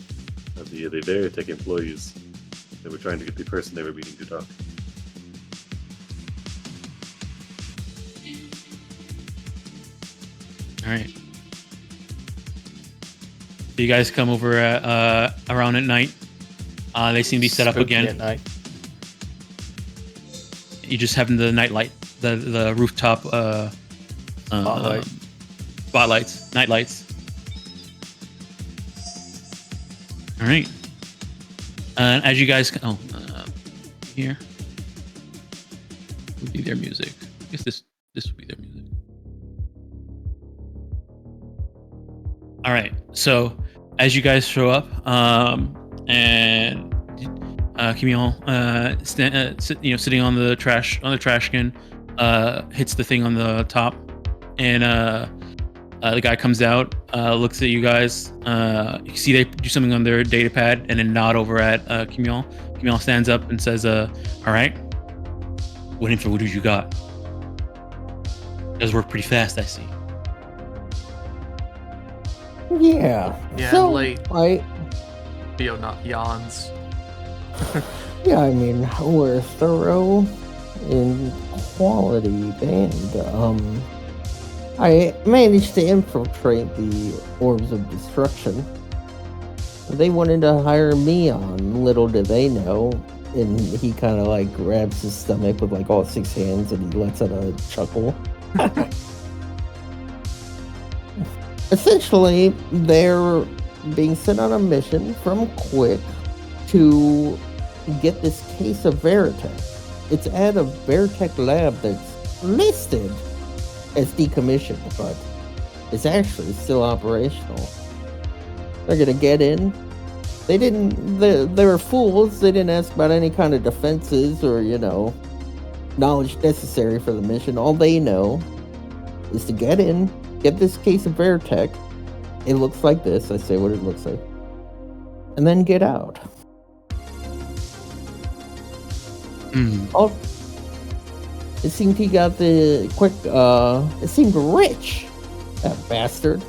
the Veritech employees. They were trying to get the person they were meeting to talk. All right. So you guys come over around at night. They seem to be set up Spooky again. At night. You just have the night light, the rooftop spotlights, night lights. All right. As you guys, here. would be their music. I guess this would be their music. All right. So as you guys show up, and Kimial, sitting on the trash can, hits the thing on the top, and the guy comes out, looks at you guys. You see they do something on their data pad, and then nod over at Kimial. Kimial stands up and says, "All right, what info do you got? You guys work pretty fast, I see." Yeah. Yeah, So, late. Theo not yawns. Yeah, I mean, we're thorough in quality band. I managed to infiltrate the Orbs of Destruction. They wanted to hire me on, little did they know. And he kind of like grabs his stomach with like all 6 hands and he lets out a chuckle. Essentially, they're being sent on a mission from Quick to get this case of Veritech. It's at a Veritech lab that's listed as decommissioned, but it's actually still operational. They're gonna get in. They were fools. They didn't ask about any kind of defenses or, knowledge necessary for the mission. All they know is to get in, get this case of Veritech. It looks like this. I say what it looks like. And then get out. Oh, it seemed he got the quick, it seemed rich, that bastard.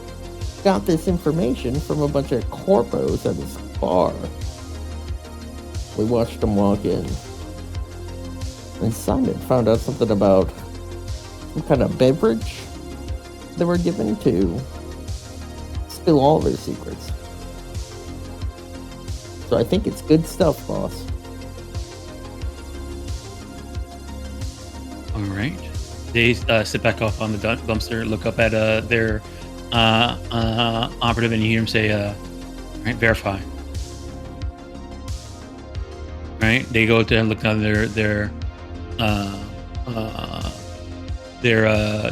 Got this information from a bunch of corpos at his bar. We watched him walk in. And Simon found out something about some kind of beverage they were given to spill all their secrets. So I think it's good stuff, boss. All right. They sit back up on the dumpster, look up at their operative, and you hear him say, "All right, verify." Right? They go to look down their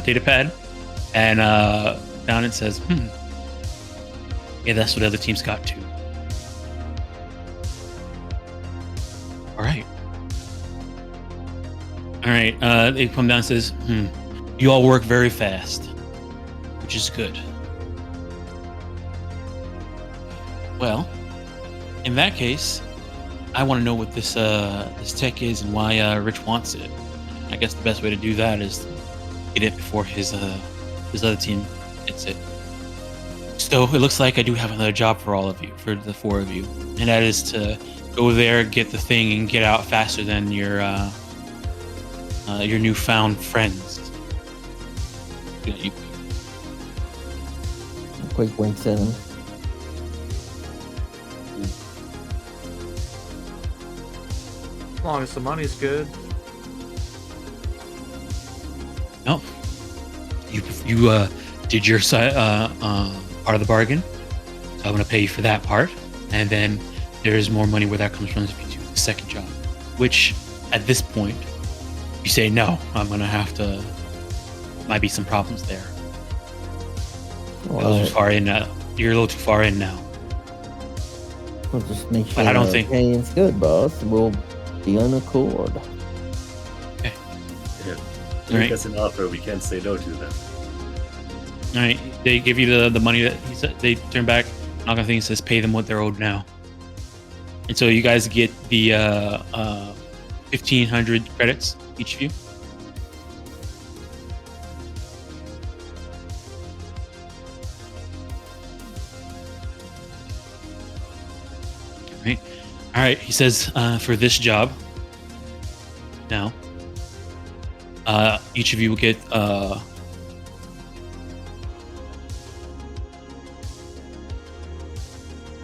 data pad, and down it says, "Yeah, that's what other teams got too." All right. All right, they come down and says, "You all work very fast, which is good. Well, in that case, I want to know what this tech is and why Rich wants it. I guess the best way to do that is to get it before his other team gets it. So it looks like I do have another job for all of you, for the 4 of you, and that is to go there, get the thing, and get out faster than your newfound friends." Quick winks at him. As long as the money's good. No, you did your part of the bargain, so I'm going to pay you for that part, and then there's more money where that comes from if you do the second job, which at this point you say no. I'm going to have to. Might be some problems there. You're a little too far in now. You're a little too far in now. We'll just make sure But I don't think it's good, boss. We'll be on accord. Okay. Yeah. All right. That's an offer we can't say no to them. All right. They give you the money that he said. They turn back, knock on the thing, and says, "Pay them what they're owed now." And so you guys get the 1,500 credits each of you. Right. All right. He says, for this job, now, each of you will get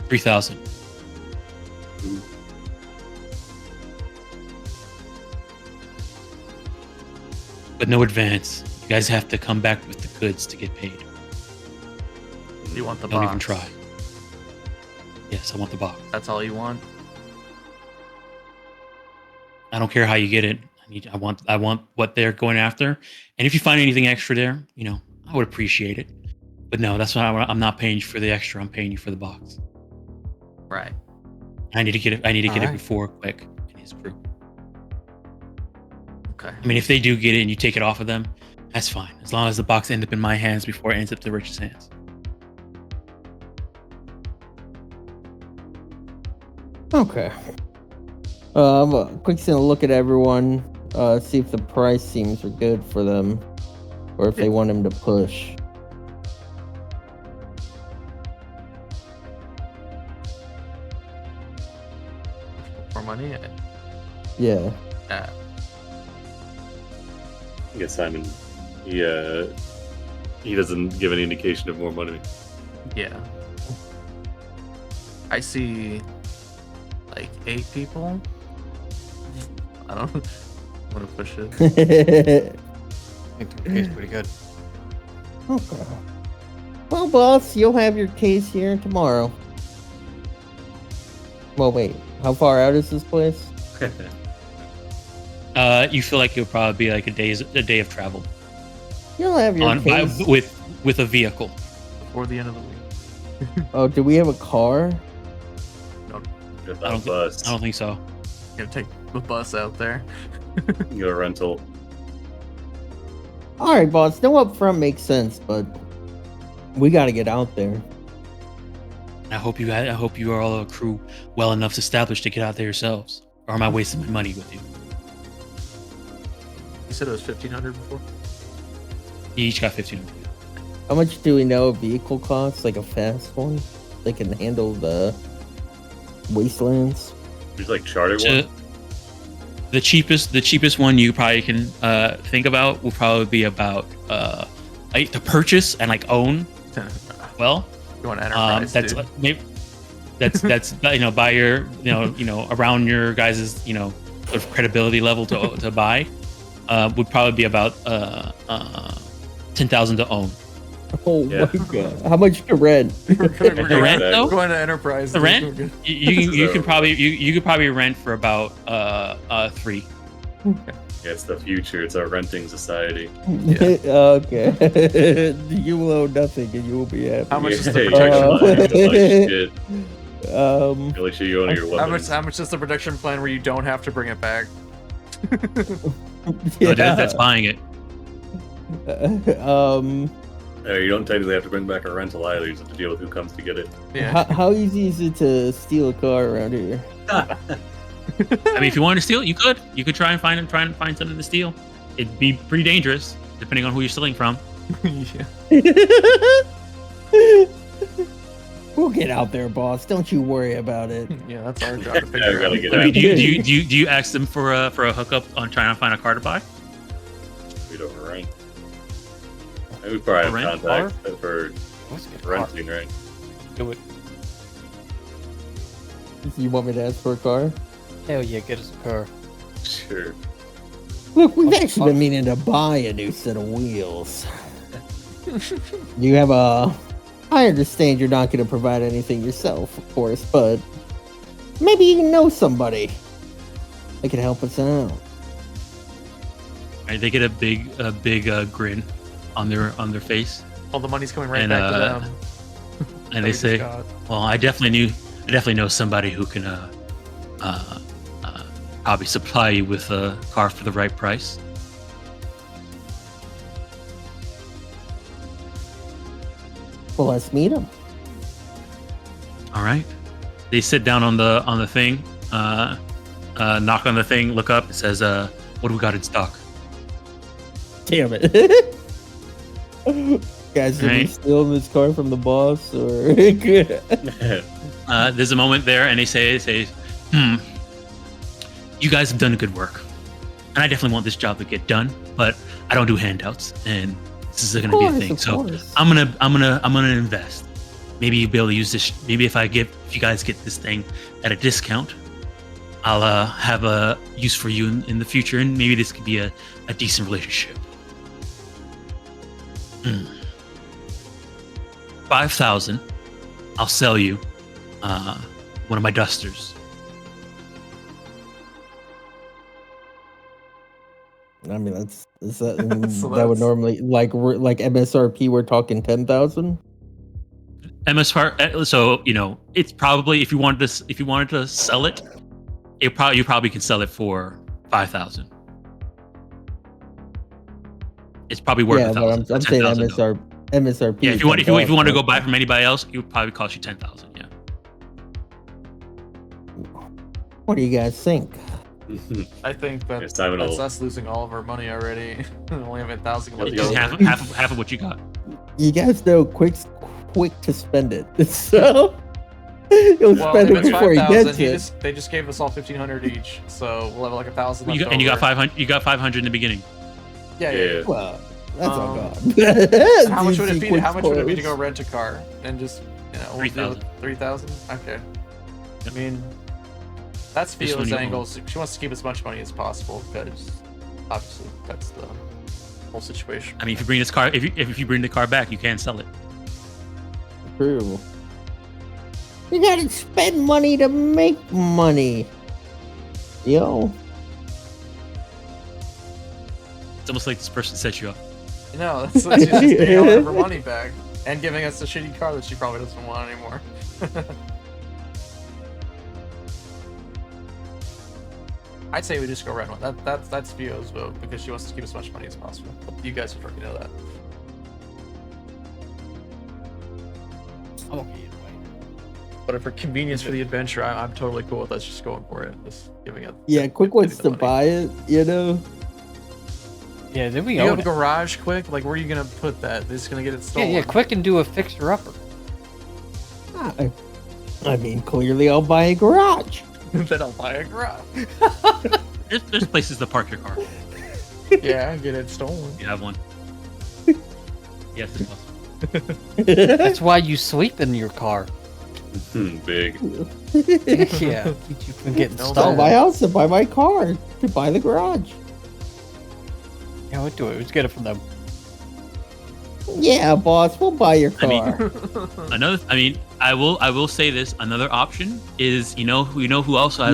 3,000. But no advance. You guys have to come back with the goods to get paid. You want the Don't box? even try. Yes, I want the box. That's all you want? I don't care how you get it. I want what they're going after. And if you find anything extra there, I would appreciate it. But no, that's not. I'm not paying you for the extra. I'm paying you for the box. Right. I need to get it. I need to get it Alright. before Quick and his crew. Okay. I mean, if they do get it and you take it off of them, that's fine. As long as the box ends up in my hands before it ends up to Rich's hands. Okay. Quick's gonna look at everyone, see if the price seems good for them, or if they want him to push. More money. Yeah. Uh, I guess Simon, he doesn't give any indication of more money. yeah. I see like 8 people. I don't want to push it. I think the case pretty good. Okay. Well, boss, you'll have your case here tomorrow. Well, wait. How far out is this place? You feel like it'll probably be like a day of travel You'll have your case. with a vehicle. Before the end of the week. Oh, do we have a car? If I on don't, bus, I don't think so. Gonna take the bus out there. you go rental. All right, boss. No upfront makes sense, but we got to get out there. I hope you are all a crew well enough established to get out there yourselves. Or am I wasting my money with you? You said it was 1,500 before. You each got 1,500. How much do we know a vehicle costs? Like a fast one? They can handle the wastelands. There's like charter So, one. the cheapest one you probably can think about will probably be about to purchase and like own. Well, You want enterprise? that's dude. maybe that's by your around your guys' sort of credibility level to buy would probably be about 10,000 to own. Oh Yeah. my god! How much to rent? We're The rent though, going to enterprise. the dude. rent We're good. you could probably rent for about 3. Yeah, it's the future. It's our renting society. Okay. You will owe nothing, and you will be happy. How much is Yeah, the you're protection like, plan? shit. Really sure you own your How weapons. much is the protection plan where you don't have to bring it back? No, that's buying it. You don't technically have to bring back a rental either. You just have to deal with who comes to get it. Yeah. How easy is it to steal a car around here? I mean, if you wanted to steal it, you could try and find something to steal. It'd be pretty dangerous depending on who you're stealing from. Yeah. We'll get out there, boss. Don't you worry about it. Yeah, that's our job to Yeah, we figure gotta out. get I mean, out. do you ask them for a hookup on trying to find a car to buy? We don't rent. We probably have Rent contact for Let's get a car. renting, right? Do it. You want me to ask for a car? Hell yeah, get us a car. Sure. Look, we've actually been meaning to buy a new set of wheels. You have a... I understand you're not going to provide anything yourself, of course, but maybe you know somebody that can help us out. Right, they get a big grin on their face, All the money's coming right And, back to them. and that they we say, just got. "Well, I definitely know somebody who can probably supply you with a car for the right price." Well, let's meet him. All right. They sit down on the thing, knock on the thing, look up. It says, "What do we got in stock?" Damn it. Guys, did we Right. steal this car from the boss, or... There's a moment there, and they say, you guys have done good work, and I definitely want this job to get done, but I don't do handouts, and this is going to be a thing. Of So course. I'm gonna invest. Maybe you'll be able to use this. Maybe if you guys get this thing at a discount, I'll have a use for you in the future, and maybe this could be a decent relationship. 5,000. I'll sell you one of my dusters. I mean, that So that would that's- normally like MSRP. We're talking 10,000. MSR. So it's probably if you wanted to sell it, you probably can sell it for 5,000. It's probably worth Yeah, but 1,000. I'm saying $10,000. MSRP. Yeah, if you want to 10,000, go buy from anybody else, it would probably cost you 10,000. Yeah. What do you guys think? I think Yes, Simon that's will- us losing all of our money already. We only have 1,000 left. Just Just over. half of what you got. You guys know quick to spend it, so you'll Well, spend if it it's before he 5,000, gets it. they just gave us all 1,500 each, so we'll have like 1,000 left And you got over. 500. You got 500 in the beginning. Yeah. Well, that's all Um, gone. How much would it Easy, be? quick How much would it be to spoilers. go rent a car and just 3,000. 3,000? Okay. Yep. I mean, that's Just when Fio's you angle. She wants to keep as much money as possible because obviously that's the whole situation. I mean, if you bring this car, if you bring the car back, you can sell it. True. You gotta spend money to make money. Yo. It's almost like this person set you up. No, that's she's just paying all of her money back and giving us a shitty car that she probably doesn't want anymore. I'd say we just go rent one. That's Fio's vote because she wants to keep as much money as possible. You guys would already know that. I'm okay either way. But for convenience for the adventure, I'm totally cool with us just going for it. Just giving it. Yeah, Quick giving wants the to money. buy it, you know? Yeah, then we You have own a it. garage, Quick? Like, where are you gonna put that? They're just gonna get it Yeah, stolen. yeah, quick and do a fixer upper. I mean, clearly I'll buy a garage. Then I'll buy a garage. There's places to park your car. Yeah, get it stolen. You have one. Yes, it's possible. That's why you sleep in your car. Big. Yeah, keep you from getting No, Sell stolen. my house and buy my car to buy the garage. Yeah, we'll do it. Let's get it from them. Yeah, boss, we'll buy your I mean- car. I will say this. Another option is who also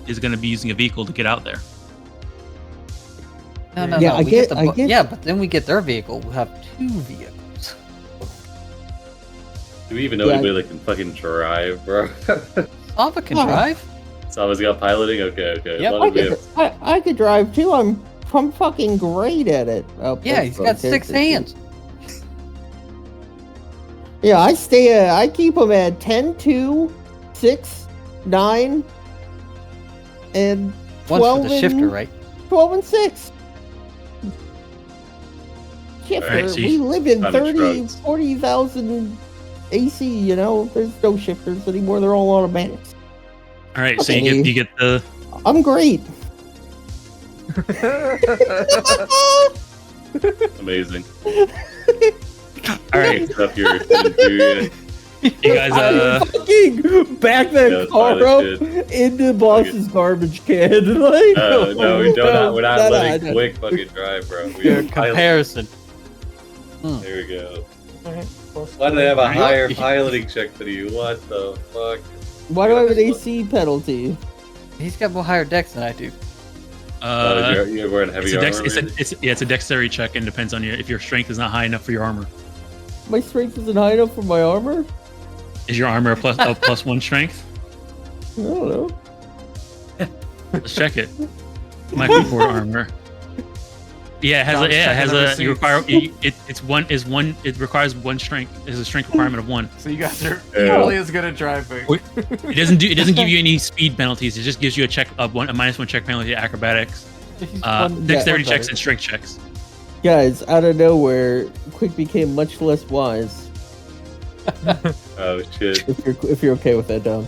is going to be using a vehicle to get out there. No, no, Yeah, no. I we get- the I bu- get- Yeah, but then we get their vehicle. We'll have 2 vehicles. Do we even know Yeah. anybody that can fucking drive, bro? Sava can Oh. drive. Someone's got piloting? Okay. Yep. Let him live. I could drive too. I'm fucking great at it. Oh, Yeah, he's got 6 hands. Yeah, I keep them at 10, 2, 6, 9, and 12 One's for the shifter, and, right? 12 and 6. Shifter, Alright, so we live in Time to 30, drugs. 40,000 AC, you know? There's no shifters anymore. They're all automatics. All right, so Okay. you get the I'm great. Amazing. all right. Stuff you're into. You guys I fucking back that Yeah, that's car pilot up into boss's garbage can. Like, No, we don't. We're not no, letting no. Quick fucking drive, bro. We Yeah, have pilot. comparison. There we go. Why do they have a higher piloting check than you? What the fuck? Why do I have an AC penalty? He's got more higher decks than I do. You're wearing heavy armor. maybe? it's a dexterity check and depends on if your strength is not high enough for your armor. My strength isn't high enough for my armor? Is your armor a plus 1 strength? I don't know. Let's check it. My keyboard armor. Yeah, it has John's a you require it requires 1 strength. There's a strength requirement of 1. So you guys are Yeah. equally as good at driving. It doesn't give you any speed penalties. It just gives you a -1 check penalty to acrobatics, dexterity Yeah, checks, and strength checks. Guys, out of nowhere, Quick became much less wise. Oh shit. If you're okay with that, Dom.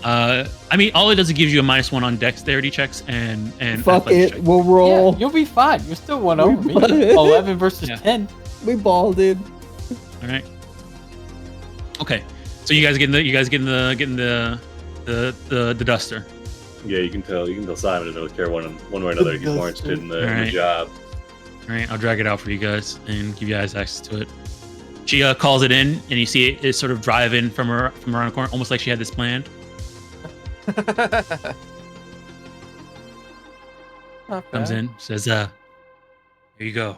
I mean, all it does is gives you a -1 on dexterity checks and Fuck athletics it, checks. we'll roll. Yeah, you'll be fine. You're still 1 over me. fine. 11 versus Yeah. 10. We balled it. All right. Okay, so you guys getting the duster. Yeah, you can tell Simon doesn't really care one way or another. He's more interested in the Alright. job. All right, I'll drag it out for you guys and give you guys access to it. She calls it in, and you see it sort of drive in from around the corner, almost like she had this planned. Not Comes bad. in, says, "Here you go.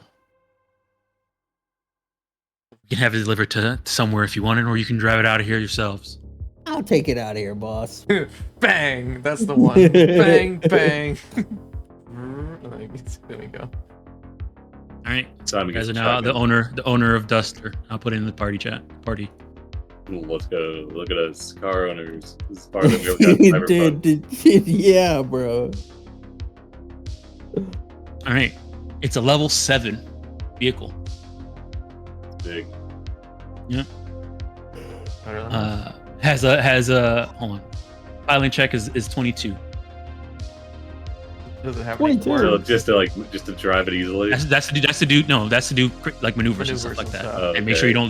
You can have it delivered to somewhere if you want it, or you can drive it out of here yourselves." I'll take it out of here, boss. Bang! That's the one. Bang, bang. There we go. All right, Time to you guys get are now the the owner of Duster. I'll put it in the party chat. Party. Let's go. Look at us, car owners. This is farther than we ever got in Cyberpunk. Dude, yeah, bro. All right, it's a level 7 vehicle. It's big. Has a hold on. Piling check is 22. Does it have 22. any So words? just to drive it easily. That's to do like maneuvers and stuff like that. Oh, And make sure you okay.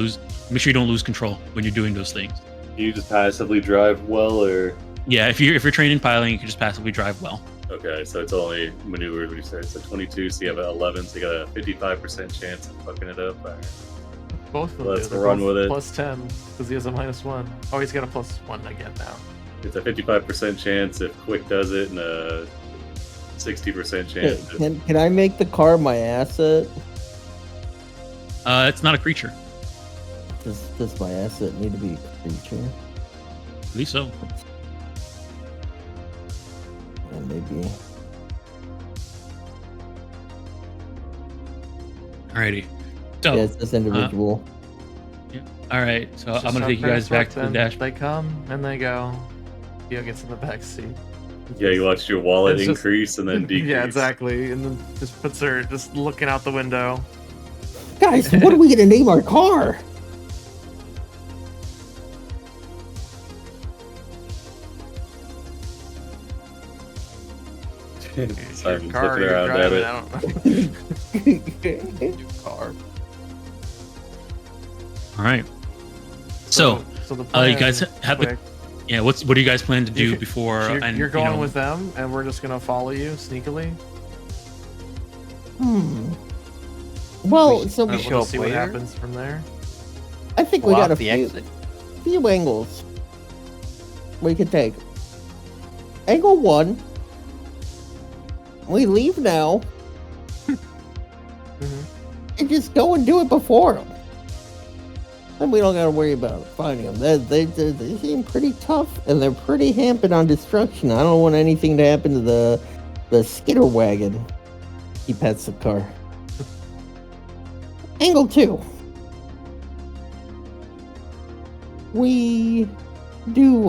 don't lose control when you're doing those things. You just passively drive well, or Yeah, if you're trained in piloting, you can just passively drive well. okay, so it's only maneuvers. What you say? So 22, so you have an 11, so you got a 55% chance of fucking it up. All right. Both of them. Let's They're run both with it. Plus 10 because he has a -1. Oh, he's got a +1 again now. It's a 55% chance if Quick does it, and a 60% chance. If, Can I make the car my asset? It's not a creature. Does my asset need to be a creature? At least so. Yeah, maybe. Alrighty. So, Yeah, it says individual. all right. So Just I'm gonna how take you guys cars back work to the then. dash. They come and they go. Theo gets in the back seat. yeah, you watched your wallet It's just- increase and then decrease. Yeah, exactly. And then just puts her just looking out the window. Guys, what are we gonna name our car? Simon's car looking you're around at driving, it. I don't know. New car. All right. So, so the you plan, guys have the quick, yeah. What do you guys plan to do You- before? so you're, and you're going you know, with them, and we're just gonna follow you sneakily. Well, We- so we We'll show just up see what later? happens from there. I think we Block got a the few, exit. few angles we could take. Angle 1. We leave now Mhm. and just go and do it before them. Then we don't gotta worry about finding them. They seem pretty tough, and they're pretty hampered on destruction. I don't want anything to happen to the skitter wagon. He pets the car. Angle 2.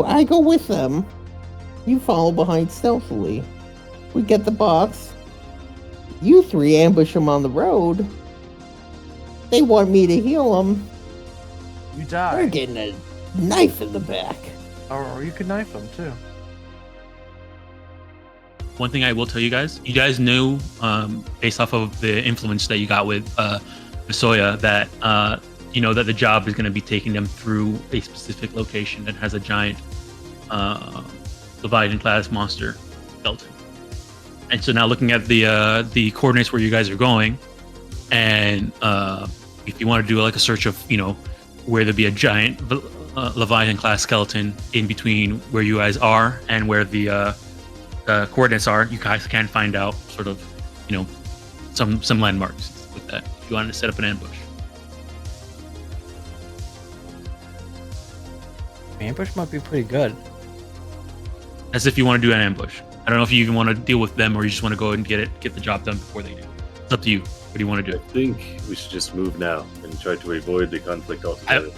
I go with them. You follow behind stealthily. We get the box. You 3 ambush them on the road. They want me to heal them. You They're die, getting a knife in the back. or you could knife them too. one thing I will tell you guys knew, based off of the influence that you got with Soya, that that the job is going to be taking them through a specific location that has a giant Leviathan class monster skeleton. And so now looking at the coordinates where you guys are going, and if you want to do like a search of where there'd be a giant Leviathan class skeleton in between where you guys are and where the coordinates are, you guys can find out sort of some landmarks with that if you wanted to set up an ambush. Ambush might be pretty good. As if you want to do an ambush. I don't know if you even want to deal with them or you just want to go and get the job done before they do. It's up to you. What do you want to I do? think we should just move now and try to avoid the conflict altogether.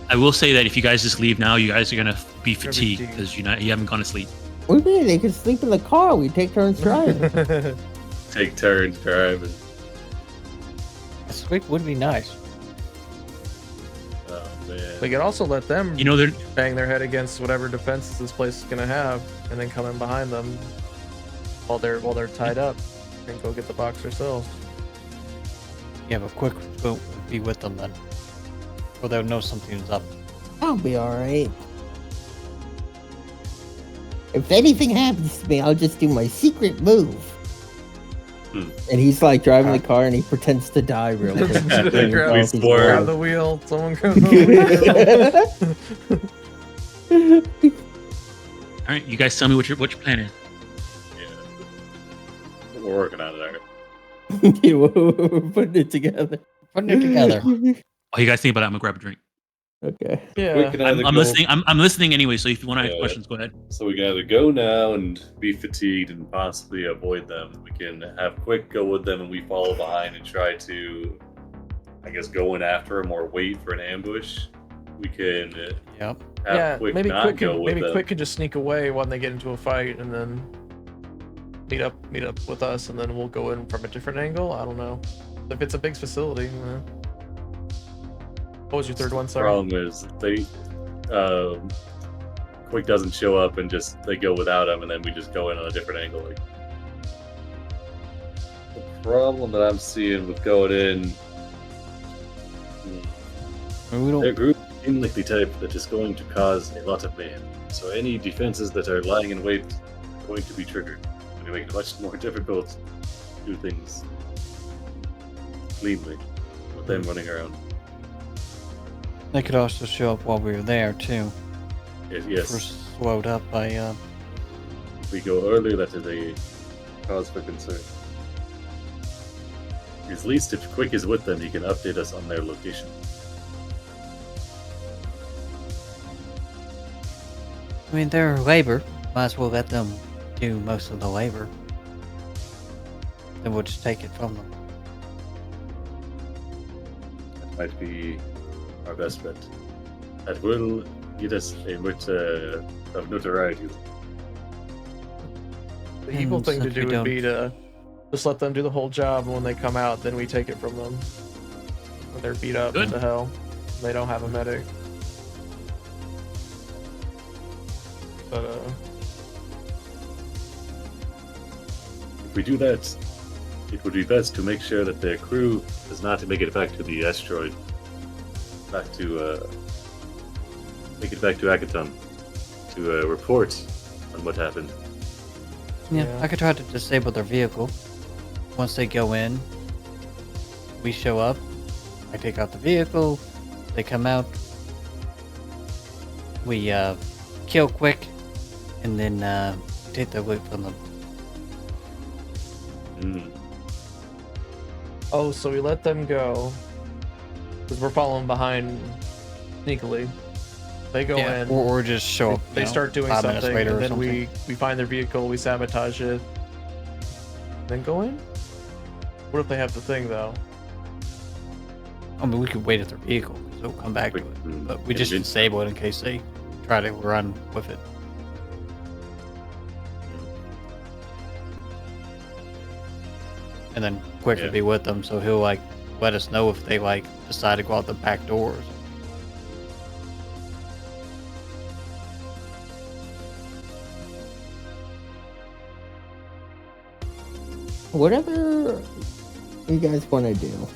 I will say that if you guys just leave now, you guys are gonna be be fatigued fatigued. because you haven't gone to sleep. What do you mean? They can sleep in the car. We take turns driving. Take turns driving. A switch would be nice. Oh man. We could also let them They're bang their head against whatever defenses this place is gonna have, and then come in behind them while they're tied up, and go get the box ourselves. Yeah, but Quick will be with them then. Or they'll know something's up. I'll be alright. If anything happens to me, I'll just do my secret move. And he's like driving the car and he pretends to die real quick. Grab- We swerve. Grab the wheel. Someone grab the wheel. all right. You guys tell me what your plan is. Yeah. We're We're putting it together. Putting it together. Oh, you guys think about it? I'm gonna grab a drink. Okay. Yeah. Quick can either I'm go- listening. I'm listening anyway. So if you want to ask Yeah. questions, go ahead. So we can either go now and be fatigued and possibly avoid them. We can have Quick go with them and we follow behind and try to, I guess, go in after them or wait for an ambush. We can Yep. have Yeah, Quick maybe not Quick go can, with maybe them. Quick can just sneak away when they get into a fight, and then meet up with us, and then we'll go in from a different angle. I don't know. If it's a big facility. What was your third one? Sorry. Problem is they Quick doesn't show up and just they go without him and then we just go in on a different angle. Like, the problem that I'm seeing with going in, We their don't. group seem like the type that is going to cause a lot of mayhem. So any defenses that are lying in wait are going to be triggered. It's going to make it much more difficult to do things cleanly with them running around. They could also show up while we were there too. We're Yes, slowed up by. if we go early, that is a cause for concern. At least if Quick is with them, he can update us on their location. I mean, they're labor. Might as well let them do most of the labor. Then we'll just take it from them. That might be our best bet. That will get us a bit of notoriety. The evil thing to if do we would don't- be to just let them do the whole job, and when they come out, then we take it from them. When they're beat up Good. to hell, they don't have a medic. But If we do that, it would be best to make sure that their crew does not make it back to the asteroid. Back to make it back to Akiton to report on what happened. Yeah, Yeah. I could try to disable their vehicle. Once they go in, we show up. I take out the vehicle. They come out. We kill Quick, and then take the loot from them. Mm. oh, so we let them go because we're following behind sneakily. They go in. or just show up. They you know, start doing 5 minutes something, later and or then something. we find their vehicle, we sabotage it, then go in. What if they have the thing though? I mean, we could wait at their vehicle because they'll come back to Quick, it. But we just convince- disable it in case they try to run with it. And then Quick Yeah. will be with them, so he'll like let us know if they like decide to go out the back doors. Whatever you guys want to do,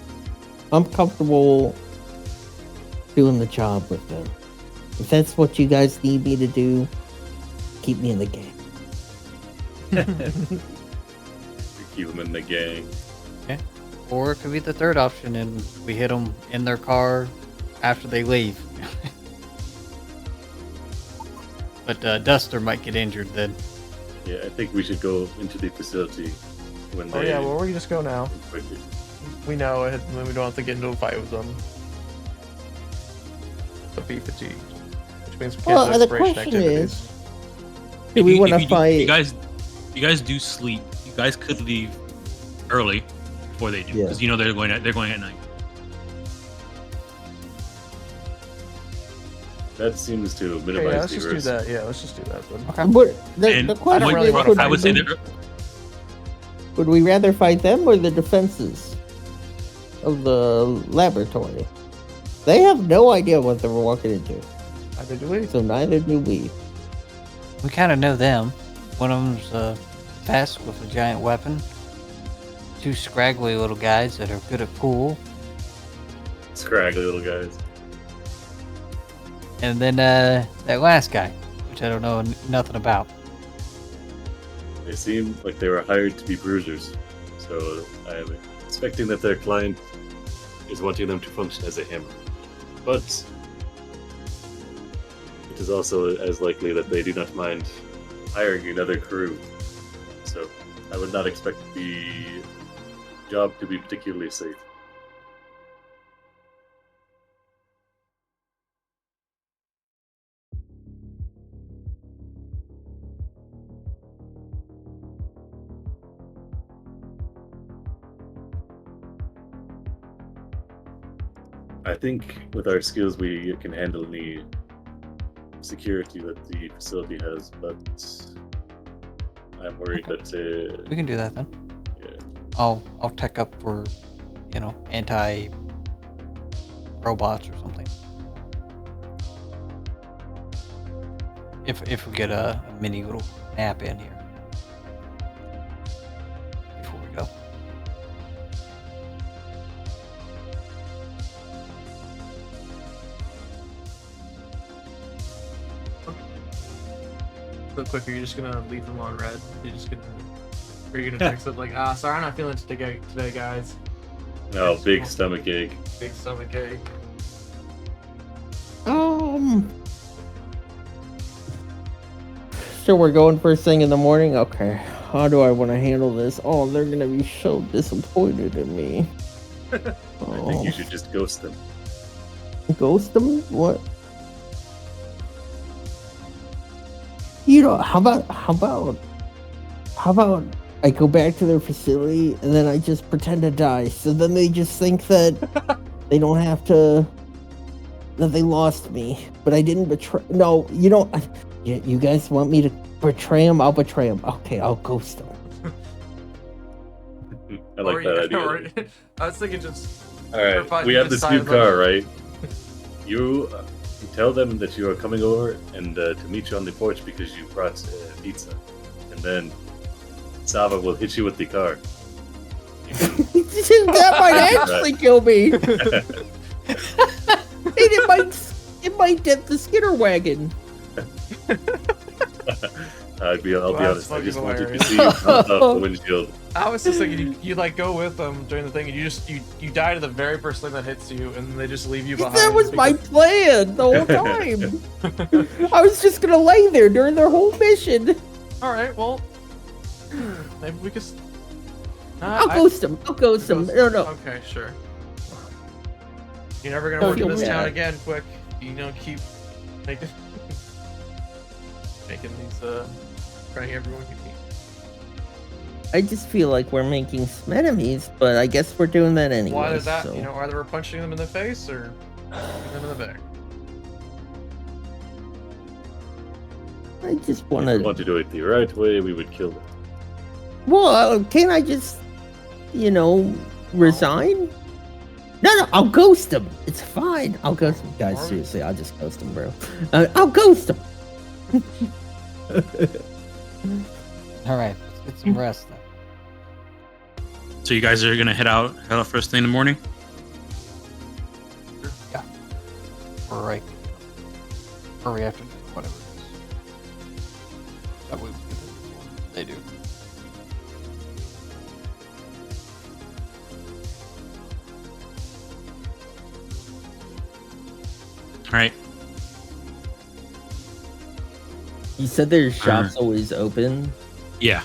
I'm comfortable doing the job with them. If that's what you guys need me to do, keep me in the game. Keep them in the gang. Or it could be the third option, and we hit them in their car after they leave. But Duster might get injured then. Yeah, I think we should go into the facility when they. Oh yeah, well, where you just go now. quickly. We know it, and then we don't have to get into a fight with them. But be fatigued, which means we can't Well, do the exploration question activities. is, do we want to fight? You guys do sleep. You guys could leave early before they do, Yeah. because you know they're going at night. That seems to Okay, minimize yeah, let's the just do risk. that. Yeah, let's just do that then. And The question don't really is, wanna would, I would say we- that would we rather fight them or the defenses of the laboratory? They have no idea what they're walking into, Either do we. so neither do we. We kind of know them. One of them's fast with a giant weapon. 2 scraggly little guys that are good at pool. Scraggly little guys. And then that last guy, which I don't know nothing about. They seem like they were hired to be bruisers, so I am expecting that their client is wanting them to function as a hammer. But it is also as likely that they do not mind hiring another crew. So I would not expect the job to be particularly safe. I think with our skills we can handle any security that the facility has, but I'm worried that We can do that then. yeah. I'll tech up for, anti robots or something. If we get a mini little nap in here before we go. Real quick, are you just gonna leave them on red? You're just gonna, or are you gonna text them like, sorry, I'm not feeling today, guys. No, big stomach ache. Big stomach ache. So we're going first thing in the morning? Okay. How do I want to handle this? Oh, they're going to be so disappointed in me. I think you should just ghost them. Ghost them? What? How about I go back to their facility and then I just pretend to die. So then they just think that they don't have to, that they lost me, but I didn't betray. No, you guys want me to betray them? I'll betray them. Okay, I'll ghost them. I like that idea. I was thinking just. All right, we have this new car, right? You tell them that you are coming over and to meet you on the porch because you brought pizza, and then Sava will hit you with the car. That might actually kill me. It might dent the Skitter wagon. I'll be honest. I just wanted to see you pop up the windshield. I was just thinking you like go with them during the thing, and you die to the very first thing that hits you, and then they just leave you behind. That was my plan the whole time. I was just gonna lay there during their whole mission. All right, well, maybe we could. I'll ghost them. I'll ghost them. No. Okay, sure. You're never gonna work in this town again. Quick, keep making these trying everyone you meet. I just feel like we're making some enemies, but I guess we're doing that anyway. Why is that? So. Either we're punching them in the face or shooting them in the back. I just If want you want to do it the right way, we would kill them. Well, can't I just, resign? No, I'll ghost them. It's fine. I'll ghost them. Guys, seriously, I'll just ghost them, bro. I'll ghost them. All right, let's get some rest then. So you guys are gonna head out first thing in the morning? Yeah. Or right. Early afternoon, whatever it is. That way we can do it before they do. All right. You said their shop's always open. Yeah.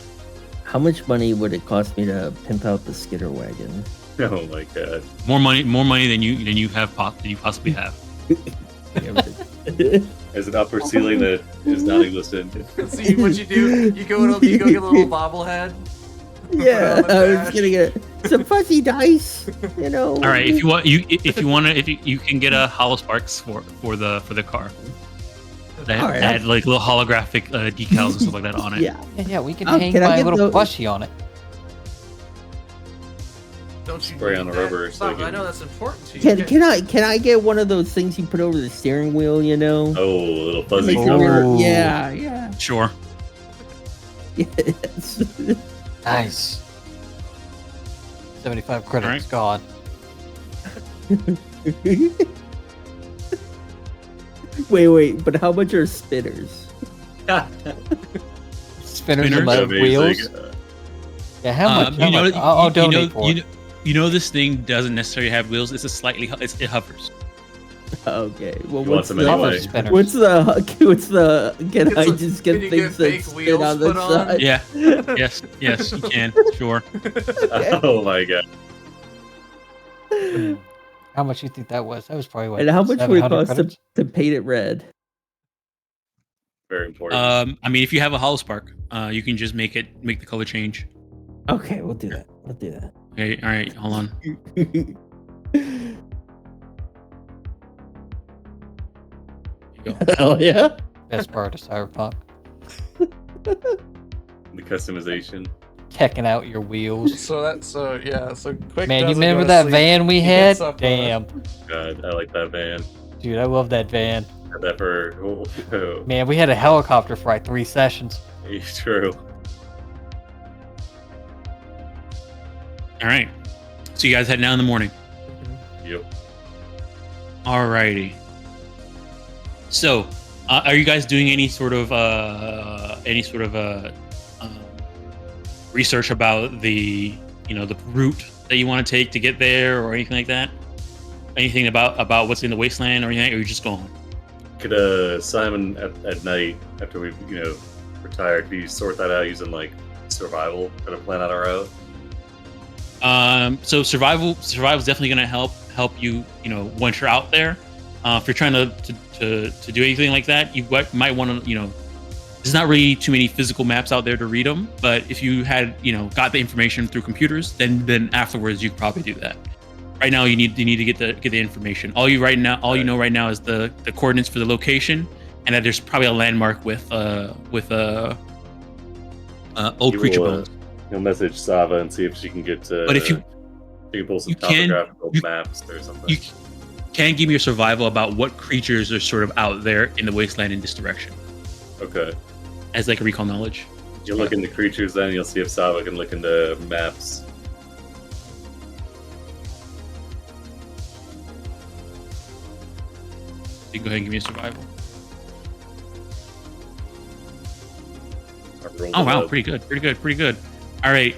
How much money would it cost me to pimp out the Skitter wagon? Oh my god! More money than you possibly have. There's an upper ceiling that is non-existent. See what you do? You go get a little bobblehead. Yeah, I was gonna get some fuzzy dice. All right, if you can get a hollow sparks for the car. That had like little holographic decals and stuff like that on it. Yeah, we can hang my little plushie on it. Don't you Spray on the rubber. Stop, I know that's important to you. Can I get one of those things you put over the steering wheel? Oh, a little fuzzy Makes it cover. weird. Yeah. Sure. Yes. Nice. 75 credits gone. Wait, but how much are spinners? Spinners and like wheels? Yeah, how much? I'll donate for it. This thing doesn't necessarily have wheels. It hovers. Okay. Well, You want what's some the anyway? Spinners. what's the can I just get can you things get that fake spin wheels on the put on? side? Yeah. Yes, you can. Sure. Oh my god. How much you think that was? That was probably what. And how much would it 700 cost credits? to paint it red? Very important. I mean, if you have a hollow spark, you can just make the color change. Okay, we'll do that. We'll do that. Okay. All right. Hold on. Here you go. Hell yeah. Best part of Cyberpunk. The customization. Checking out your wheels. So quick. Man, you doesn't remember go to that sleep. van we He had? gets up, Damn. God, I like that van. Dude, I love that van. Had that for Man, we had a helicopter for like 3 sessions. it's true. All right. So you guys head down in the morning. Yep. Alrighty. So, are you guys doing any sort of research about the the route that you want to take to get there, or anything like that? Anything about what's in the wasteland or anything? Or are you just going? Could Simon at night after we retired, could you sort that out using like survival? Kind of plan out a route. So survival is definitely going to help you once you're out there. If you're trying to do anything like that, you might want to there's not really too many physical maps out there to read them, but if you had got the information through computers, then afterwards you could probably do that. Right now you need to get the information. All you know right now is the coordinates for the location, and that there's probably a landmark with old creature bones. You'll message Sava and see if she can get to. But if you can pull some can- topographical maps or something. You can give me a survival about what creatures are sort of out there in the wasteland in this direction, Okay. as like a recall knowledge. You'll look into creatures then. You'll see if Sava can look into maps. You go ahead and give me a survival. I rolled Oh it wow, up. pretty good. All right.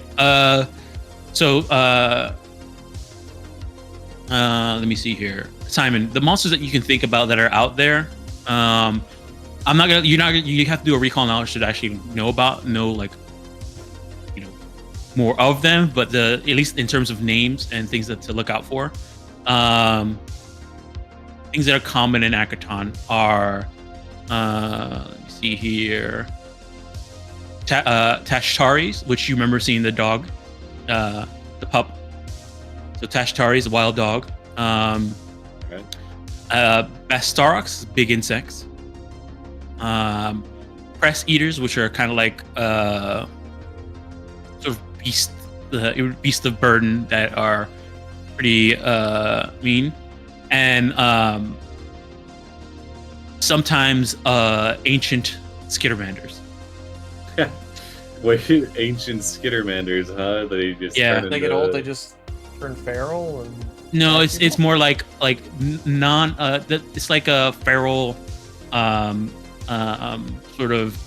Let me see here, Simon. The monsters that you can think about that are out there. You have to do a recall knowledge to actually know more of them. But at least in terms of names and things to look out for, things that are common in Akiton are, let me see here. Tashtaris, which you remember seeing the dog, the pup. So Tashtari is a wild dog. Okay. Bastaroks, big insects. Press eaters, which are kind of like sort of beast of burden that are pretty mean, and sometimes ancient skittermanders. Wait, ancient skittermanders, huh? They just Yeah. turn They get into- old. They just turn feral and. No, attack it's people? more like non. It's like a feral, sort of.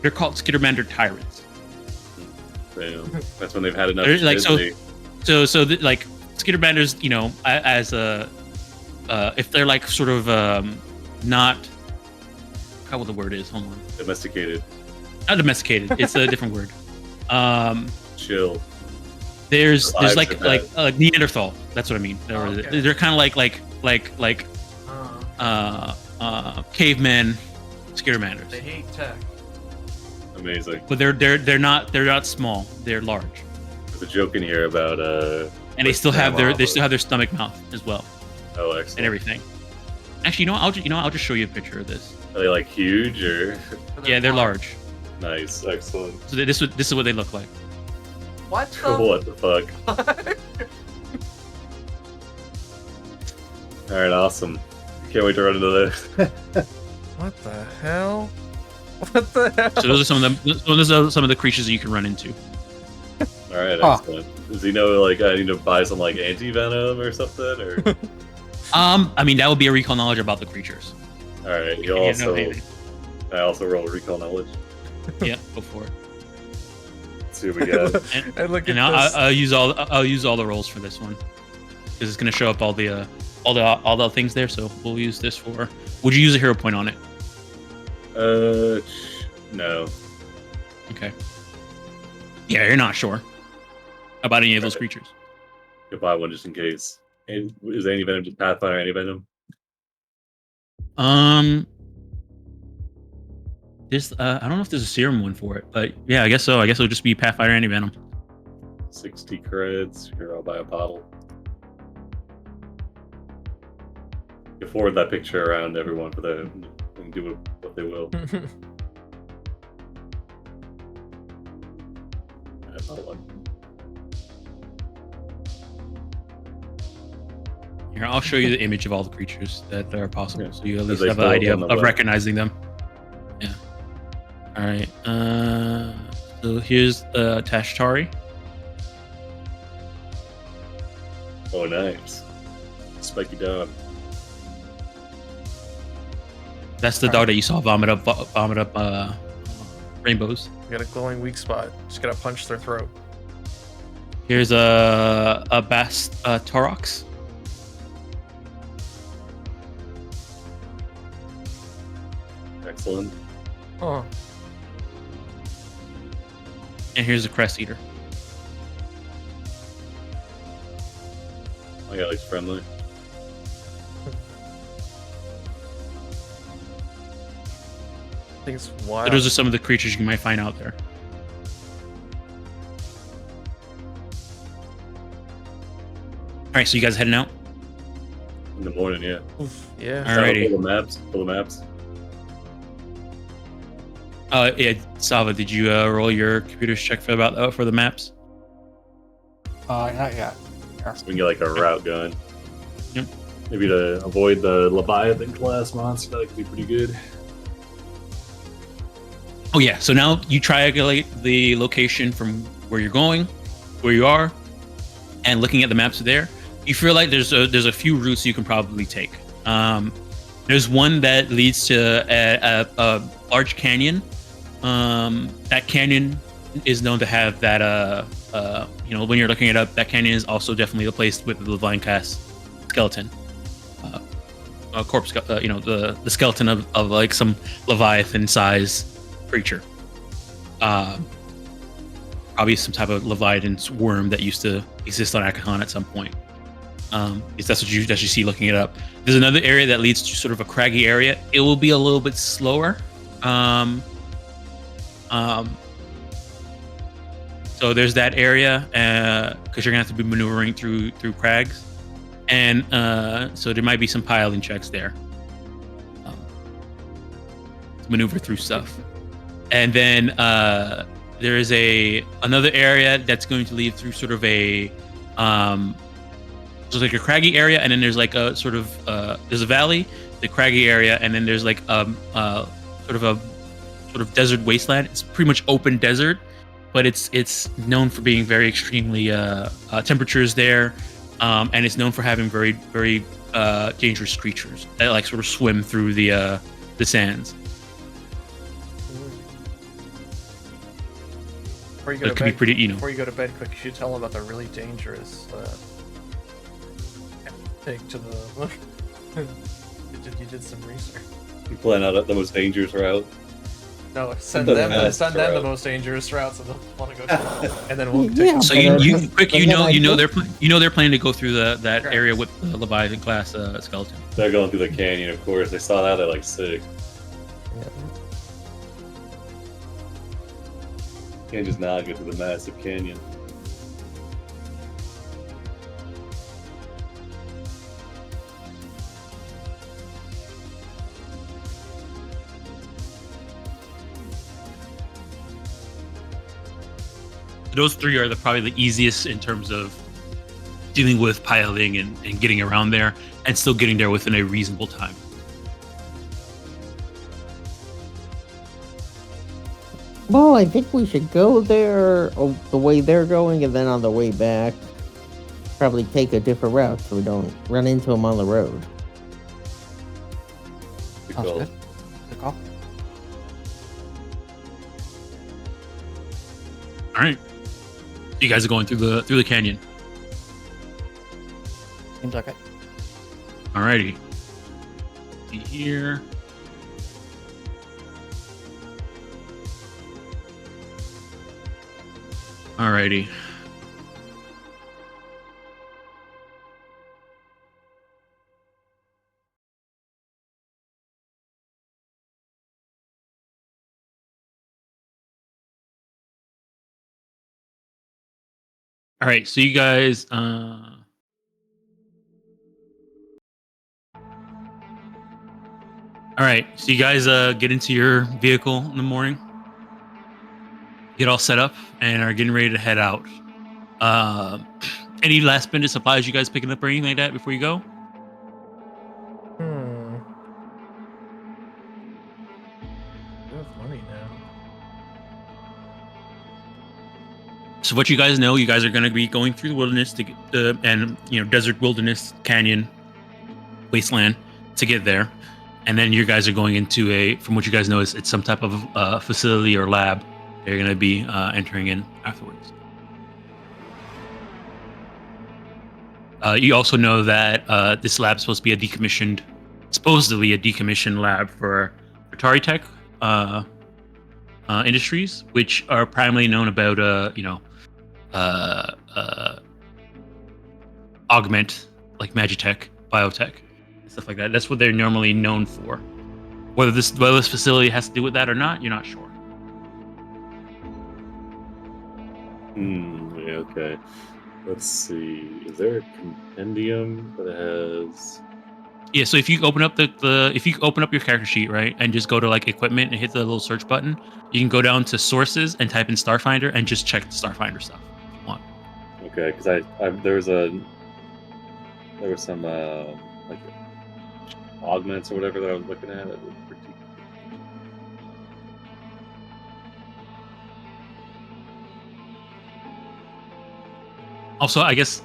They're called skittermander tyrants. Damn. That's when they've had enough. They're like, shit, like skittermanders, as a if they're like sort of not. How the word is? Hold on. domesticated. Not domesticated. It's a different word. Chill. There's Lives like are bad. Neanderthal. That's what I mean. Oh, okay. They're kind of like cavemen skittermanders. They hate tech. Amazing. But they're not small. They're large, There's a joke in here about and they still have their stomach mouth as well Oh, excellent. and everything. Actually, I'll just show you a picture of this. Are they like huge or Yeah, they're large. nice? Excellent. So this is what they look like. What the? What the fuck? All right, awesome. Can't wait to run into those. What the hell? What the hell? So those are some of them. Those are some of the creatures that you can run into. All right, Huh. excellent. Does he know like I need to buy some like anti venom or something? Or I mean that would be a recall knowledge about the creatures. all right, you Yeah, also no, hey, I also roll recall knowledge. yeah, go for it. see what we got. And look at And this. I'll use all the rolls for this one because it's gonna show up all the things there. So we'll use this for. Would you use a hero point on it? No. Okay. Yeah, you're not sure about any of those creatures. Could buy one just in case. And is any venom just Pathfinder any venom? This I don't know if there's a serum one for it, but yeah, I guess so. I guess it'll just be Pathfinder Anti-Venom. 60 creds. Here, I'll buy a bottle. You forward that picture around everyone for them and do what they will. That's not one. Here, I'll show you the image of all the creatures that are possible, Yeah. so you at As least they have an fall idea on the of way. recognizing them. Yeah. All right. So here's Tashtari. Oh, nice. Spiky dog. That's the dog that you saw vomit up rainbows. You got a glowing weak spot. Just gotta punch their throat. Here's a Bast Taurox. Excellent. Oh, And here's a Crest Eater. My guy looks friendly. I think it's So wild. those are some of the creatures you might find out there. All right, so you guys heading out? In the morning, yeah. Oof, yeah. Alrighty. Pull the maps. Pull the maps. Yeah, Sava, did you roll your computer's check for the maps? Not yet. So we can get like a route going. Yep. Maybe to avoid the Leviathan class monster, that could be pretty good. Oh yeah, so now you triangulate the location from where you're going, where you are, and looking at the maps there. You feel like there's a few routes you can probably take. There's one that leads to a large canyon. That canyon is known to have that when you're looking it up, that canyon is also definitely the place with the Levine cast skeleton, corpse, the skeleton of like some Leviathan size creature. Probably some type of Leviathan worm that used to exist on Akiton at some point. If that's what you see looking it up. There's another area that leads to sort of a craggy area. It will be a little bit slower. So there's that area because you're gonna have to be maneuvering through crags, and so there might be some piling checks there to maneuver through stuff. And then there is another area that's going to lead through sort of a so like a craggy area, and then there's like a sort of there's a valley, the craggy area, and then there's like sort of desert wasteland. It's pretty much open desert, but it's known for being very extremely temperatures there, and it's known for having very very dangerous creatures that like sort of swim through the sands. Before you go It to could be bed, pretty, before you go to bed, quick, you should tell them about the really dangerous take to the. You did some research. You plan out the most dangerous route. No, send Doesn't them matter. the most dangerous routes, and they'll want to go through, and then we'll take Yeah. them. So But, you quick, but then they're planning to go through that Correct. area with the Leviathan class skeleton. They're going through the canyon, of course. They saw that, they're like sick. Can't just not go through the massive canyon. Those three are probably the easiest in terms of dealing with piloting and getting around there, and still getting there within a reasonable time. Well, I think we should go there the way they're going, and then on the way back, probably take a different route so we don't run into them on the road. Good Sounds call. good. Good call. All right. You guys are going through the canyon. Seems okay. Alrighty. See here. Alrighty. All right, so you guys all right, so you guys get into your vehicle in the morning, get all set up, and are getting ready to head out. Any last minute supplies you guys picking up or anything like that before you go? We have money now. So what you guys know, you guys are going to be going through the wilderness to get and desert, wilderness, canyon, wasteland to get there, and then you guys are going into from what you guys know is it's some type of facility or lab they're going to be entering in afterwards. You also know that this lab is supposedly a decommissioned lab for Atari Tech Industries, which are primarily known about augment, like Magitech, biotech, stuff like that. That's what they're normally known for. Whether this facility has to do with that or not, you're not sure. Yeah, okay. Let's see. Is there a compendium that has? Yeah, so if you open up if you open up your character sheet, right, and just go to like equipment and hit the little search button, you can go down to sources and type in Starfinder and just check the Starfinder stuff if you want. Okay, because there was some like augments or whatever that I was looking at. It was pretty. Also, I guess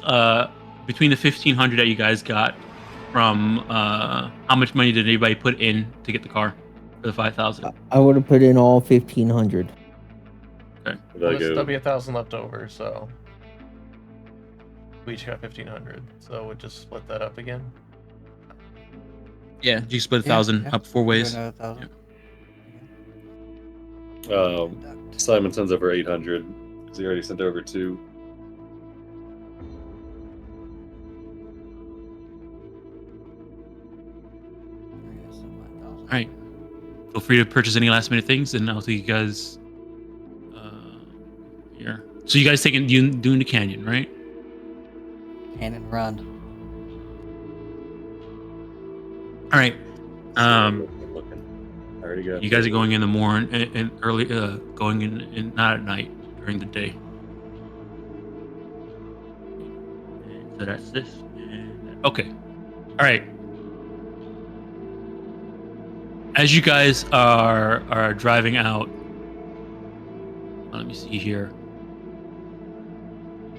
between the 1,500 that you guys got from how much money did anybody put in to get the car for the 5,000? I would have put in all 1,500. Okay. There'll be 1,000 left over, so we each got 1,500. So we'll just split that up again. Yeah, you split 1,000 up 4 ways. Another 1,000. Simon sends over 800 because he already sent over 2. All right. Feel free to purchase any last minute things, and I'll see you guys here. So you guys doing the canyon, right? Cannon run. All right. I already got. You guys are going in the morning and early, going in not at night, during the day. And so that's this. And okay. All right. As you guys are driving out, let me see here.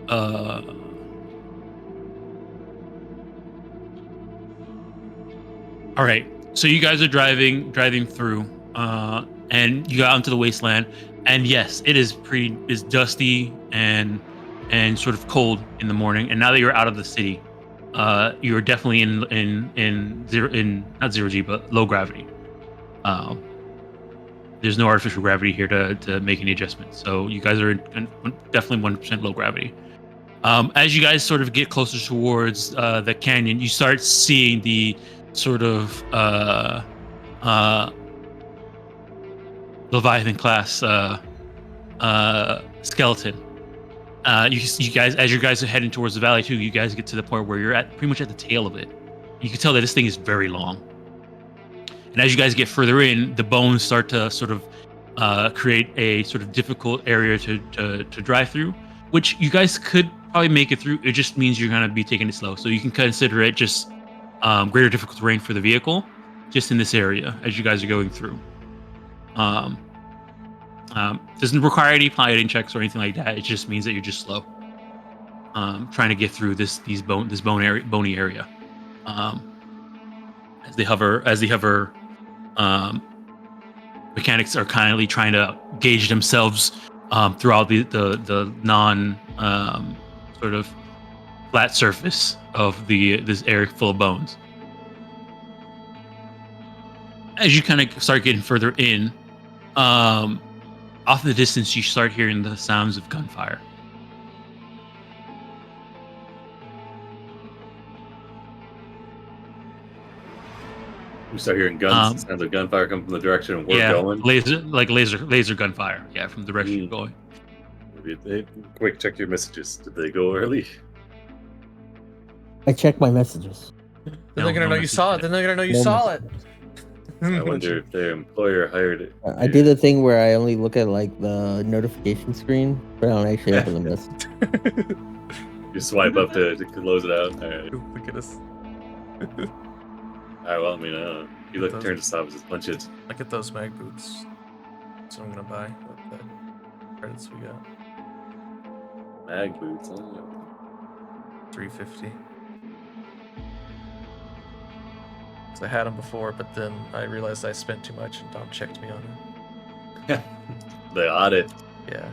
All right, so you guys are driving through, and you got onto the wasteland, and yes, it is dusty and sort of cold in the morning. And now that you're out of the city, you're definitely in not zero G but low gravity. There's no artificial gravity here to make any adjustments, so you guys are definitely 100% low gravity. As you guys sort of get closer towards the canyon, you start seeing the sort of Leviathan class skeleton. You guys, as you guys are heading towards the valley too, you guys get to the point where you're pretty much at the tail of it. You can tell that this thing is very long. And as you guys get further in, the bones start to sort of create a sort of difficult area to drive through, which you guys could probably make it through. It just means you're going to be taking it slow. So you can consider it just greater difficult terrain for the vehicle, just in this area as you guys are going through. Doesn't require any piloting checks or anything like that. It just means that you're just slow, trying to get through this bony area. As they hover, mechanics are kindly trying to gauge themselves throughout the non sort of flat surface of this area full of bones. As you kind of start getting further in, off in the distance, you start hearing the sounds of gunfire. We start hearing guns. Sounds of gunfire come from the direction we're going. laser gunfire. Yeah, from the direction you're going. Quick, check your messages. Did they go early? I checked my messages. Then they're gonna know you saw it. Then they're gonna know you saw it. I wonder if their employer hired it. I did the thing where I only look at like the notification screen, but I don't actually open the message. You swipe up to close it out. All right. Look at us. All right. Well, I mean, you look turn to stop, just punch it. Look at those mag boots. That's what I'm gonna buy. With the credits we got. Mag boots. Oh. $350. I had them before, but then I realized I spent too much, and Dom checked me on it. The audit. Yeah.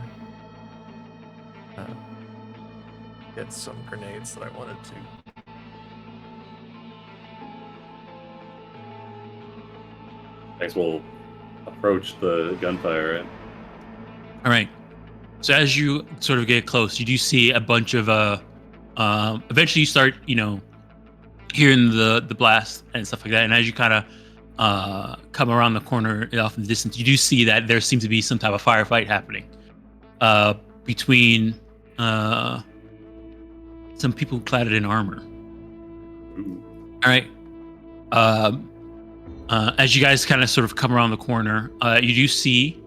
Get some grenades that I wanted to. Next, we'll approach the gunfire. Right? All right. So as you sort of get close, you do see a bunch of eventually you start, hearing the blast and stuff like that. And as you kind of come around the corner off in the distance, you do see that there seems to be some type of firefight happening between some people clad in armor. Ooh. All right. As you guys kind of sort of come around the corner, you do see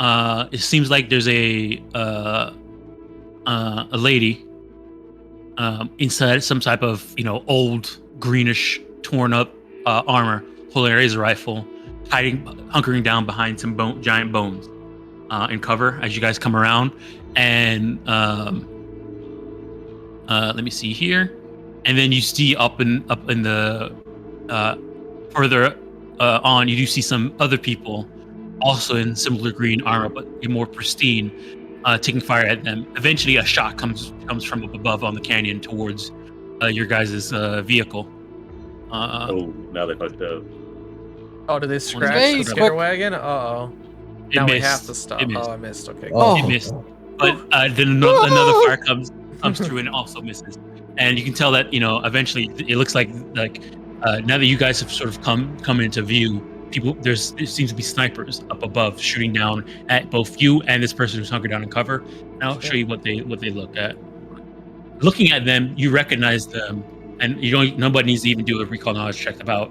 it seems like there's a lady inside some type of old greenish torn up armor, holding a laser rifle, hunkering down behind some giant bones in cover as you guys come around. And let me see here, and then you see up in the further on, you do see some other people also in similar green armor but more pristine, taking fire at them. Eventually a shot comes from up above on the canyon towards your guys' vehicle. Now they fucked up. Oh, did they scratch Hey, the scatter wagon? Uh-oh. Now we have to stop. Oh, I missed. Okay. Oh. It missed. But then another fire comes through and also misses. And you can tell that, eventually it looks like now that you guys have sort of come into view, there seems to be snipers up above shooting down at both you and this person who's hunkered down in cover. And I'll show you what they look at. Looking at them, you recognize them, and nobody needs to even do a recall knowledge check about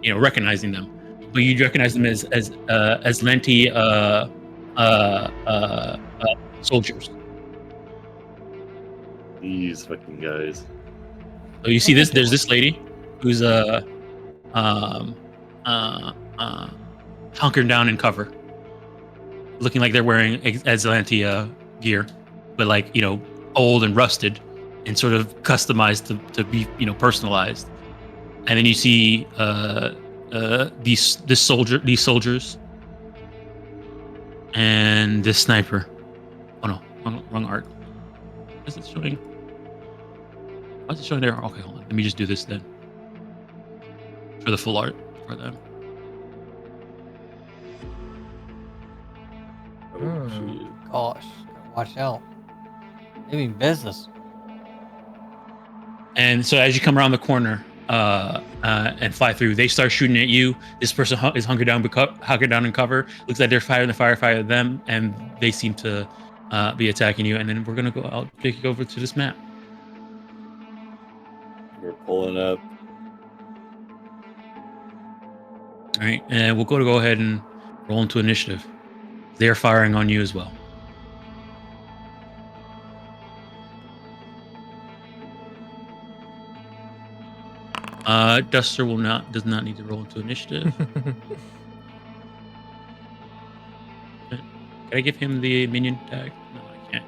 recognizing them. But you recognize them as Lenti soldiers. These fucking guys. So you see this. There's this lady who's hunkering down in cover, looking like they're wearing Aslanti gear, but old and rusted and sort of customized to be personalized. And then you see these soldiers and this sniper. Oh no, wrong art. Is it showing? Why is it showing there? Okay, hold on. Let me just do this then. For the full art for them. Oh, shit. Gosh, watch out. They mean business. And so as you come around the corner and fly through, they start shooting at you. This person is hunkered down in cover. Looks like they're firing the firefighter at them, and they seem to be attacking you. And then we're gonna go. I'll take you over to this map. We're pulling up. All right, and we'll go ahead and roll into initiative. They are firing on you as well. Duster does not need to roll into initiative. Can I give him the minion tag? No, I can't.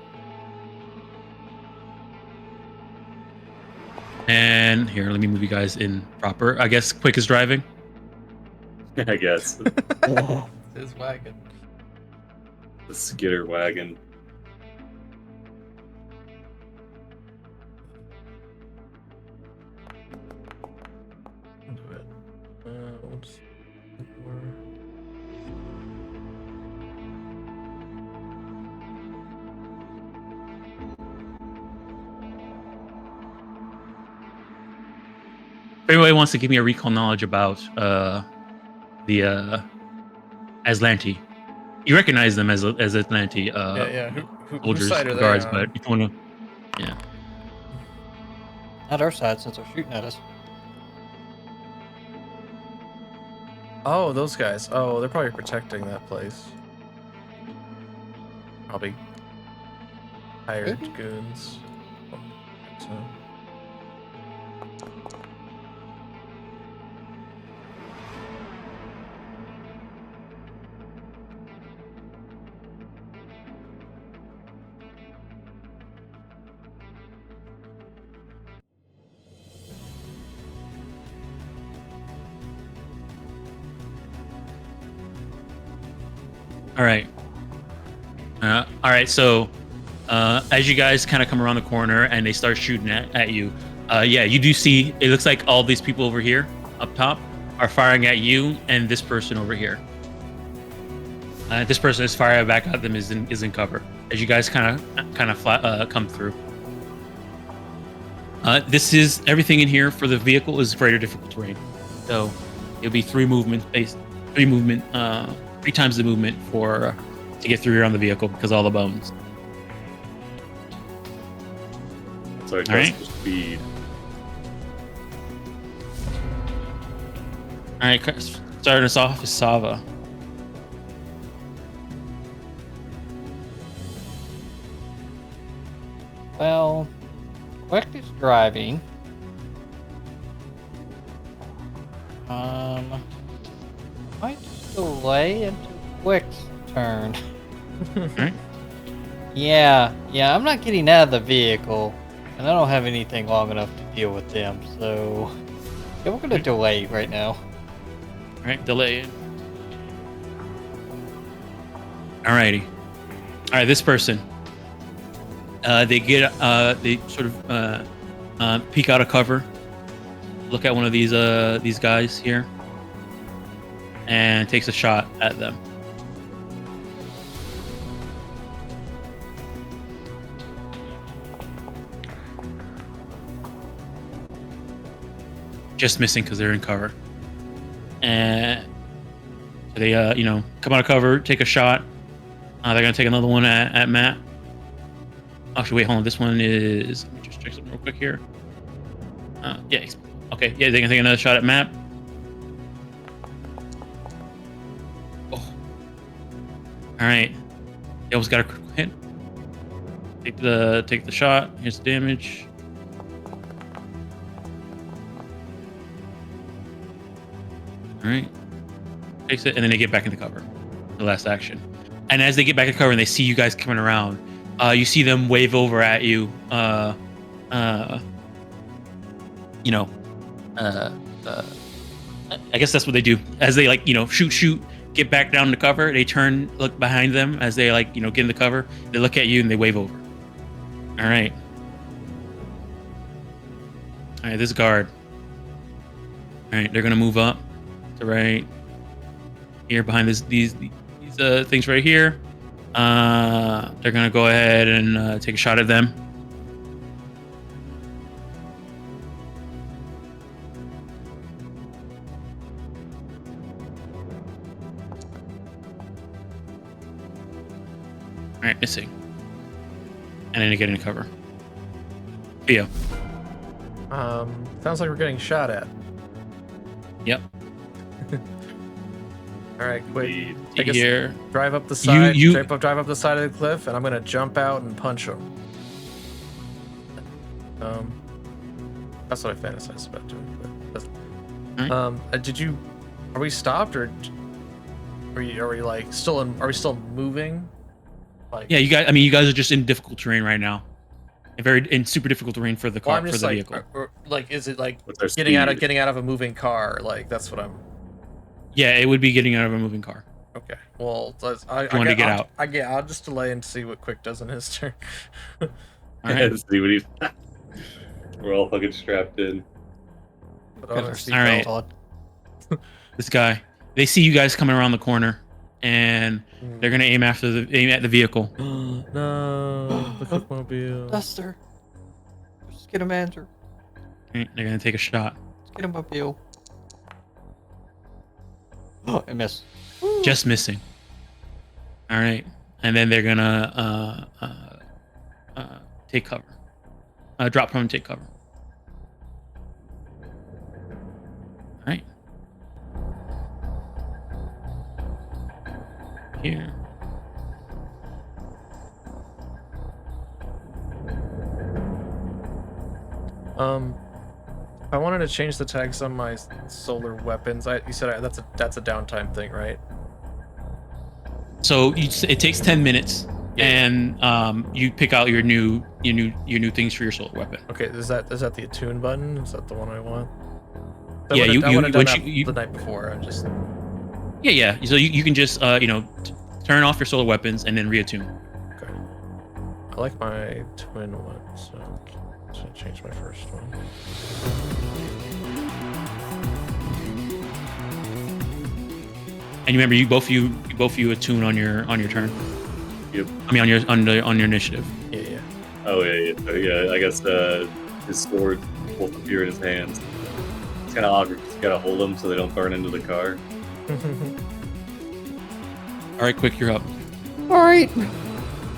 And here, let me move you guys in proper. I guess quick is driving. I guess. His wagon. The skitter wagon. I'll do it. We'll just- If anybody wants to give me a recall knowledge about the Aslanti, you recognize them as Aslanti yeah. Whose soldiers, side are they guards, on? but if you want to, yeah. Not our side since they're shooting at us. Oh, those guys. Oh, they're probably protecting that place. Probably hired Maybe. goons. So. All right. All right. So, as you guys kind of come around the corner and they start shooting at you, yeah, you do see. It looks like all these people over here, up top, are firing at you and this person over here. This person is firing back at them. Is in cover as you guys kind of come through. This is everything in here for the vehicle is greater difficult terrain, so it'll be three times the movement for to get through here on the vehicle because all the bones. So it All does right. speed. All right, starting us off is Sava. Well, Quick is driving. Might delay into Quick's turn. Alright. Yeah, I'm not getting out of the vehicle, and I don't have anything long enough to deal with them, so yeah, we're gonna delay right now. All right, delay it. Alrighty. All right, this person. They sort of peek out of cover, look at one of these guys here, and takes a shot at them. Just missing because they're in cover. And so they come out of cover, take a shot. They're gonna take another one at Matt. Actually, wait, hold on. This one is. Let me just check something real quick here. Yeah. Okay. Yeah, they're gonna take another shot at Matt. Oh. All right. They almost got a critical hit. Take the shot. Here's the damage. All right. Takes it, and then they get back into cover. The last action. And as they get back into cover and they see you guys coming around, you see them wave over at you. I guess that's what they do. As they shoot, get back down to cover. They turn, look behind them as they get in the cover. They look at you and they wave over. All right. All right. This guard. All right. They're gonna move up to right here behind these things right here. They're gonna go ahead and take a shot at them. All right, missing, and then they get in cover. Theo. Sounds like we're getting shot at. Yep. All right, quick. Take Here. Drive up the side. You- drive up the side of the cliff, and I'm gonna jump out and punch him. That's what I fantasized about doing. But Alright. Are we stopped or are we like still in? Are we still moving? Like, Yeah, you guys. I mean, you guys are just in difficult terrain right now. In super difficult terrain for the car, Well, I'm for just the like, vehicle. like, is it like With their getting speed. out of a moving car? Like, that's what I'm. Yeah, it would be getting out of a moving car. Okay. Well, wanted to get out. I'll just delay and see what Quick does in his turn. All right. See what he's. We're all fucking strapped in. Put Got on our his right. seatbelt on. This guy. They see you guys coming around the corner, and they're gonna aim at the vehicle. No, the Cookmobile. Duster. Just get him, Andrew. They're gonna take a shot. Let's get him up, Bill. Oh, I missed. Just missing. All right, and then they're gonna take cover. Drop prone, take cover. All right. Here. I wanted to change the tags on my solar weapons. You said that's a downtime thing, right? So it takes 10 minutes, and you pick out your new things for your solar weapon. Okay, is that the attune button? Is that the one I want? Yeah, I you would've done once that you the night before. I just yeah. So you can just turn off your solar weapons and then reattune. okay. I like my twin one, so I'm gonna change my first one. And you remember, you both attune on your turn. Yep. I mean on your initiative. Yeah. Oh yeah. So, yeah. I guess his sword will appear in his hands. It's kind of awkward. You gotta hold them so they don't burn into the car. All right, Quick, you're up. All right.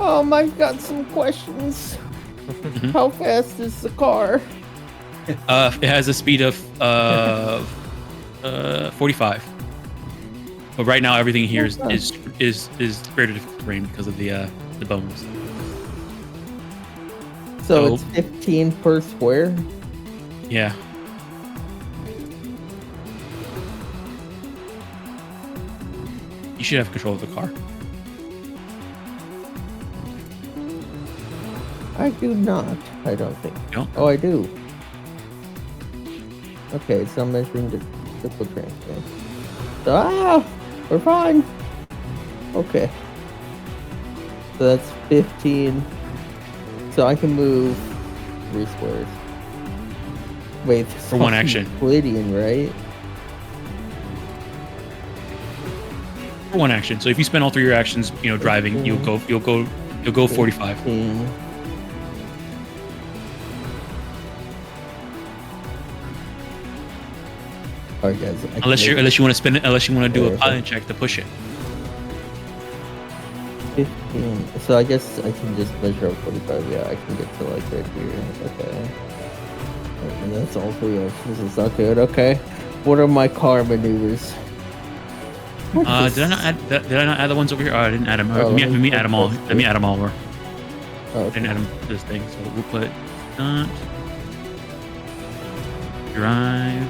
I've got some questions. How fast is the car? It has a speed of 45. But right now, everything here is greater difficult terrain because of the bones. So it's 15 per square. Yeah. You should have control of the car. I do not. I don't think. No? Oh, I do. Okay, so I'm measuring the footprint. So, we're fine. Okay. So that's 15. So I can move 3 squares. Wait, For one action. Splidian, right? For one action. So if you spend all 3 of your actions, driving, you'll go 45. 15. All right, guys. Unless you want to spend it, unless you want to do a pilot check to push it. 15. So I guess I can just measure up 45. Yeah, I can get to like right here. Okay. And that's all 3 actions. It's not good. Okay. What are my car maneuvers? Did I not add the ones over here? Oh, I didn't add them. Oh, Let me add them all. Let me add them all over. Oh, I didn't add them to this thing, so we'll put stunt, drive,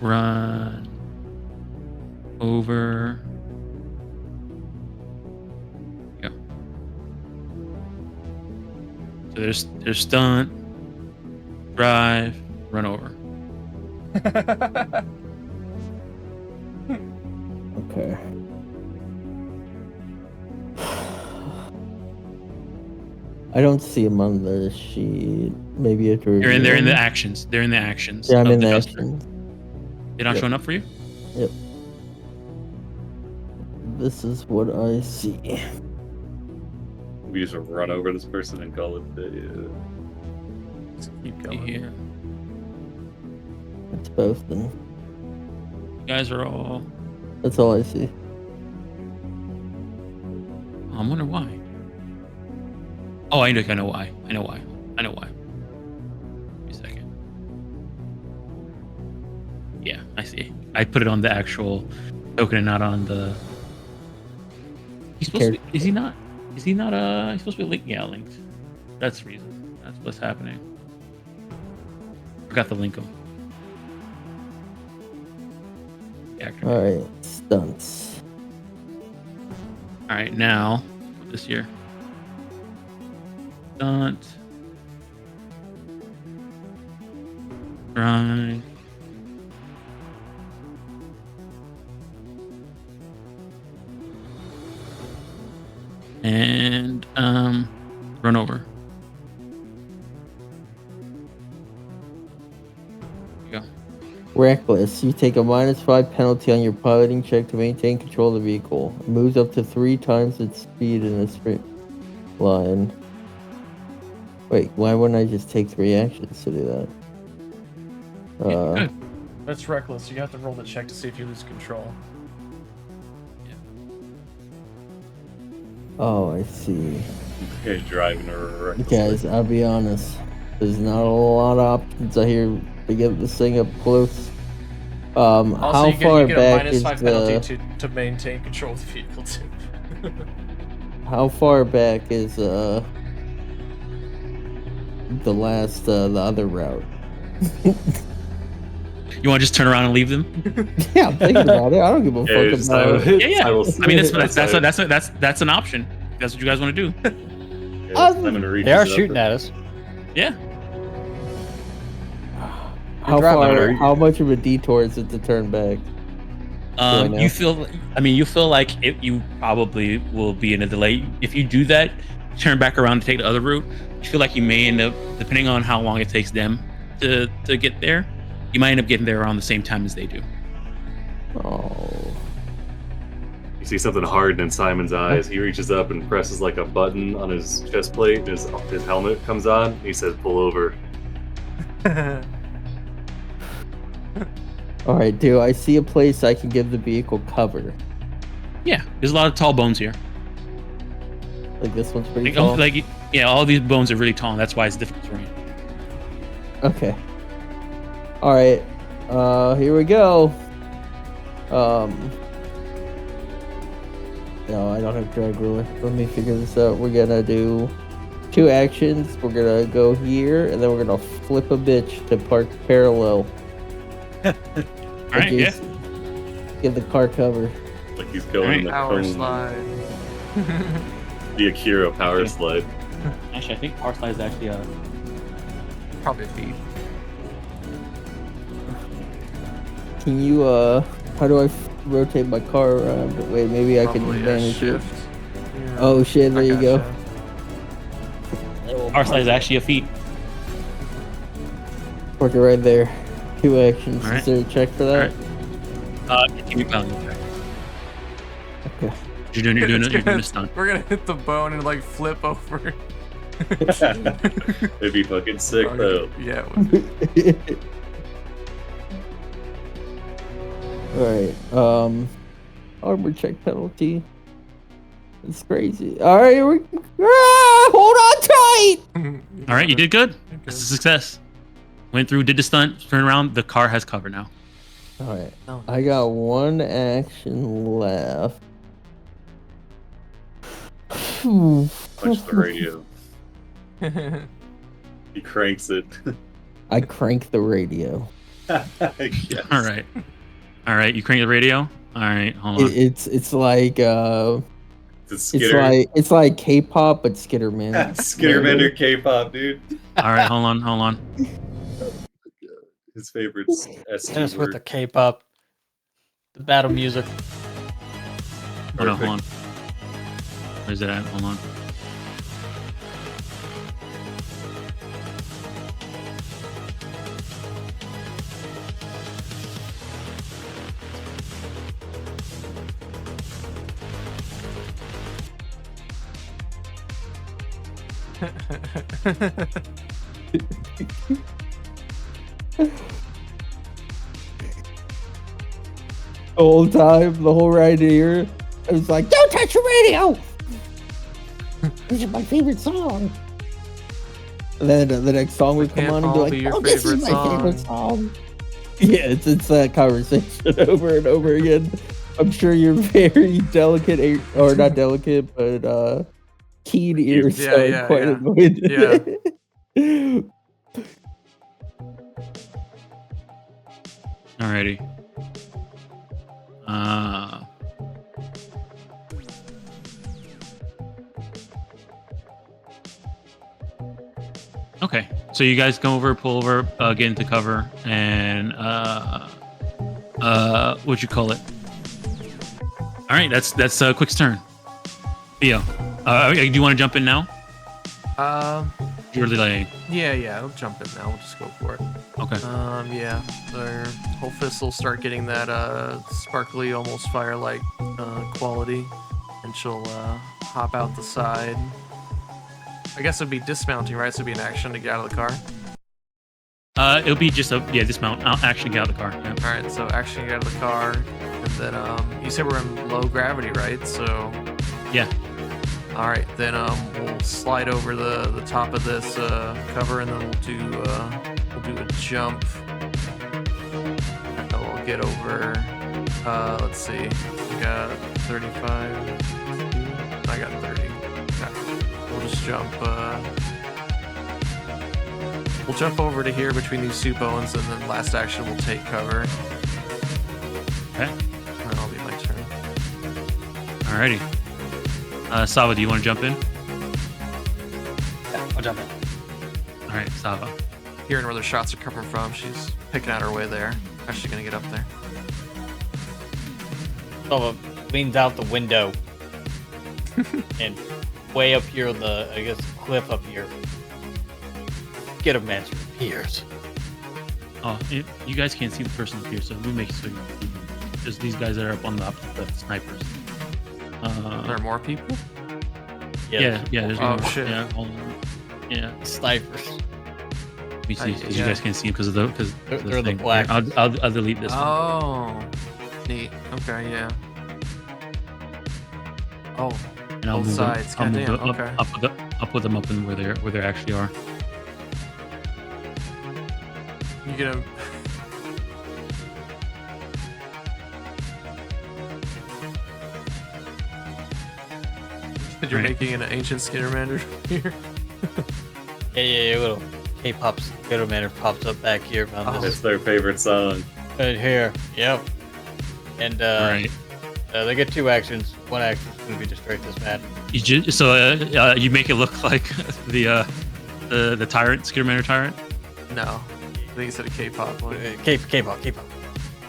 run, over. Go. So there's stunt, drive, run over. Okay. I don't see them on the sheet. Maybe if They're in the actions. They're in the actions. Yeah, I'm in the Duster. actions. They're not Yep. showing up for you? Yep. This is what I see. We just run over this person and call it the. Let's keep going. Yeah. It's both then. You guys are all. That's all I see. I wonder why. Oh, I know why. I know why. Wait a second. Yeah, I see. I put it on the actual token and not on the. He's supposed to be, is he not? Is he not? He's supposed to be linked. Yeah, linked. That's the reason. That's what's happening. Forgot to link him. All right, stunts. All right, now this year. Stunt. Right. And run over. There you go. Reckless. You take a -5 penalty on your piloting check to maintain control of the vehicle. It moves up to 3 times its speed in a straight line. Wait, why wouldn't I just take 3 actions to do that? Yeah, good. That's reckless. You have to roll the check to see if you lose control. Oh, I see. You're driving a Guys, I'll be honest. There's not a lot of options out here to get this thing up close. Also, how you far get a back is -5 penalty to maintain control of the vehicle too. how far back is the last the other route? You want to just turn around and leave them? Yeah, I'm thinking about it. I don't give a Yeah, fuck just about. Yeah. I mean, that's an option. That's what you guys want to do. They are shooting at us. Yeah. How driving far? over. How much of a detour is it to turn back? I know? You feel like you probably will be in a delay. If you do that, turn back around to take the other route, you feel like you may end up, depending on how long it takes them to get there, you might end up getting there around the same time as they do. Oh. You see something hardened in Simon's eyes. He reaches up and presses like a button on his chest plate. His helmet comes on. He says, "Pull over." All right, do I see a place I can give the vehicle cover? Yeah, there's a lot of tall bones here. Like this one's pretty Like, tall. yeah, all these bones are really tall, and that's why it's difficult terrain. Okay. All right. Here we go. No, I don't have drag ruler. Let me figure this out. We're gonna do 2 actions. We're gonna go here, and then we're gonna flip a bitch to park parallel. All right, yeah. Give the car cover. Like he's going in the Power cone. slide. The Akira power Okay. slide. Actually, I think power slide is actually Probably a feed. Can you how do I rotate my car around? Wait, maybe I can Probably a manage it. shift. Yeah. Oh shit, there I you go. gotcha. power slide is actually a feat. Park it right there. 2 actions. All right. Is there a check for that? Keep pounding. Okay. You're doing a stunt. We're gonna hit the bone and like flip over. It'd be fucking sick though. Yeah. It would be. Alright. Armor check penalty. It's crazy. Alright, hold on tight! All right, you did good. That's a success. Went through, did the stunt, turned around. The car has cover now. Alright. Oh, I got 1 action left. Punch the radio. He cranks it. I crank the radio. Yes. All right. All right, you crank the radio. All right, hold on. It's like It's Skitter. it's like K-pop but Skitterman. Skittermander K-pop, dude. All right, hold on. His favorite Tennis S with the word. K-pop, the battle music. Hold on. Where's it at? Hold on. The whole time, the whole ride here, I was like, "Don't touch the radio! This is my favorite song." And then the next song would come Can't on and be all like, be your "Oh, this is favorite my favorite song." song." Yeah, it's that conversation over and over again. I'm sure you're very delicate, or not delicate, but keen ears, Yeah, so I'm yeah, quite yeah. annoyed. Yeah. Alrighty. Okay, so you guys come over, pull over, get into cover, and what you call it? All right, that's Quick's turn. Theo, do you want to jump in now? You're delaying. Yeah, I'll jump in now. We'll just go for it. Okay. Yeah, their whole fist will start getting that sparkly, almost fire-like quality, and she'll hop out the side. I guess it'd be dismounting, right? So it'd be an action to get out of the car. It'll be just dismount, action, get out of the car. Yeah. All right, so action to get out of the car, and then you said we're in low gravity, right? So Yeah. all right, then we'll slide over the top of this cover, and then we'll do a jump. And we'll get over. Let's see, we got 35. I got 30. Okay. We'll just jump. We'll jump over to here between these two bones, and then last action we'll take cover. Okay. And that'll be my turn. Alrighty. Sava, do you want to jump in? Yeah, I'll jump in. All right, Sava. Hearing where the shots are coming from, she's picking out her way there. How's she gonna get up there? Nova leans out the window and way up here on the, I guess, cliff up here. Get a man's ears. Oh, you guys can't see the person up here, so let me make it so you can see them. Just these guys that are up on the opposite left, snipers. There are more people? Yeah. There's Oh, more. shit. Yeah, hold on. Yeah. Snipers. Let me see, because you Yeah. guys can't see them because of the They're the thing. black. Here, I'll delete this one. Oh, neat. Okay, yeah. Oh, And I'll both move them- sides. I'll move Goddamn. them up, Okay. I'll put them up in where they actually are. You gonna? You're Right. making an ancient Skittermander here. Yeah, little K-pop Skittermander pops up back here. Oh. That's their favorite song. Right here. Yep. And All right. they get two actions. One action is going to be destroy this man. You make it look like the tyrant, Skittermander tyrant. No, I think it's a K-pop one. K-pop.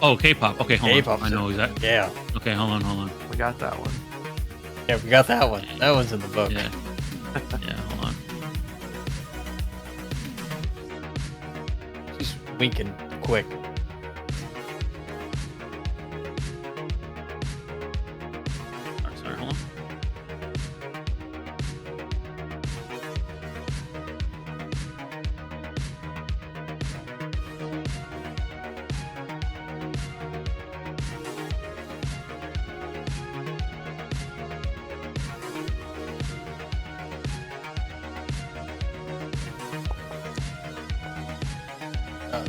Oh, K-pop. Okay, hold K-pop. on. I know exactly. Yeah. Okay, hold on. We got that one. Yeah, we got that one. That one's in the book. Yeah. Yeah, hold on. She's winking quick. Sorry, hold on.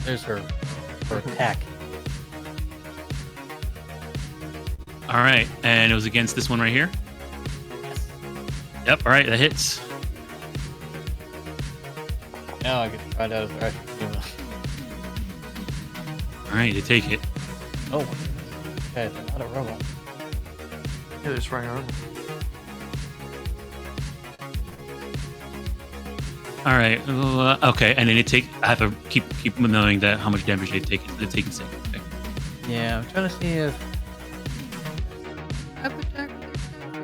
There's her attack. All right, and it was against this one right here. Yep. All right, that hits. Now I get to find out if they're actually doing this. All right, they take it. Oh, okay, they're not a robot. Yeah, there's right on. All right. Okay, and then I have to keep knowing that how much damage they take. They're taking 6. Okay. Yeah, I'm trying to see if I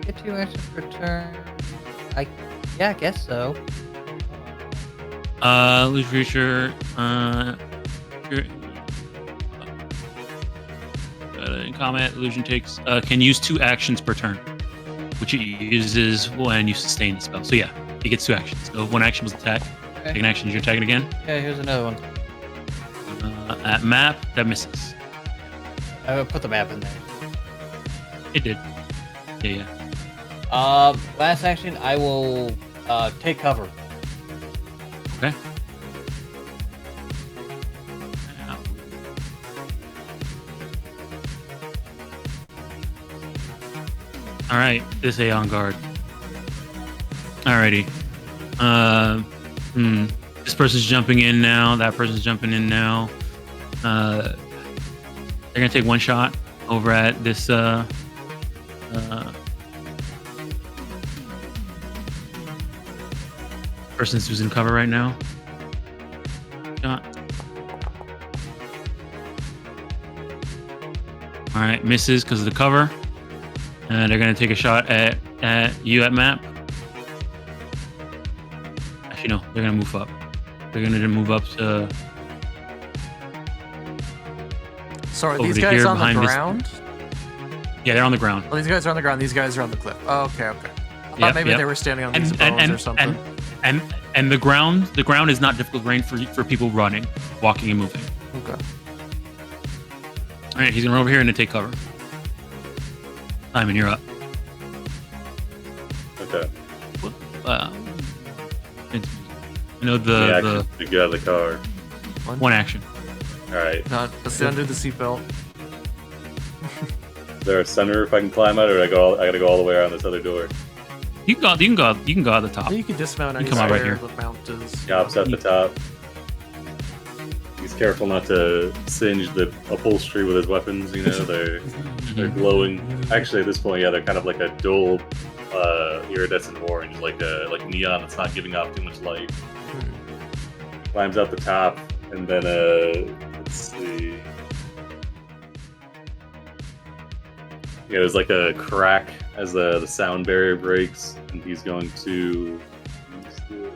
get 2 actions per turn. I guess so. Lose creature. In combat, illusion takes can use 2 actions per turn, which it uses when you sustain the spell. So yeah, it gets 2 actions. So 1 action was attack. Okay. Second action, you're attacking again. Yeah, here's another one. At map, that misses. I will put the map in there. It did. Yeah. Last action, I will take cover. Okay. All right, this A on guard. Alrighty. This person's jumping in now. That person's jumping in now. They're gonna take 1 shot over at this. Person's who's in cover right now. Shot. All right, misses because of the cover, and they're gonna take a shot at you at map. Actually, no, they're gonna move up. They're gonna move up to. Sorry, Over these to guys here on the behind this- ground? Yeah, they're on the ground. Oh, these guys are on the ground. These guys are on the cliff. Oh, okay. I thought Yep, maybe yep. they were standing on these bones or something. And the ground is not difficult terrain for people running, walking, and moving. Okay. All right, he's gonna run over here and then take cover. Simon, you're up. Okay. You know the Action to get out of the car. one action. All right. Let's undo the seatbelt. Is there a sunroof I can climb out, or I gotta go all the way around this other door? You can go at the top. You can dismount You any come out right where here. the mount is. Job's at the top. He's careful not to singe the upholstery with his weapons. You know, they're glowing. Actually, at this point, yeah, they're kind of like a dull, iridescent orange, like neon that's not giving off too much light. Climbs out the top, and then let's see. Yeah, there's like a crack as the sound barrier breaks, and he's going to do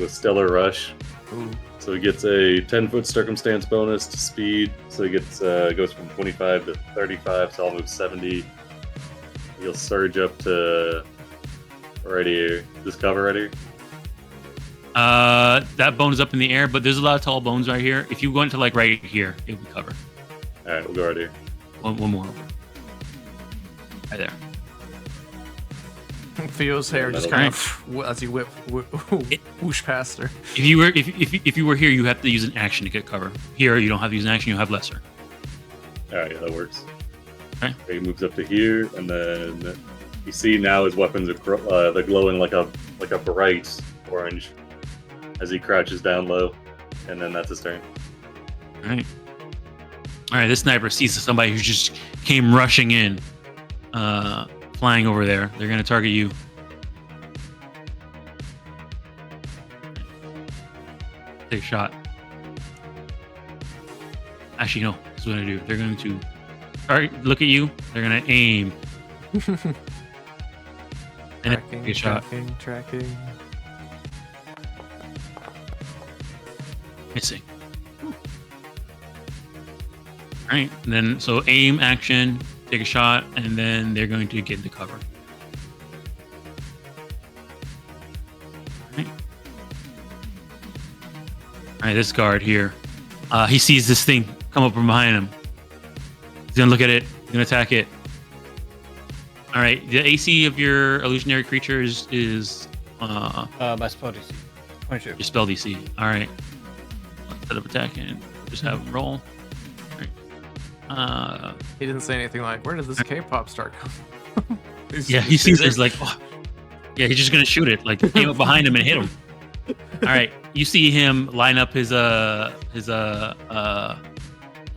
a stellar rush. Ooh. So he gets a 10-foot circumstance bonus to speed. So he gets goes from 25 to 35, so I'll move 70. He'll surge up to right here. This cover right here. That bone is up in the air, but there's a lot of tall bones right here. If you go into like right here, it'll be covered. All right, we'll go right here. One more over. Right there. Theo's hair just kind of as he whoosh past her. If you were here, you have to use an action to get cover. Here, you don't have to use an action. You have lesser. All right, yeah, that works. Okay. He moves up to here, and then you see now his weapons are they're glowing like a bright orange as he crouches down low, and then that's his turn. All right. All right. This sniper sees somebody who just came rushing in, flying over there. They're gonna target you. Take a shot. Actually, no. This is what I do. They're going to look at you. They're gonna aim. And then take a shot. Tracking. Missing. All right. And then so aim, action, take a shot, and then they're going to get into cover. All right, this guard here. He sees this thing come up from behind him. He's gonna look at it. He's gonna attack it. All right. The AC of your illusionary creature is My spell DC. 22. your spell DC. All right. Instead of attacking, just have him roll. All right. He didn't say anything like, "Where did this K-pop star come?" Yeah, he sees it. He's like, oh. Yeah, he's just gonna shoot it. Like, came up behind him and hit him. All right, you see him line up his they're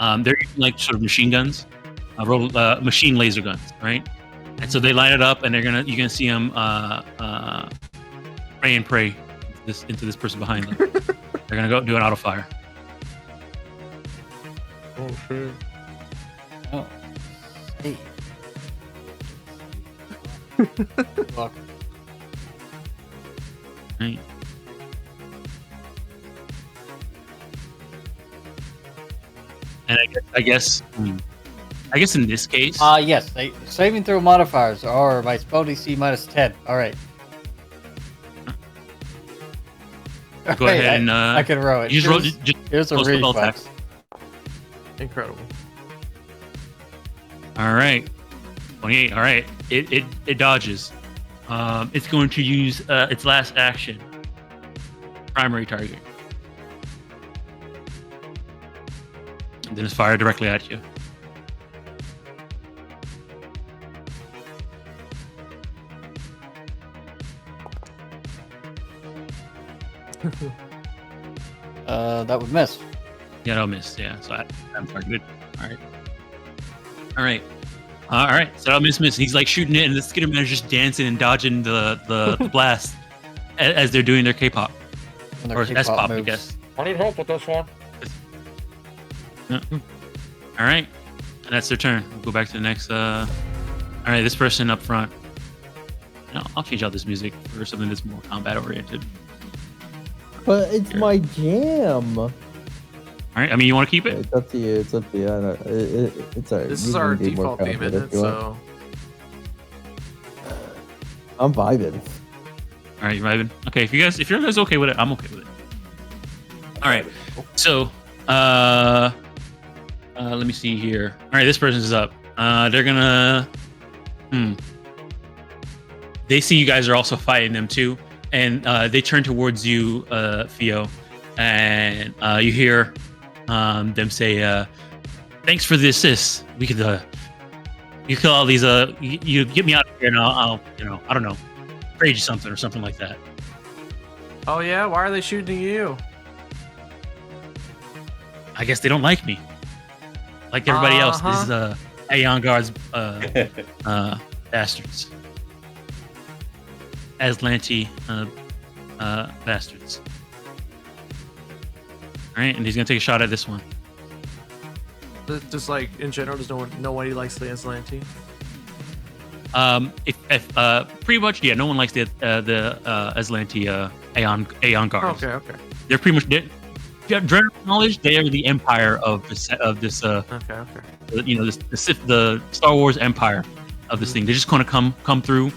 using like sort of machine guns, machine laser guns, right? And so they line it up, and you're gonna see him pray into this person behind them. They're gonna go do an auto fire. Oh shit! Oh. Hey. Fuck. Right. And I guess in this case, Yes. Saving throw modifiers are my spell DC minus 10. All right. go ahead and I can roll it. you just roll. Here's a roll spell reflex. attacks. Incredible. All right, 28. All right, it dodges. It's going to use its last action. Primary target. And then it's fired directly at you. That would miss. Yeah, that'll miss. Yeah, so I'm targeted. All right. All right. All right. So that'll miss. He's like shooting it, and the Skitterman is just dancing and dodging the blast as they're doing their K-pop. When their Or K-pop S-pop, I moves. guess. I need help with this one. Yeah. All right, and that's their turn. We'll go back to the next. All right, this person up front. No, I'll change out this music for something that's more combat oriented. But it's Here. my jam. All right, I mean, you want to keep it? It's up to you. It's up to you. I don't, it's alright. This You is can our be more default theme, confident isn't if it? you want. So I'm vibing. All right, Ryben. Okay, if you're guys okay with it, I'm okay with it. All right, so let me see here. All right, this person's up. They're gonna. They see you guys are also fighting them too, and they turn towards you, Theo, and you hear them say, "Thanks for the assist. We could, you kill all these. You get me out of here, and I'll I don't know, trade you something or something like that." oh yeah, why are they shooting you? I guess they don't like me, like everybody else. This is Uh-huh. Aeon Guard's bastards, Aslanti bastards. All right, and he's gonna take a shot at this one. Just like in general, does nobody likes the Aslanti? If pretty much, yeah, no one likes the Aslanti Aeon Guards. Okay. They're pretty much. General knowledge, they are the empire of this Okay. the Star Wars empire of this thing. They're just going to come through,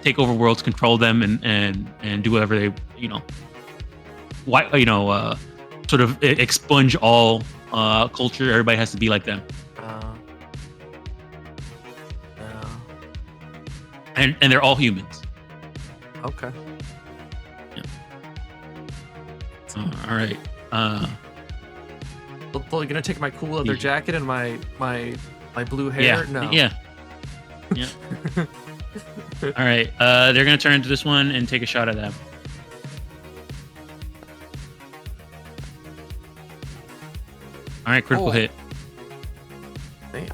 take over worlds, control them, and do whatever they sort of expunge all culture. Everybody has to be like them, and they're all humans. Okay. All right. You're gonna take my cool leather Yeah. jacket and my blue hair? Yeah. No. Yeah. All right. They're gonna turn to this one and take a shot at them. All right, critical Oh. hit. Damn.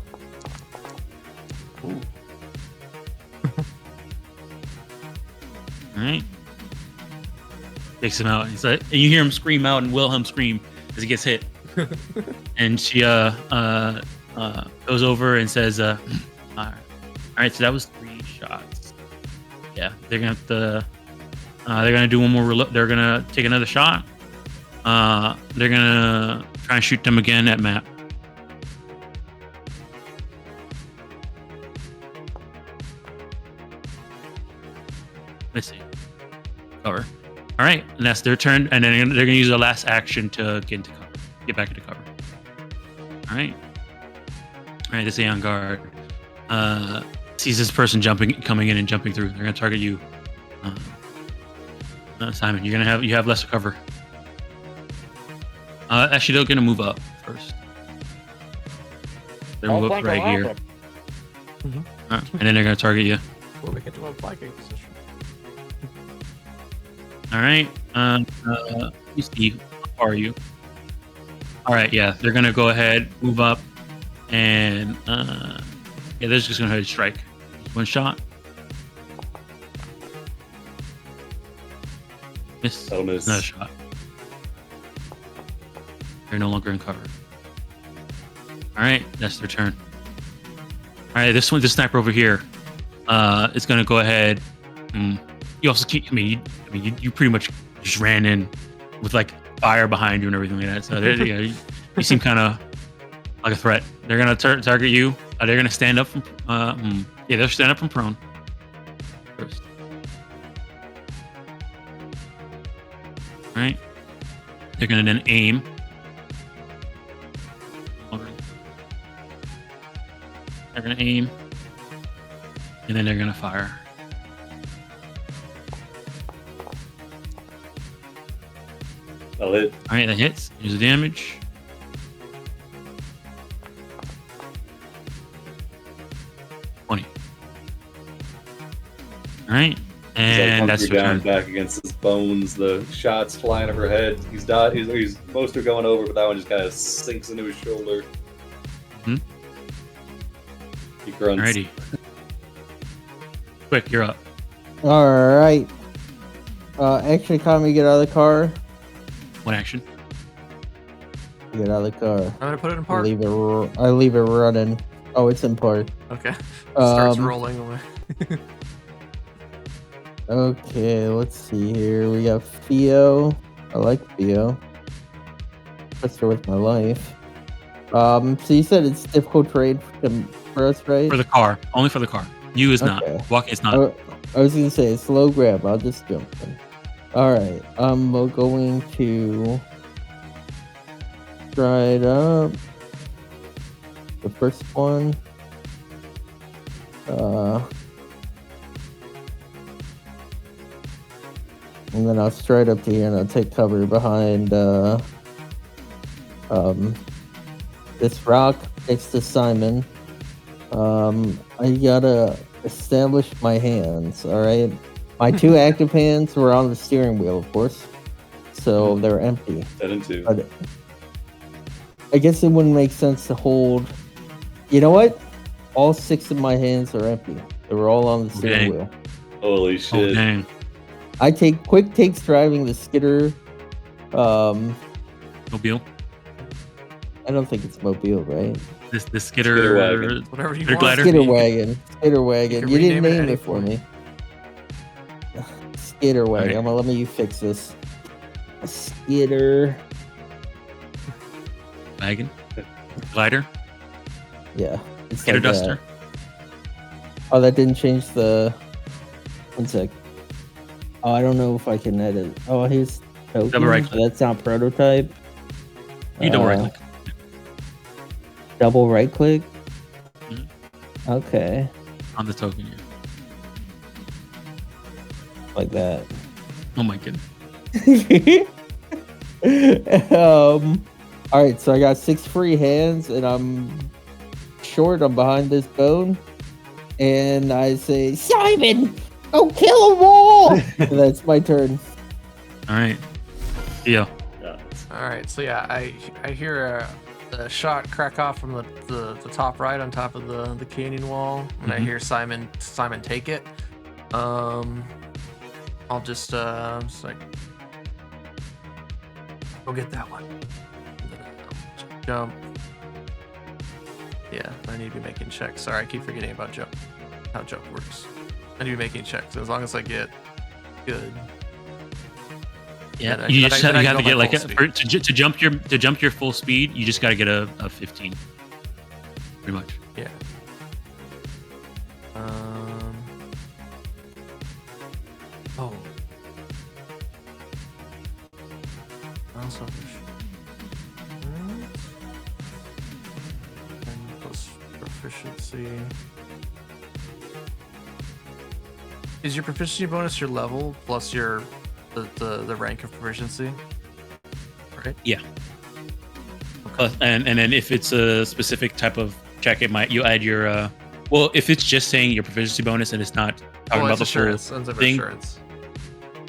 Ooh. All right. Takes him out. He's like, and you hear him scream out and Wilhelm scream as he gets hit. And she goes over and says, all right, so that was 3 shots. Yeah, they're gonna have to. They're gonna do one more. They're gonna take another shot. They're gonna try and shoot them again at map. Let's see. Cover. All right, and that's their turn, and then they're gonna use their last action to get into cover, get back into cover. All right. This Aeon Guard sees this person coming in and jumping through. They're gonna target you, Simon. You have less cover. Actually, they're gonna move up first. They're gonna move up right here, and then they're gonna target you. Well, we get to a flanking position. All right. Let me see. How far are you? All right. Yeah, they're gonna go ahead, move up, and they're just gonna go ahead and strike. 1 shot. Miss. That'll miss. Another shot. They're no longer in cover. All right, that's their turn. All right, this sniper over here is gonna go ahead. You also keep. You pretty much just ran in with like fire behind you and everything like that. So you seem kind of like a threat. They're gonna target you. They're gonna stand up from. They'll stand up from prone first. All right. They're gonna then aim. They're gonna aim, and then they're gonna fire. I'll hit. All right, that hits. Here's the damage. All right, and that's He's your down turn. back against his bones. The shots flying over her head. He's died. He's most are going over, but that one just kind of sinks into his shoulder. Mhm. He grunts. Alrighty. Quick, you're up. All right. Actually, Kami, get out of the car. One action. Get out of the car. I'm gonna put it in I park. leave it running. Oh, it's in park. Okay. Starts Um, rolling away. Okay, let's see here. We got Theo. I like Theo. Trust her with my life. So you said it's difficult terrain for us, right? For the car. Only for the car. You is not. Okay. Walking is not. I was gonna say it's low grab. I'll just jump in. All right. I'm going to try it up. The first one. And then I'll stride up to here and I'll take cover behind this rock next to Simon. I gotta establish my hands, alright? My two active hands were on the steering wheel, of course. So they're empty. 10 and 2. But I guess it wouldn't make sense to hold. You know what? All 6 of my hands are empty. They were all on the steering wheel. Holy Oh, shit. dang. I take quick takes driving the skidder. Mobile. I don't think it's mobile, right? This Skidder wagon. Whatever you Skidder want. glider. Skidder wagon. Skidder wagon. can You didn't rename it name any it for point. me. Skidder wagon. Okay. I'm gonna let me fix this. A skidder. Wagon. Glider. Yeah. It's Skidder like that. duster. Oh, that didn't change the. One sec. Oh, I don't know if I can edit. Oh, here's token. Double right click. That's not prototype. You double right click. Double right click. Mhm. Okay, On the token. Yeah. like that. Oh my goodness. All right, so I got 6 free hands, and I'm short. I'm behind this bone, and I say, Simon, go kill them all. And that's my turn. All right. Yeah. Yeah. All right. So yeah, I hear a shot crack off from the top right on top of the canyon wall, and I Mhm. hear Simon take it. I'll just like go get that one. And then I'll jump. Yeah, I need to be making checks. Sorry, I keep forgetting about jump. How jump works. I need to be making checks. As long as I get good. Yeah. Then I- You then just I- then I you have go to get my like full to jump your full speed. You just got to get a 15. Pretty much. Yeah. Oh. Also, plus proficiency. Is your proficiency bonus your level plus your the rank of proficiency? Right. Yeah. Plus, and then if it's a specific type of check, it might you add your well, if it's just saying your proficiency bonus and it's not talking about it's the full assurance. Ends up thing. assurance.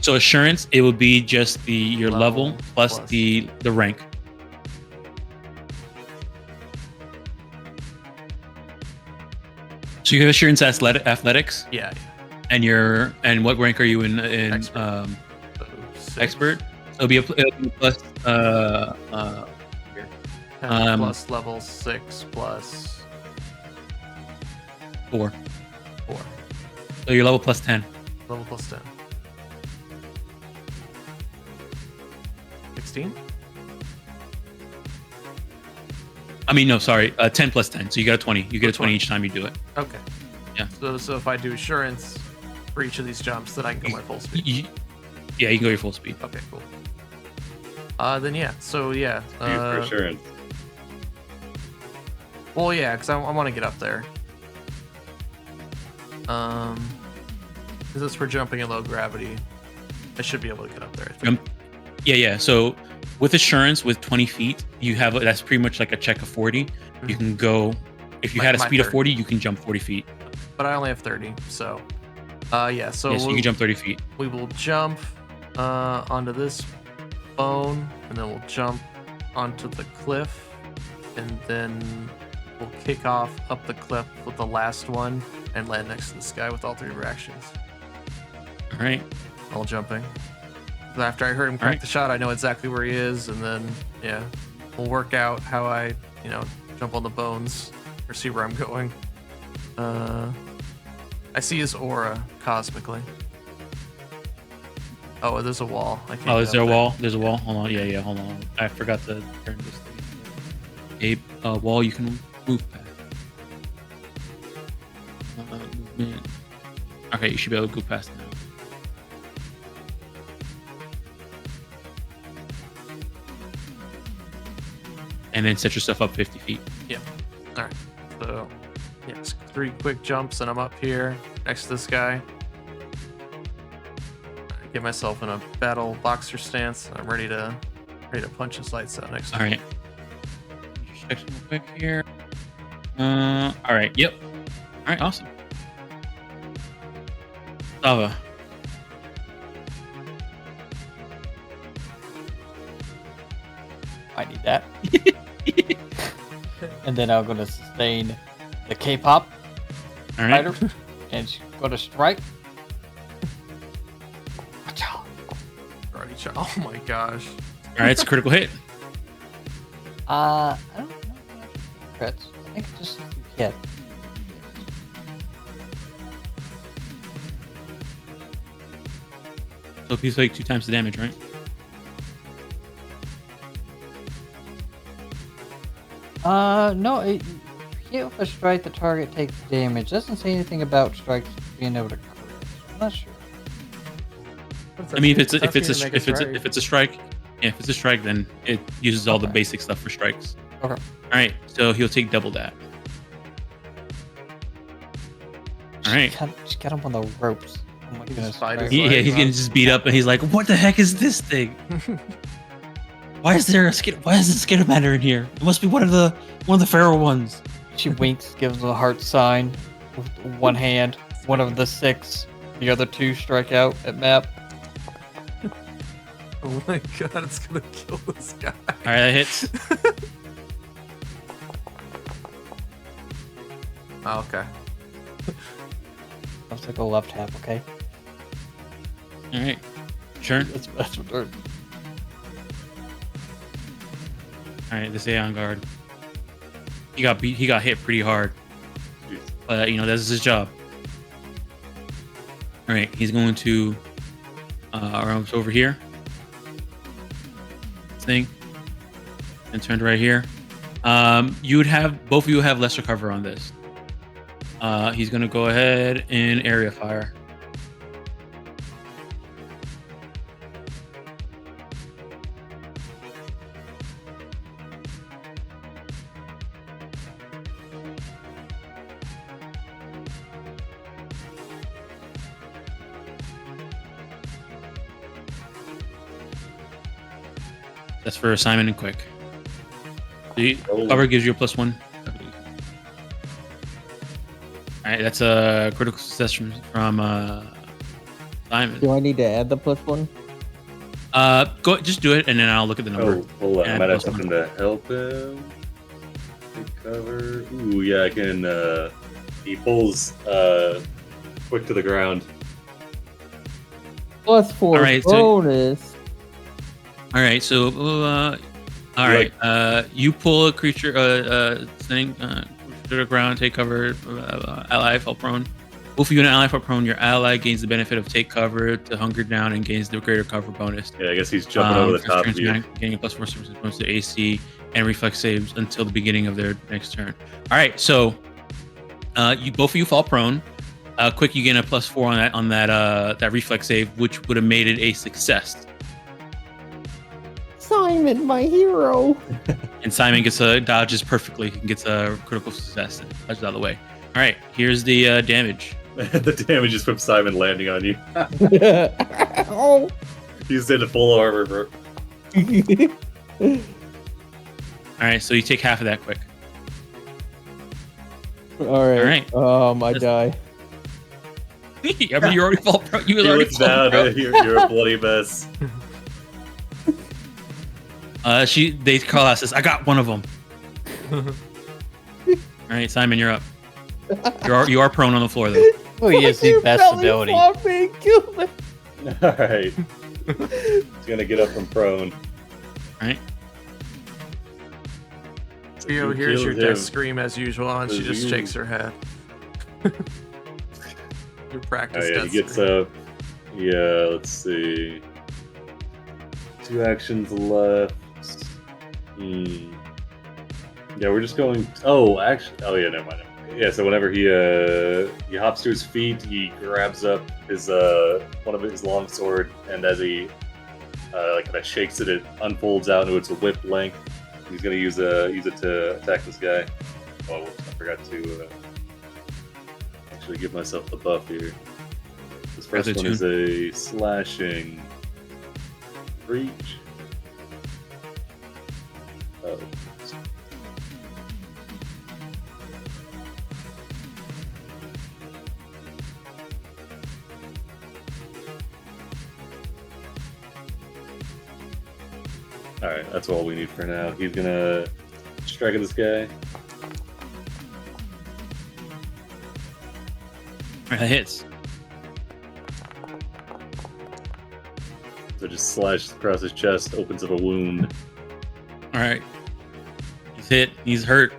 So assurance, it would be just your level plus the rank. So you have assurance athletics, Yeah. and what rank are you in Expert. So 6, expert? It'll be it'll be plus 10 um, plus level 6 plus 4. 4. So your level plus 10. Level plus 10. 16? I mean, no, sorry, 10 plus 10. So you got a 20. You get a 20 20. each time you do it. Okay. Yeah. So if I do assurance for each of these jumps, then I can go my full speed. Yeah, you can go your full speed. Okay, cool. Then yeah. So yeah. Do you for assurance. Well, yeah, because I want to get up there. Because it's for jumping in low gravity. I should be able to get up there. I think. Yeah. So with assurance, with 20 feet, you have that's pretty much like a check of 40. You can go if you had a My speed of 30. 40, you can jump 40 feet. But I only have 30, so yeah. So, Yes, you can jump 30 feet. we will jump onto this bone, and then we'll jump onto the cliff, and then we'll kick off up the cliff with the last one and land next to this guy with all 3 reactions. All right. All jumping. After I heard him crack right. the shot, I know exactly where he is, and then yeah, we'll work out how I, jump on the bones or see where I'm going. I see his aura cosmically. Oh, there's a wall. I can't Oh, get is there a up there. wall? There's a wall. Hold on. Yeah. Hold on. I forgot to turn this thing. A wall you can move past. Movement. Okay, you should be able to go past now. And then set yourself up 50 feet. All right. So, yes, 3 quick jumps, and I'm up here next to this guy. I get myself in a battle boxer stance. And I'm ready to punch his lights out next. All right. Just check real quick here. All right. Yep. All right. Awesome. Sava. I need that. And then I'm gonna sustain the K-pop All right. fighter and go to strike. Already oh my gosh. All right. It's a critical hit. I don't know crits. I think it's just if you hit. So if you take 2 times the damage, right? No, if you hit with a strike, the target takes damage. It doesn't say anything about strikes being able to crit. I'm not sure. I mean, if it's a strike, yeah, if it's a strike, then it uses all the basic stuff for strikes. Okay. All right. So he'll take double that. All right. Just get him on the ropes. Oh my goodness. Spiders. Yeah, he's getting just beat up, and he's like, "What the heck is this thing? Why is there a Why is a Skidamander in here? It must be one of the feral ones." She winks, gives a heart sign with one hand. One of the 6, the other 2 strike out at map. Oh my god, it's gonna kill this guy. All right, that hits. Oh, okay. Let's go left half, okay? All right, turn. That's what they're... All right, this on guard. He got beat. He got hit pretty hard. But that's his job. All right, he's going to arms over here. Thing. And turned right here. You would have both of you have lesser cover on this. He's gonna go ahead and area fire. That's for Simon and Quick. The cover gives you a +1. All right, that's a critical success from Simon. Do I need to add the +1? Go just do it, and then I'll look at the number. Oh, hold on. I Add might have +1. something to help him. Take cover. Ooh, yeah, I can. He pulls Quick to the ground. +4 All right, so- bonus. All right, so all right, you pull a creature, thing, to the ground, take cover, ally fall prone. Both of you and an ally fall prone. Your ally gains the benefit of take cover to hunger down and gains the greater cover bonus. Yeah, I guess he's jumping over the First top turn's of you. Gaining a +4 services bonus to AC and reflex saves until the beginning of their next turn. All right, so you both of you fall prone. Quick, you gain a +4 on that reflex save, which would have made it a success. Simon, my hero. And Simon dodges perfectly. He gets a critical success and dodges out of the way. All right, here's the damage. The damage is from Simon landing on you. Oh. He's in full armor, bro. All right, so you take half of that, Quick. All right. I die. I mean, you already fall prone. You He already looks fall down. prone. You're a bloody mess. They call out, says, "I got one of them." All right, Simon, you're up. You are prone on the floor though. Oh, he has the best ability. All right. He's gonna get up from prone. All right. Theo Who hears your killed him? death scream as usual, and she just You. shakes her head. Your Oh practice yeah, he death gets scream. up. Yeah, let's see. 2 actions left. Yeah, we're just going. Oh, actually. Oh yeah, never mind. Yeah, so whenever he hops to his feet, he grabs up his one of his long sword, and as he like kind of shakes it, it unfolds out into its whip length. He's gonna use it to attack this guy. Oh, I forgot to actually give myself the buff here. This first Rather one is a slashing reach. Oh. Alright, that's all we need for now. He's gonna strike at this guy. All right, that hits. So just slashes across his chest, opens up a wound. All right. He's hit. He's hurt.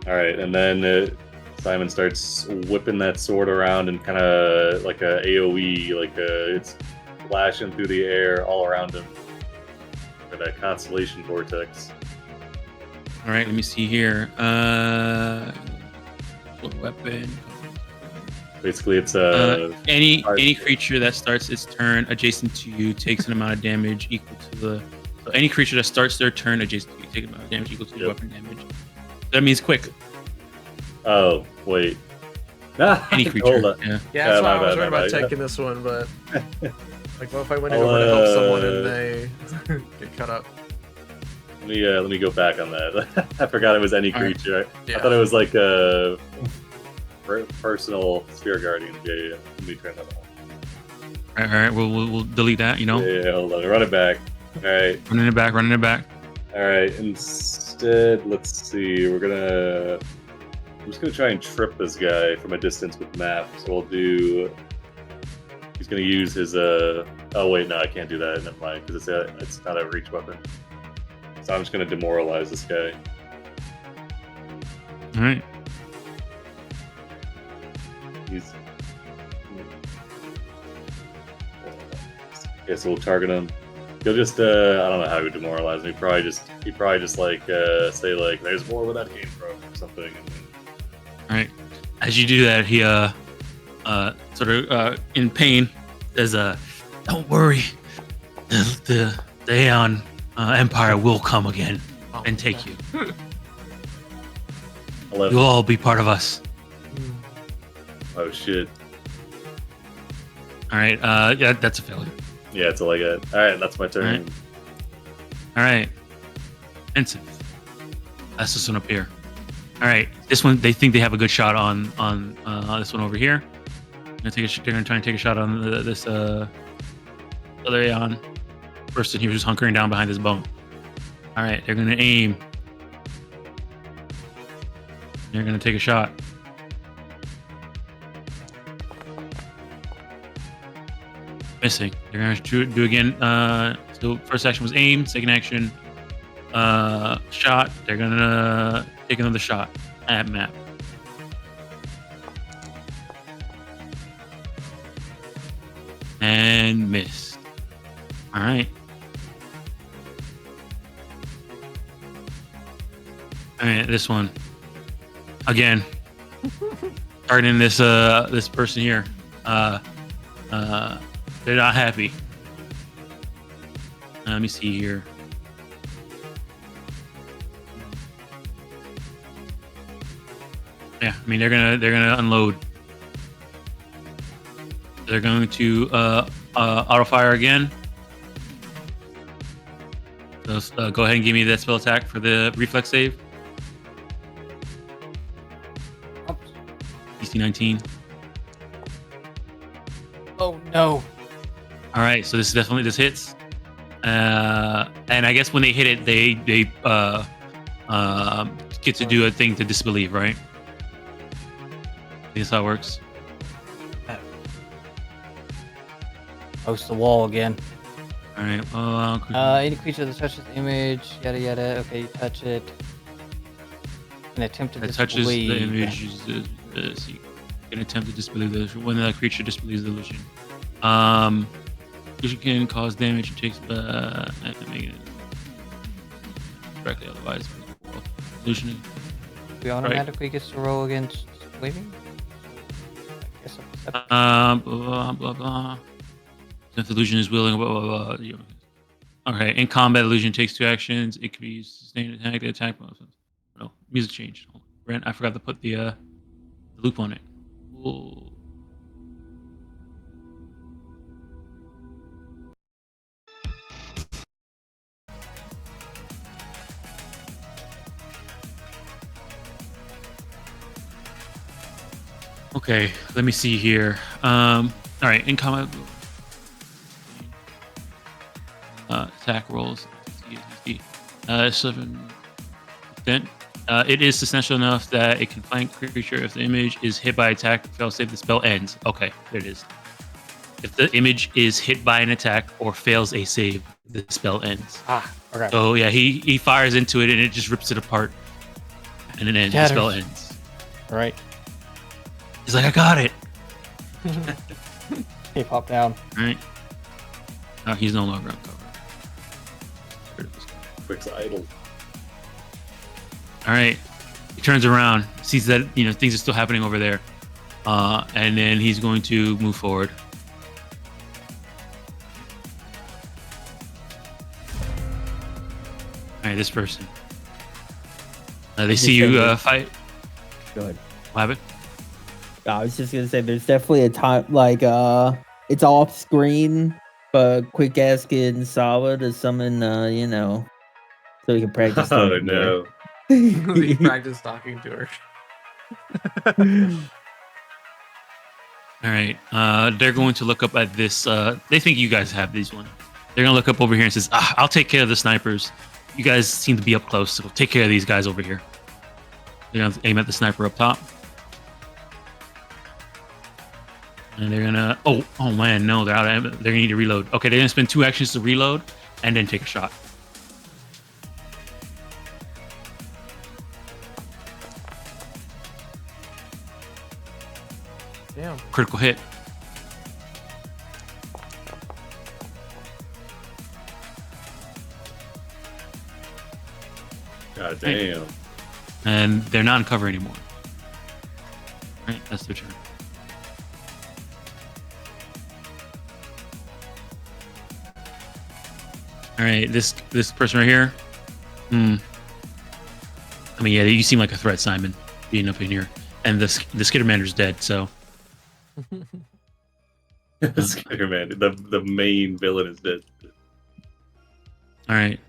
Alright, and then Simon starts whipping that sword around and kind of like a AoE, like it's flashing through the air all around him. Like a constellation vortex. All right, let me see here. What weapon? Basically, it's Any creature that starts its turn adjacent to you takes an amount of damage equal to the. So any creature that starts their turn adjacent to you takes an amount of damage equal to your weapon damage. That means quick. Oh wait. Any creature. Hold on. Yeah. Yeah, that's why my I was bad, worried my about bad. taking this one, but like, what if I went in over to help someone and they get cut up? Let me go back on that. I forgot it was any All right. creature. Yeah. I thought it was like a personal sphere guardian. Yeah. Let me turn that on. All right. We'll delete that. You know, Yeah, hold on. Run it back. All right. running it back. Running it back. All right. Instead, let's see. I'm just gonna try and trip this guy from a distance with map. So we'll do. He's gonna use his. Oh wait, no, I can't do that. Never mind, because it's not a reach weapon. So I'm just gonna demoralize this guy. All right. He's. Okay, so we'll target him. He'll just. I don't know how he would demoralize him. He probably just like say like, "There's more where that came from" or something. And then, All right. As you do that, he sort of in pain says, "Don't worry, the Aeon Empire will come again and take you. 11. You'll all be part of us." Oh shit. All right. Yeah, that's a failure. Yeah, it's all I got. All right, that's my turn. Alright. All right. Ensign. That's this one up here. All right. This one, they think they have a good shot on this one over here. They're gonna try and take a shot on this other Aeon person. He was just hunkering down behind this bone. All right. They're gonna aim. They're gonna take a shot. Missing. They're gonna do again. So first action was aim. Second action, shot. They're gonna take another shot at map. And miss. All right. All right. This one again. Targeting this this person here. They're not happy. Let me see here. Yeah, I mean they're gonna unload. They're going to auto fire again. So go ahead and give me that spell attack for the reflex save. DC 19. Oh no. All right, so this hits, and I guess when they hit it, they get to do a thing to disbelieve, right? I think that's how it works. Host the wall again. All right. Any creature that touches the image, yada yada. Okay, you touch it. An attempt to that touches the disbelieve. image. So you can attempt to disbelieve the illusion. When that creature disbelieves the illusion, illusion can cause damage and takes make it directly otherwise. Illusion. We automatically gets to roll against disbelieving. I guess I'll accept. Blah blah blah. If the illusion is willing, blah blah blah. Okay. In combat, illusion takes 2 actions. It can be used to sustain an attack. No, music changed. Brent, I forgot to put the loop on it. Ooh. Okay, let me see here. All right, in combat, attack rolls. 7. Then it is substantial enough that it can flank creature if the image is hit by attack. Fail save, the spell ends. Okay, there it is. If the image is hit by an attack or fails a save, the spell ends. Okay. So yeah, he fires into it and it just rips it apart, and it ends. The spell ends. All right. He's like, I got it. He popped down. All right. No, he's no longer on cover. Quick's idle. All right. He turns around, sees that things are still happening over there, and then he's going to move forward. All right, this person. They see you fight. Good. What happened? I was just gonna say, there's definitely a time like it's off screen, but Quick Ass getting solid to summon, so we can practice. Oh no! He practiced talking to her. All right. They're going to look up at this. They think you guys have these ones. They're gonna look up over here and says, "I'll take care of the snipers. You guys seem to be up close, so take care of these guys over here." They're gonna aim at the sniper up top. And they're gonna oh man, no, they're out. They're gonna need to reload. Okay, they're gonna spend 2 actions to reload and then take a shot. Damn. Critical hit. God damn. And they're not in cover anymore. All right, that's their turn. All right, this person right here. I mean, yeah, you seem like a threat, Simon, being up in here, and the Skittermander's dead. So, Skitterman, the main villain is dead. all right,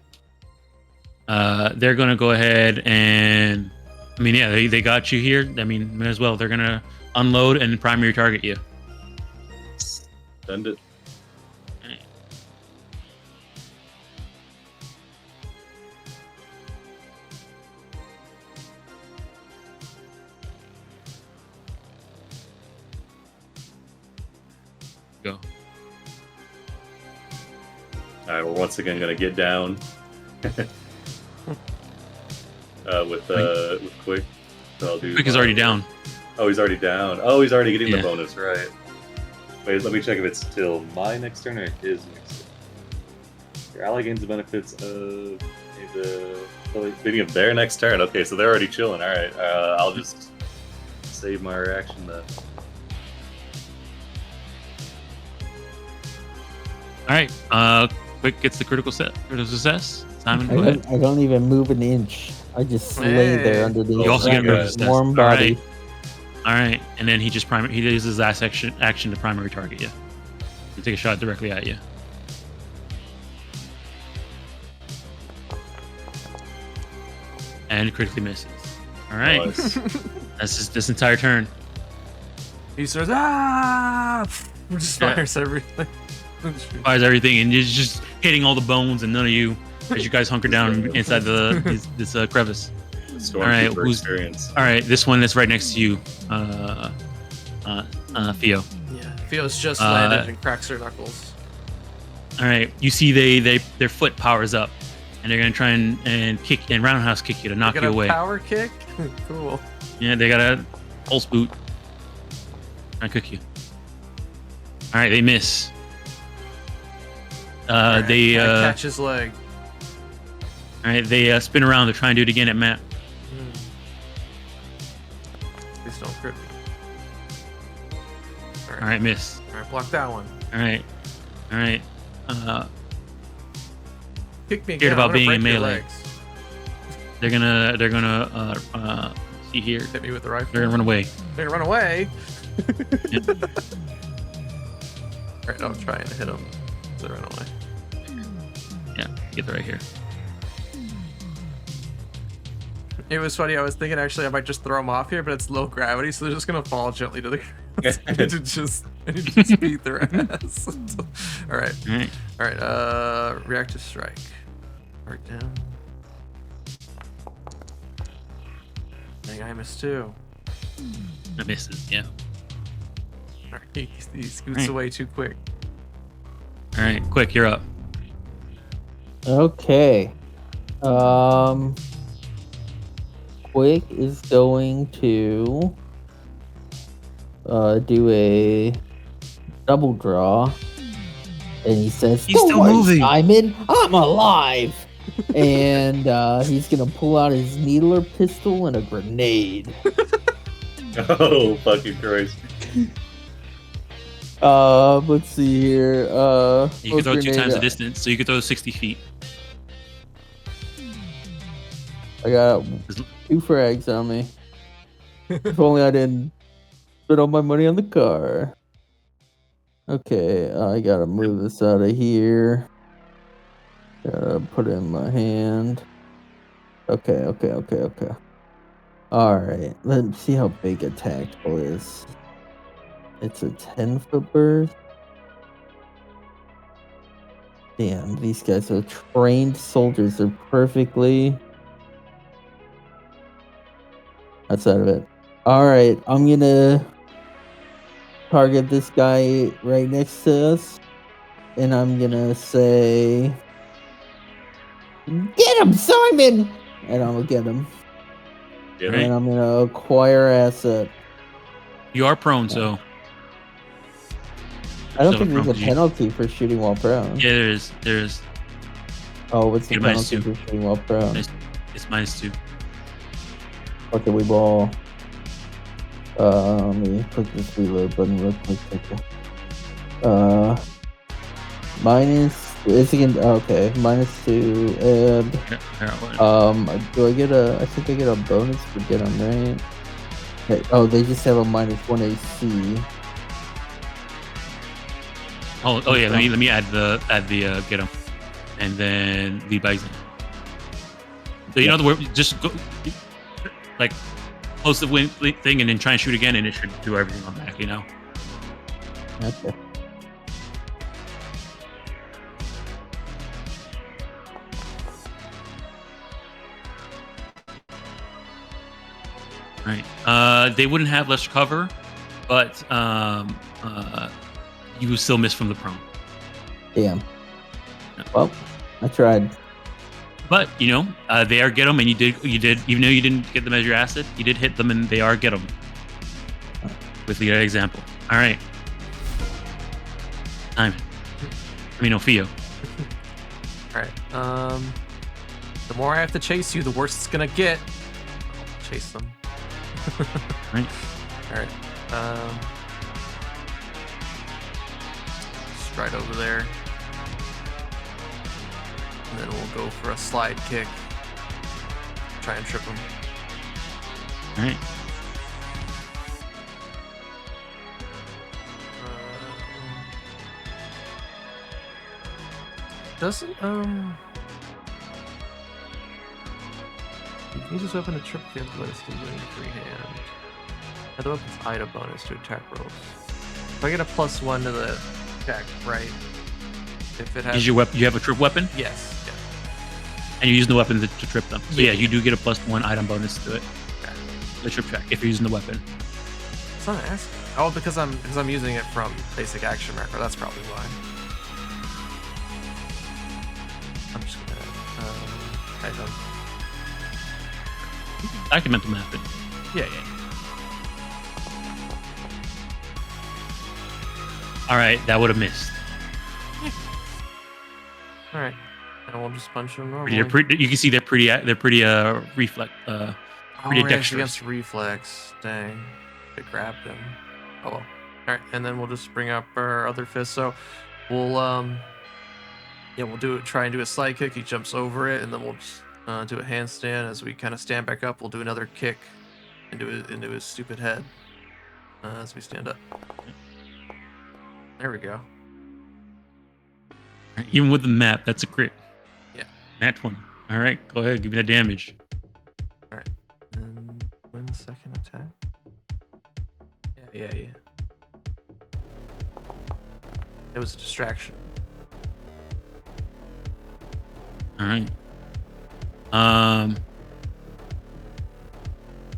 they're gonna go ahead and, I mean, yeah, they got you here. I mean, may as well. They're gonna unload and primary target you. Send it. Go. All right, we're once again gonna get down with Quick. So I'll do. Quick is already down. Oh, he's already down. Oh, he's already getting Yeah. the bonus, right? Wait, let me check if it's still my next turn or his next turn. Your ally gains the benefits of the beginning of their next turn. Okay, so they're already chilling. All right, I'll just save my reaction then. All right, Quick gets the critical success. Simon, go I ahead. don't even move an inch. I just lay there Hey. under the You also get nervous test. warm All body. All right, and then he uses his last action to primary target you. You take a shot directly at you. And critically misses. All right, Nice. that's just this entire turn. He says, just Yeah. fires everything. Fires everything, and you're just hitting all the bones, and none of you, as you guys hunker down inside this crevice. Stormtrooper Alright, who's- experience. All right, this one that's right next to you, Theo. Yeah, Theo's just landed and cracks her knuckles. All right, you see their foot powers up, and they're gonna try and kick and roundhouse kick you to knock Got you a away. power kick. Cool. Yeah, they got a pulse boot. Trying to kick you. All right, they miss. Alright, They I catch his leg. all right, they spin around to try and do it again at Matt. Please don't crit me. All right, miss. Alright, block that one. All right. Kick me again. Scared about I'm gonna being in break your melee. legs. They're gonna see here. Hit me with the rifle. They're gonna run away. They're gonna run away. Yep. Alright, I'll try and hit them. So they run away. Yeah, get right here. It was funny. I was thinking actually I might just throw them off here, but it's low gravity, so they're just gonna fall gently to the ground. and just beat their ass. All right. All right. Reactive strike. Right down. I think I missed too. I misses. Yeah. All right, he scoots away too quick. All right, quick, you're up. Okay. Quick is going to do a double draw, and he says, He's "Don't still worry, moving. Simon, I'm alive." And he's gonna pull out his needler pistol and a grenade. Oh, fucking Christ. Let's see here. You can throw 2 times the distance, so you can throw 60 feet. I got 2 frags on me. If only I didn't spend all my money on the car. Okay, I gotta move this out of here. Gotta put it in my hand. Okay. Alright, let's see how big a tactical is. It's a 10-foot burst. Damn, these guys are trained soldiers. They're perfectly outside of it. Alright, I'm gonna target this guy right next to us. And I'm gonna say, "Get him, Simon!" And I'm gonna get him. Yeah. And I'm gonna acquire asset. You are prone, so I don't So think there's a prone, you- penalty for shooting while prone. yeah, there's Oh, what's the Get penalty -2. for shooting while prone? it's -2. Okay, we ball. Let me click this reload button real quick. Minus. It's again. Okay, -2. And do I get a? I think I get a bonus for get them right. Okay, oh, they just have a -1 AC. Oh yeah, let me add the get him, and then lead by example. So you know the word, just go like close the win thing and then try and shoot again, and it should do everything on back. You know. Okay. Right. They wouldn't have less cover, but you would still miss from the prone. Damn. Well, I tried. But you know, they are get them, and you did, even though you didn't get them as your asset, you did hit them, and they are get them. With the example. All right. Simon. Theo. All right. The more I have to chase you, the worse it's gonna get. I'll chase them. Right. All right. Stride over there, and then we'll go for a slide kick. Try and trip him. All right. Doesn't use this weapon to trip the athletics to win free hand. Add the weapon's item bonus to attack rolls. If I get a +1 to the attack, right? If it has Is your weapon? You have a trip weapon, yes, yeah. and you're using the weapon to trip them. So Yeah. yeah, you do get a +1 item bonus to it. Okay. The trip check if you're using the weapon. It's not asking. Oh, because I'm using it from basic action macro. That's probably why. I'm just gonna type them. Document the map. Yeah, yeah. All right, that would have missed. All right, and we'll just punch them normally. You can see they're pretty reflex. Oh, pretty right, it's dexterous. against reflex. Dang, they grabbed him. Oh well. All right, and then we'll just bring up our other fist. So we'll yeah, we'll try and do a slide kick. He jumps over it, and then we'll just do a handstand as we kind of stand back up. We'll do another kick into his stupid head as we stand up. There we go. Even with the map, that's a crit. Yeah. Nat 20. All right, go ahead, give me that damage. All right, and 1 second attack. Yeah. It was a distraction. All right.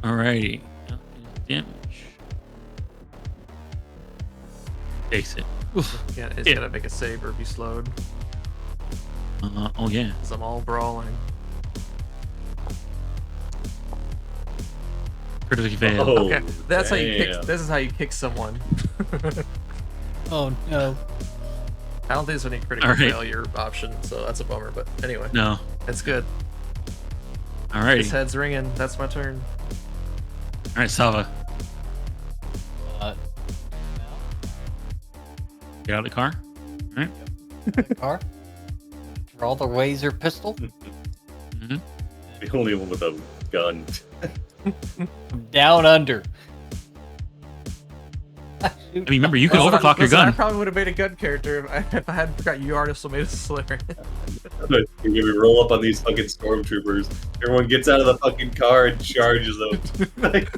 Alrighty. Damage. Takes it. Oof. Yeah, it's gotta make a save or be slowed. Oh yeah. Cause I'm all brawling. Critically failed. Oh, Okay, that's how you kick. damn. This is how you kick someone. Oh no. I don't think there's any critical All right. failure option, so that's a bummer. But anyway, No. it's good. Alrighty. His head's ringing. That's my turn. All right, Salva, get out of the car. All right. Car. Draw the laser pistol. Mm-hmm. The only one with a gun. Down under. I mean, remember, you can Listen, overclock your listen, I gun. probably would have made a gun character if I hadn't forgot you also made a Slayer. We roll up on these fucking stormtroopers. Everyone gets out of the fucking car and charges them. Like,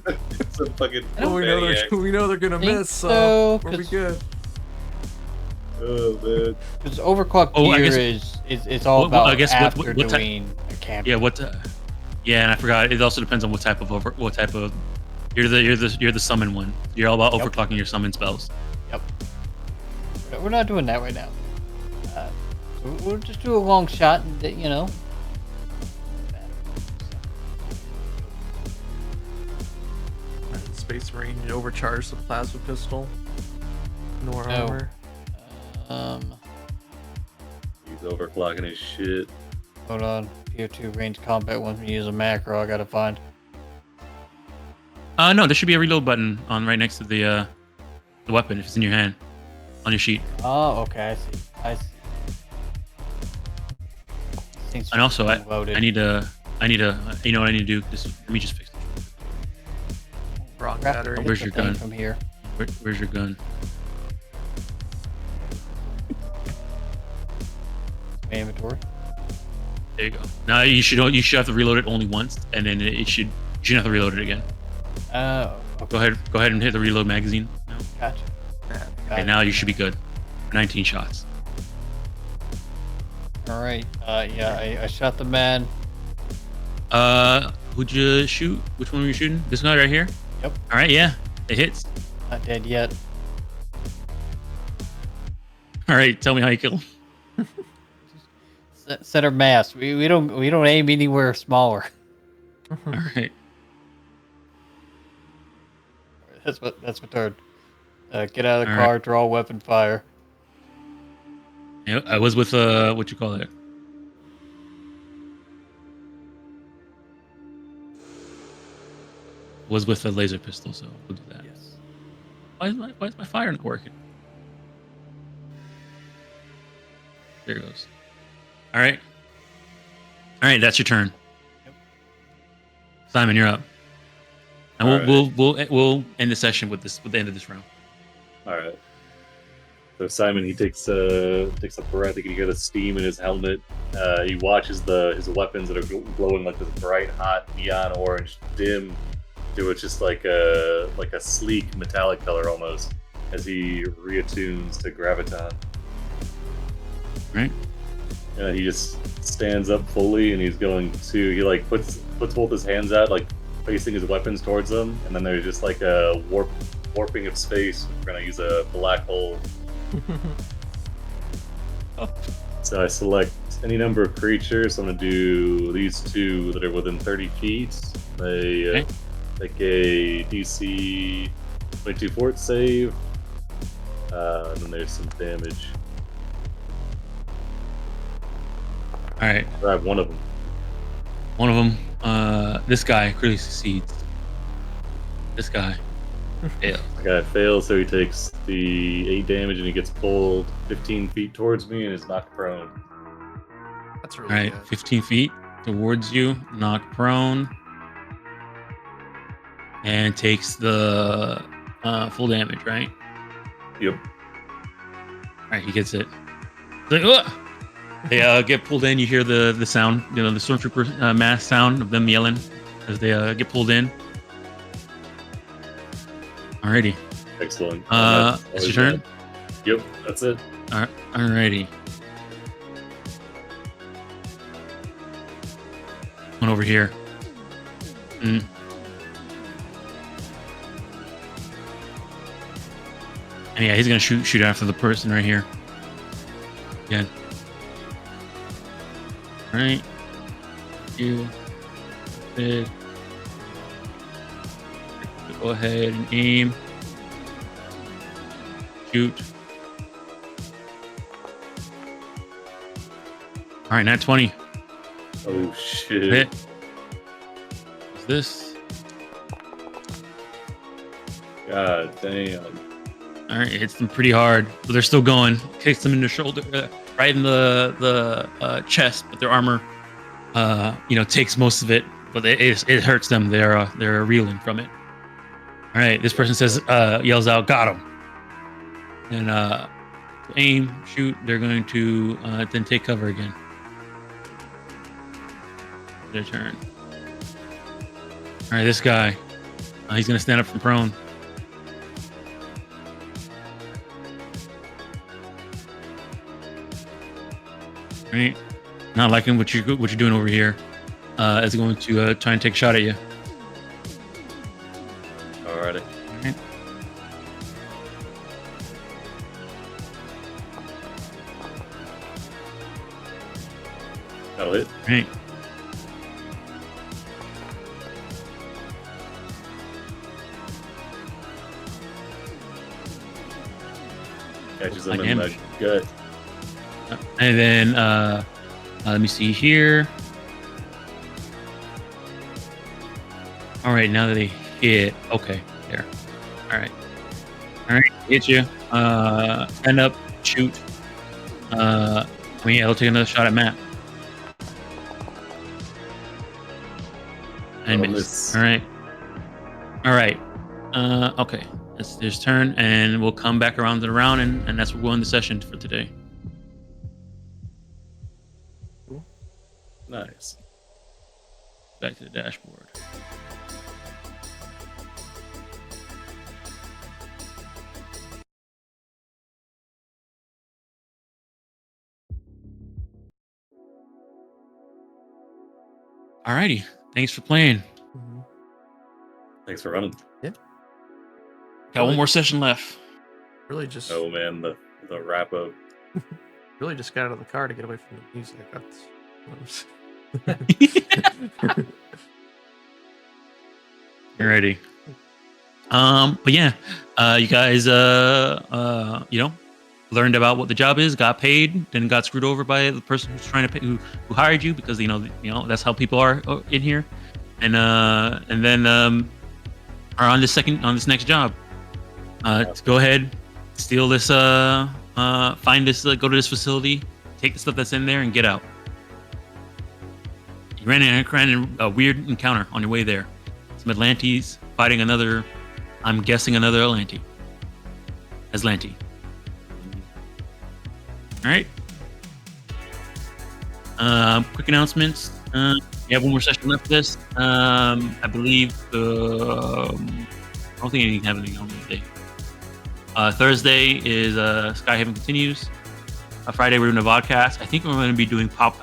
some fucking Well, maniacs. we know they're gonna Think miss, so so, we'll be 'cause- good. Oh man. Because overclock Oh, I gear guess- is all Well, about I guess after what type- doing a camp. Yeah. Yeah, and I forgot. It also depends on what type of. You're the summon one. You're all about Yep. overclocking your summon spells. We're not doing that right now. So we'll just do a long shot, and Space Marine, you overcharge the plasma pistol. Nor No. armor. He's overclocking his shit. Hold on. Tier 2 range combat wants me to use a macro. I gotta find. No, there should be a reload button on right next to the weapon if it's in your hand, on your sheet. Oh, okay. I see. Things And also, are loaded. I need to. You know what I need to do? Let me just fix it. Wrong Grab battery. Where's the your thing gun? from here? Where's your gun? My inventory. There you go. Now you should have to reload it only once, and then you shouldn't have to reload it again. Oh, okay. Go ahead and hit the reload magazine. No. Gotcha. Okay, now you should be good. 19 shots. All right. Yeah, I shot the man. Who'd you shoot? Which one were you shooting? This guy right here? Yep. All right, yeah, it hits. Not dead yet. All right, tell me how you kill him. Center mass. We don't aim anywhere smaller. All right. That's what turn. Get out of the All car. Draw weapon fire. Yeah, I was with what you call it? Was with a laser pistol, so we'll do that. Yes. Why is my fire not working? There it goes. All right, that's your turn. Yep. Simon, you're up. And All we'll end the session with the end of this round. All right. So Simon, he takes a breath. He can hear the steam in his helmet. He watches his weapons that are glowing like this bright, hot neon orange, dim to it's just like a sleek metallic color almost, as he reattunes to graviton. Right. And he just stands up fully, and he's going to he puts both his hands out, like facing his weapons towards them, and then there's just like a warping of space. We're gonna use a black hole. So I select any number of creatures. I'm gonna do these two that are within 30 feet. They Okay. make a DC 22 fort save. And then there's some damage. All right. Grab one of them. One of them, this guy clearly succeeds. This guy fails. The guy fails, so he takes the 8 damage and he gets pulled 15 feet towards me and is knocked prone. That's All really right, good. 15 feet towards you, knocked prone, and takes the full damage, right? Yep. All right, he gets it. It's like, "Ugh!" They get pulled in. You hear the sound, the stormtrooper mass sound of them yelling as they get pulled in. Alrighty. Excellent. It's your turn. Yep, that's it. Alrighty. One over here. And yeah, he's gonna shoot after the person right here. Yeah. All right. You. Go ahead and aim. Shoot. All right, nat 20. Oh shit. Hit. What's this? God damn. All right, it hits them pretty hard, but they're still going. Kicks them in the shoulder, right in the chest, but their armor, takes most of it. But it hurts them. They're reeling from it. All right, this person yells out, "Got him!" And aim, shoot. They're going to then take cover again. Their turn. All right, this guy, he's gonna stand up from prone. Right, not liking what you're doing over here. Is going to try and take a shot at you. Alrighty. Right. That'll hit. Right. Catches him Like in the damage. gut. And then let me see here. All right, now that they hit, okay, there. All right, hit you. Stand up, shoot. I'll take another shot at Matt. And That'll miss. miss. All right. Okay, it's his turn, and we'll come back around to the round, and that's where we'll end the session for today. Nice. Back to the dashboard. Alrighty, thanks for playing. Mhm. Thanks for running. Got one more session left. Really just Oh man, the wrap up. really just got out of the car to get away from the music. That's Alrighty. But yeah, you guys, learned about what the job is, got paid, then got screwed over by the person who's trying to pay, who hired you, because that's how people are in here, and then are on this next job. To go ahead, steal this, find this, go to this facility, take the stuff that's in there, and get out. You ran into a weird encounter on your way there. Some Atlantes fighting another, I'm guessing another Atlante. Aslante. All right. Quick announcements. You have one more session left for this. I believe I don't think anything happening on Wednesday. Thursday is Skyhaven Continues. Friday we're doing a vodcast. I think we're going to be doing pop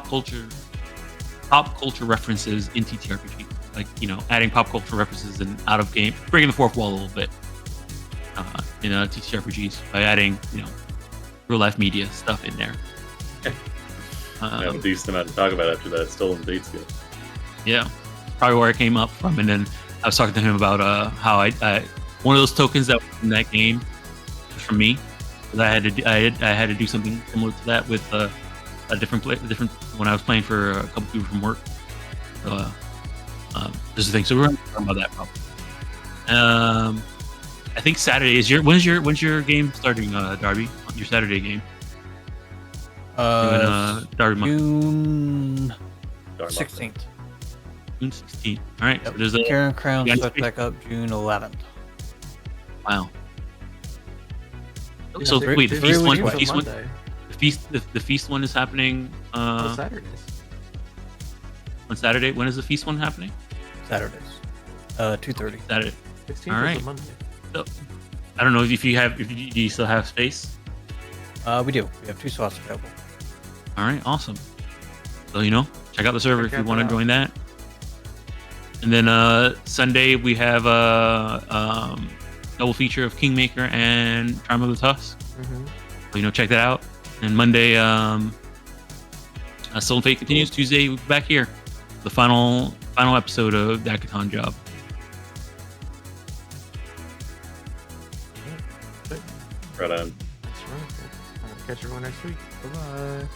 culture references in TTRPG. Like, adding pop culture references and out of game, breaking the fourth wall a little bit. In TTRPGs by adding real life media stuff in there. I have a decent amount to talk about after that stolen dates game. Yeah, probably where it came up from. And then I was talking to him about how I one of those tokens that was in that game was from me. 'Cause I had to do something similar to that with a different when I was playing for a couple people from work. So, this is the thing. So we're going to talk about that probably. I think Saturday is when's your game starting, Darby? Your Saturday game? Darby June Darn 16th. June 16th. All right. Yep. So there's a Karen Crown you got starts any- back up June 11th. wow. Yeah, So three- wait, the three feast one, weeks the till feast one, Monday. the feast one is happening On Saturdays. on Saturday. When is the feast one happening? Saturdays. 2:30. Saturday. 16th All is right. a Monday. So, I don't know if do you still have space? We do. We have 2 slots available. All right, awesome. So check out the server if you Check want to that out. join that. And then Sunday we have a double feature of Kingmaker and Charm of the Tusk. Mm-hmm. So, check that out. And Monday, Stolen Fate continues. Tuesday, we'll be back here. The final episode of the Akiton job. Right on. That's right. I'll catch everyone next week. Bye bye.